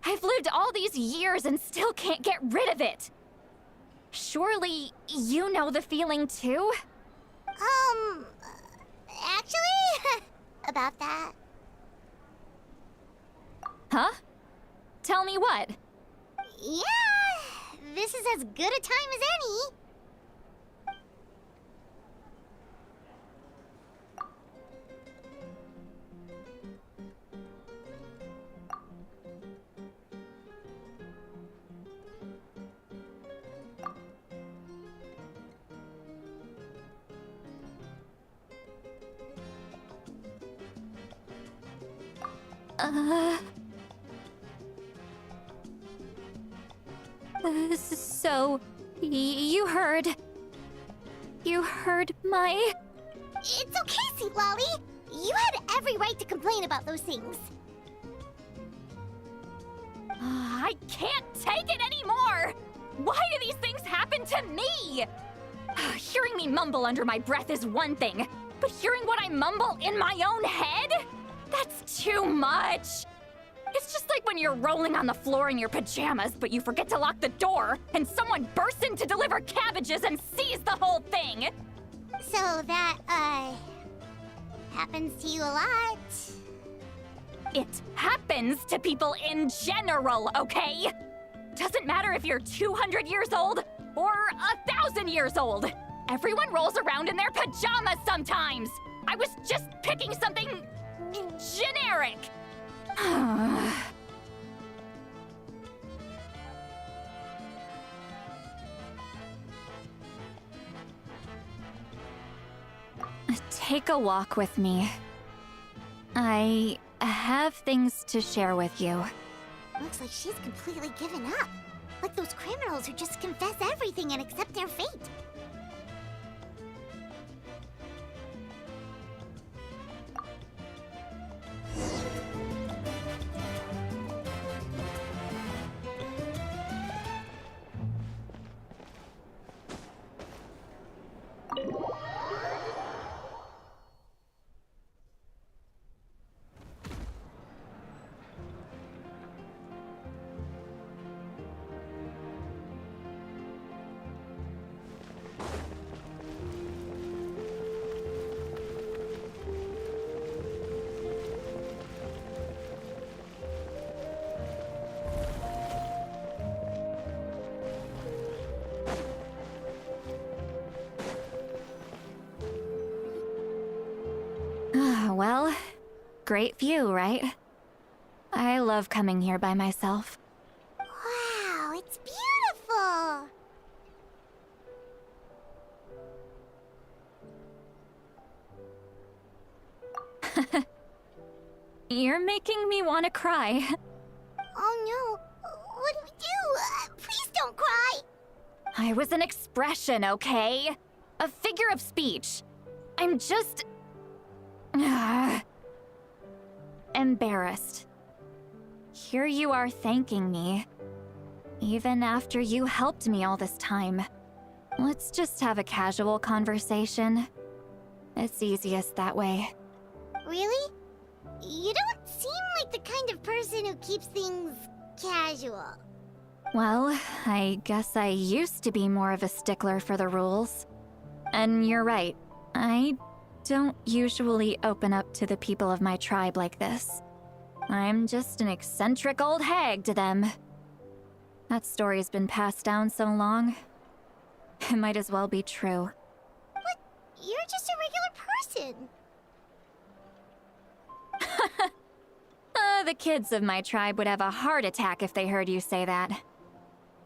I've lived all these years and still can't get rid of it! Surely, you know the feeling too? Actually, about that. Huh? Tell me what? Yeah, this is as good a time as any. So, you heard... You heard my... It's okay, Sweet Lolly. You had every right to complain about those things. I can't take it anymore! Why do these things happen to me? Hearing me mumble under my breath is one thing, but hearing what I mumble in my own head? That's too much! It's just like when you're rolling on the floor in your pajamas, but you forget to lock the door, and someone bursts in to deliver cabbages and sees the whole thing! So that, happens to you a lot. It happens to people in general, okay? Doesn't matter if you're 200 years old or 1,000 years old. Everyone rolls around in their pajamas sometimes. I was just picking something generic. Take a walk with me. I have things to share with you. Looks like she's completely given up. Like those criminals who just confess everything and accept their fate. Well, great view, right? I love coming here by myself. Wow, it's beautiful! You're making me want to cry. Oh no, what do we do? Please don't cry! I was an expression, okay? A figure of speech. I'm just... embarrassed. Here you are thanking me. Even after you helped me all this time. Let's just have a casual conversation. It's easiest that way. Really? You don't seem like the kind of person who keeps things casual. Well, I guess I used to be more of a stickler for the rules. And you're right. I don't usually open up to the people of my tribe like this. I'm just an eccentric old hag to them. That story's been passed down so long, it might as well be true. But you're just a regular person. The kids of my tribe would have a heart attack if they heard you say that.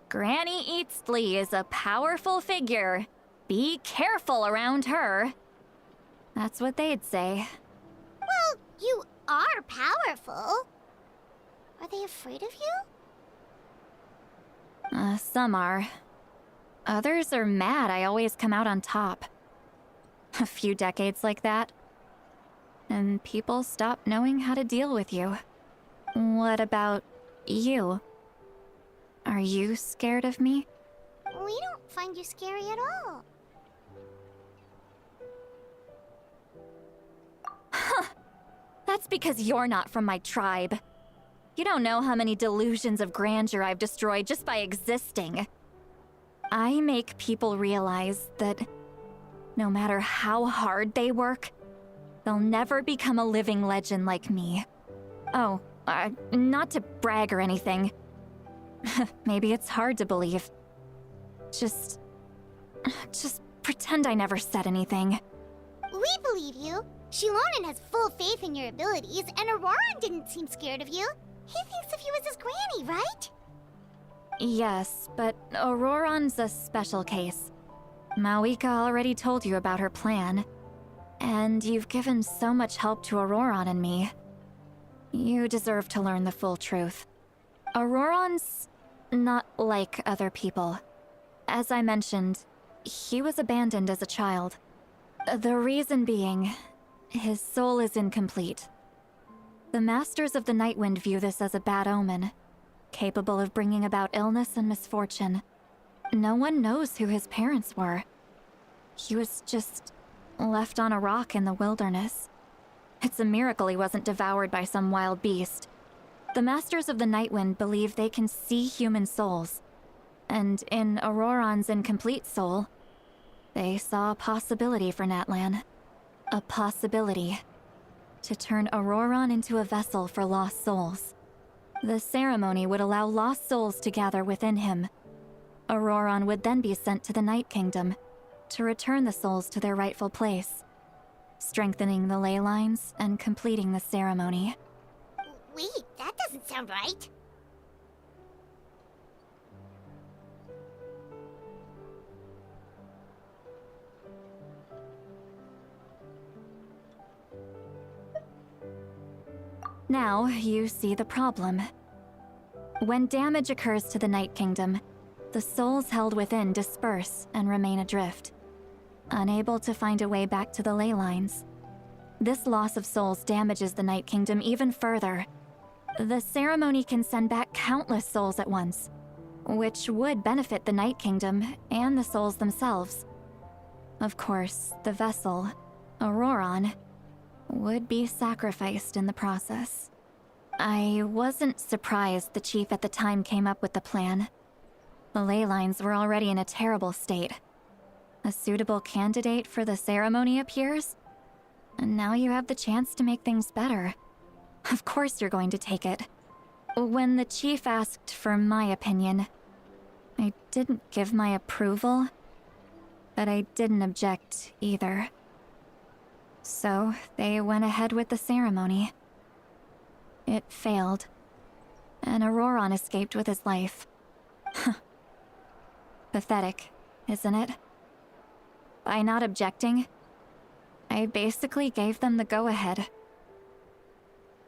Granny Eatsley is a powerful figure. Be careful around her. That's what they'd say. Well, you are powerful. Are they afraid of you? Some are. Others are mad I always come out on top. A few decades like that, and people stop knowing how to deal with you. What about you? Are you scared of me? We don't find you scary at all. That's because you're not from my tribe. You don't know how many delusions of grandeur I've destroyed just by existing. I make people realize that no matter how hard they work, they'll never become a living legend like me. Oh, not to brag or anything. Maybe it's hard to believe. Just pretend I never said anything. We believe you. Shilonen has full faith in your abilities, and Auroran didn't seem scared of you. He thinks of you as his granny, right? Yes, but Auroran's a special case. Mawika already told you about her plan. And you've given so much help to Auroran and me. You deserve to learn the full truth. Auroran's not like other people. As I mentioned, he was abandoned as a child. The reason being, his soul is incomplete. The Masters of the Nightwind view this as a bad omen, capable of bringing about illness and misfortune. No one knows who his parents were. He was just left on a rock in the wilderness. It's a miracle he wasn't devoured by some wild beast. The Masters of the Nightwind believe they can see human souls, and in Auroran's incomplete soul, they saw a possibility for Natlan. A possibility to turn Auroran into a vessel for lost souls. The ceremony would allow lost souls to gather within him. Auroran would then be sent to the Night Kingdom to return the souls to their rightful place, strengthening the ley lines and completing the ceremony. Wait, that doesn't sound right. Now, you see the problem. When damage occurs to the Night Kingdom, the souls held within disperse and remain adrift, unable to find a way back to the ley lines. This loss of souls damages the Night Kingdom even further. The ceremony can send back countless souls at once, which would benefit the Night Kingdom and the souls themselves. Of course, the vessel, Auroran, would be sacrificed in the process. I wasn't surprised the chief at the time came up with the plan. The ley lines were already in a terrible state. A suitable candidate for the ceremony appears, and now you have the chance to make things better. Of course you're going to take it. When the chief asked for my opinion, I didn't give my approval, but I didn't object either. So they went ahead with the ceremony. It failed, and Auroran escaped with his life. Pathetic, isn't it? By not objecting, I basically gave them the go-ahead.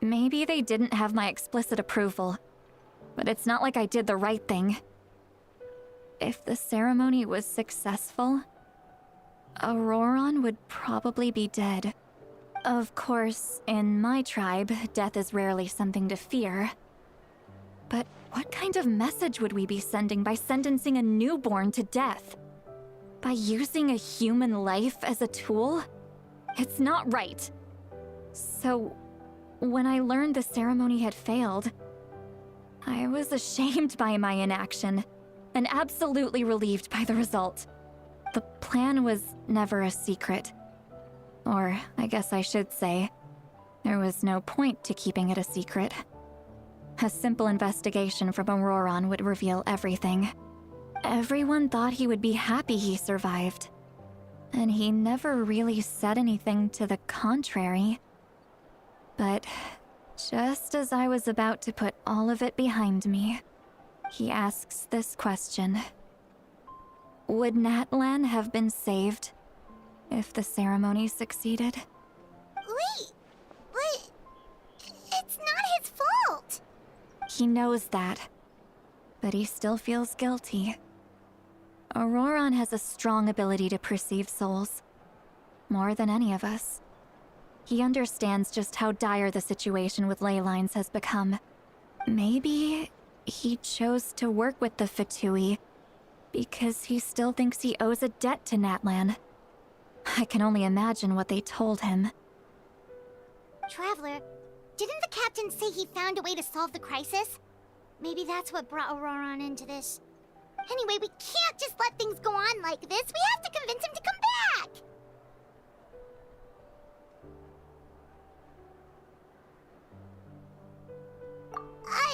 Maybe they didn't have my explicit approval, but it's not like I did the right thing. If the ceremony was successful, Auroran would probably be dead. Of course, in my tribe, death is rarely something to fear. But what kind of message would we be sending by sentencing a newborn to death? By using a human life as a tool? It's not right. So, when I learned the ceremony had failed, I was ashamed by my inaction, and absolutely relieved by the result. The plan was never a secret. Or, I guess I should say, there was no point to keeping it a secret. A simple investigation from Auroran would reveal everything. Everyone thought he would be happy he survived. And he never really said anything to the contrary. But just as I was about to put all of it behind me, he asks this question. Would Natlan have been saved if the ceremony succeeded? Wait, but it's not his fault. He knows that, but he still feels guilty. Auroran has a strong ability to perceive souls, more than any of us. He understands just how dire the situation with ley lines has become. Maybe he chose to work with the Fatui because he still thinks he owes a debt to Natlan. I can only imagine what they told him. Traveler, didn't the captain say he found a way to solve the crisis? Maybe that's what brought Auroran into this. Anyway, we can't just let things go on like this. We have to convince him to come back!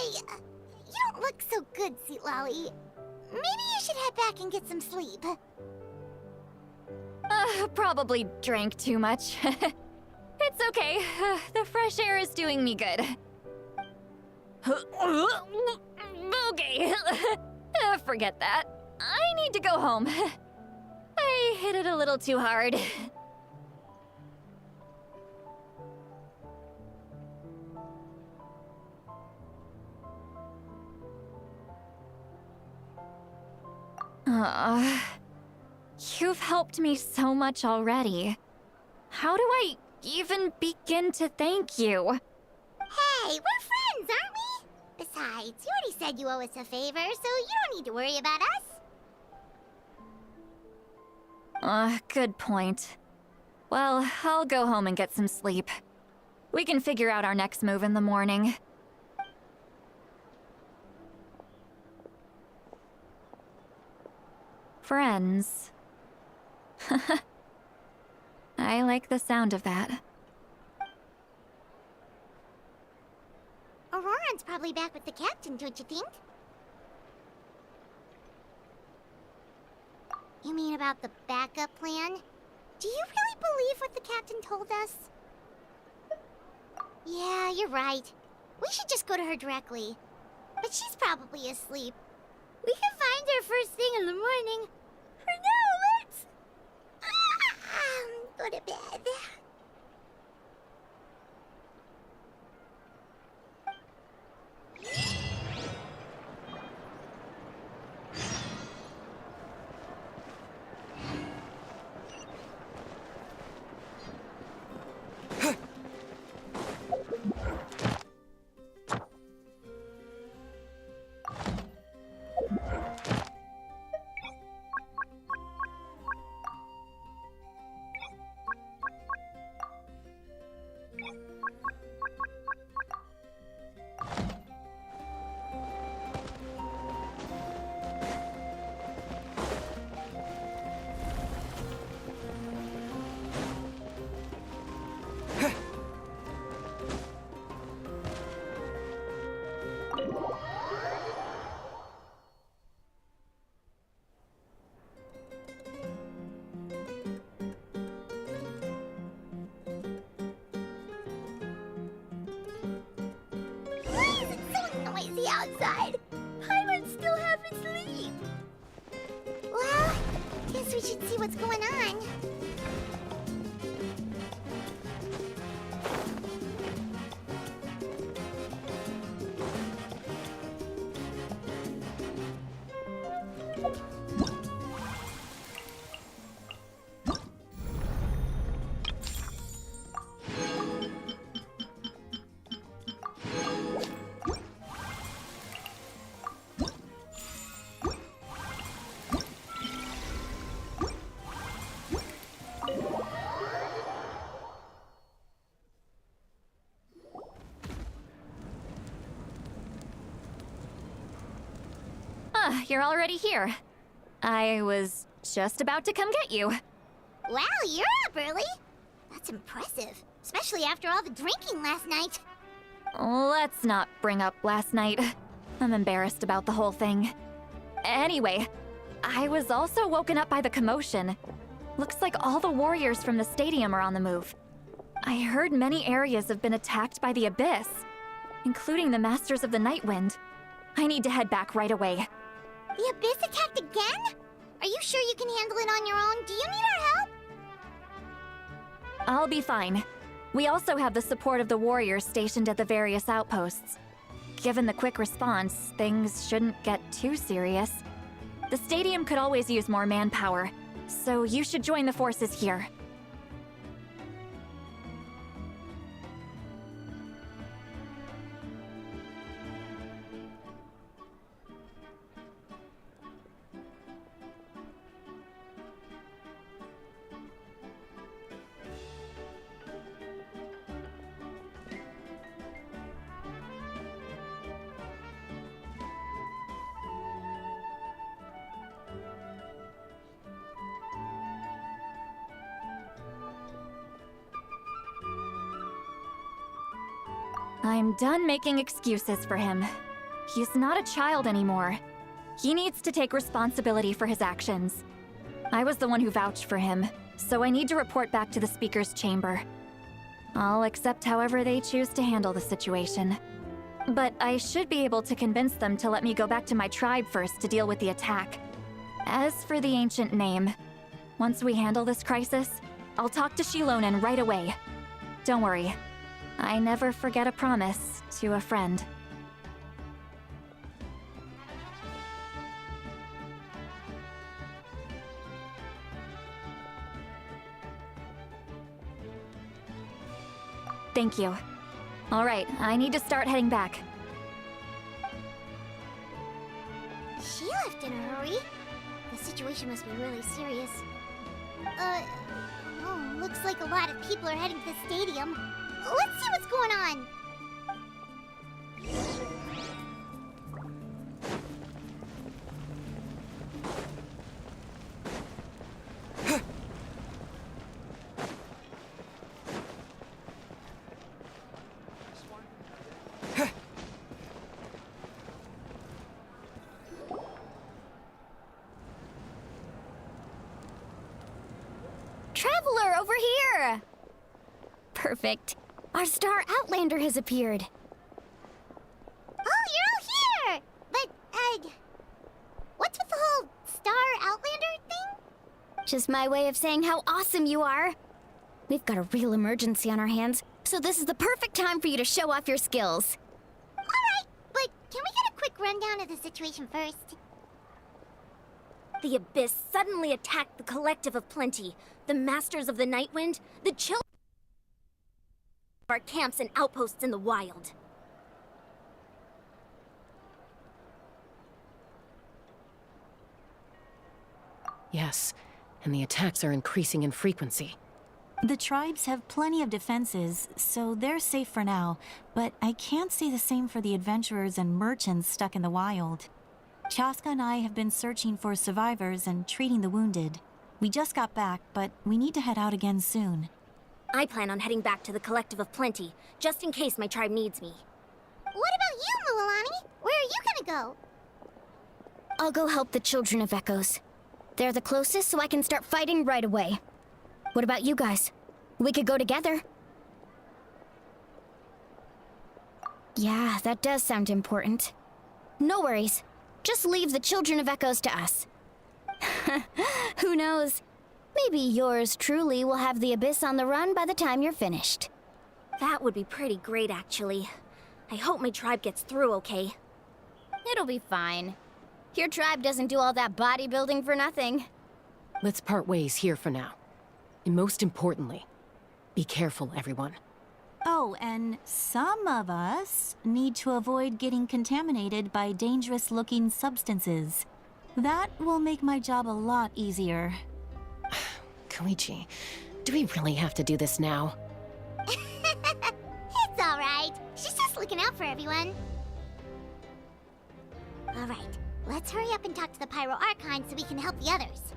You don't look so good, Seatlolly. Maybe you should head back and get some sleep. Probably drank too much. It's okay. The fresh air is doing me good. Okay. Forget that. I need to go home. I hit it a little too hard. You've helped me so much already. How do I even begin to thank you? Hey, we're friends, aren't we? Besides, you already said you owe us a favor, so you don't need to worry about us. Good point. Well, I'll go home and get some sleep. We can figure out our next move in the morning. Friends. I like the sound of that. Auroran's probably back with the captain, don't you think? You mean about the backup plan? Do you really believe what the captain told us? Yeah, you're right. We should just go to her directly. But she's probably asleep. We can find her first thing in the morning. For now, let's... go to bed. Outside. Paimon still half asleep. Well, guess we should see what's going on. You're already here. I was just about to come get you. Wow, you're up early. That's impressive, especially after all the drinking last night. Let's not bring up last night. I'm embarrassed about the whole thing. Anyway, I was also woken up by the commotion. Looks like all the warriors from the stadium are on the move. I heard many areas have been attacked by the Abyss, including the Masters of the Nightwind. I need to head back right away. The Abyss attacked again? Are you sure you can handle it on your own? Do you need our help? I'll be fine. We also have the support of the warriors stationed at the various outposts. Given the quick response, things shouldn't get too serious. The stadium could always use more manpower, so you should join the forces here. I'm done making excuses for him. He's not a child anymore. He needs to take responsibility for his actions. I was the one who vouched for him, so I need to report back to the Speaker's chamber. I'll accept however they choose to handle the situation. But I should be able to convince them to let me go back to my tribe first to deal with the attack. As for the ancient name, once we handle this crisis, I'll talk to Shilonen right away. Don't worry. I never forget a promise to a friend. Thank you. All right, I need to start heading back. She left in a hurry. The situation must be really serious. Oh, looks like a lot of people are heading to the stadium. Let's see what's going on. Traveler, over here! Perfect. Our star Outlander has appeared. Oh, you're all here! But, what's with the whole Star Outlander thing? Just my way of saying how awesome you are. We've got a real emergency on our hands, so this is the perfect time for you to show off your skills. Alright, but can we get a quick rundown of the situation first? The Abyss suddenly attacked the Collective of Plenty, the Masters of the Nightwind, the children of our camps and outposts in the wild. Yes, and the attacks are increasing in frequency. The tribes have plenty of defenses, so they're safe for now, but I can't say the same for the adventurers and merchants stuck in the wild. Chaska and I have been searching for survivors and treating the wounded. We just got back, but we need to head out again soon. I plan on heading back to the Collective of Plenty, just in case my tribe needs me. What about you, Mualani? Where are you gonna go? I'll go help the Children of Echoes. They're the closest, so I can start fighting right away. What about you guys? We could go together. Yeah, that does sound important. No worries. Just leave the Children of Echoes to us. Who knows? Maybe yours truly will have the Abyss on the run by the time you're finished. That would be pretty great, actually. I hope my tribe gets through okay. It'll be fine. Your tribe doesn't do all that bodybuilding for nothing. Let's part ways here for now. And most importantly, be careful, everyone. Oh, and some of us need to avoid getting contaminated by dangerous-looking substances. That will make my job a lot easier. Koichi, do we really have to do this now? It's alright. She's just looking out for everyone. Alright, let's hurry up and talk to the Pyro Archon so we can help the others.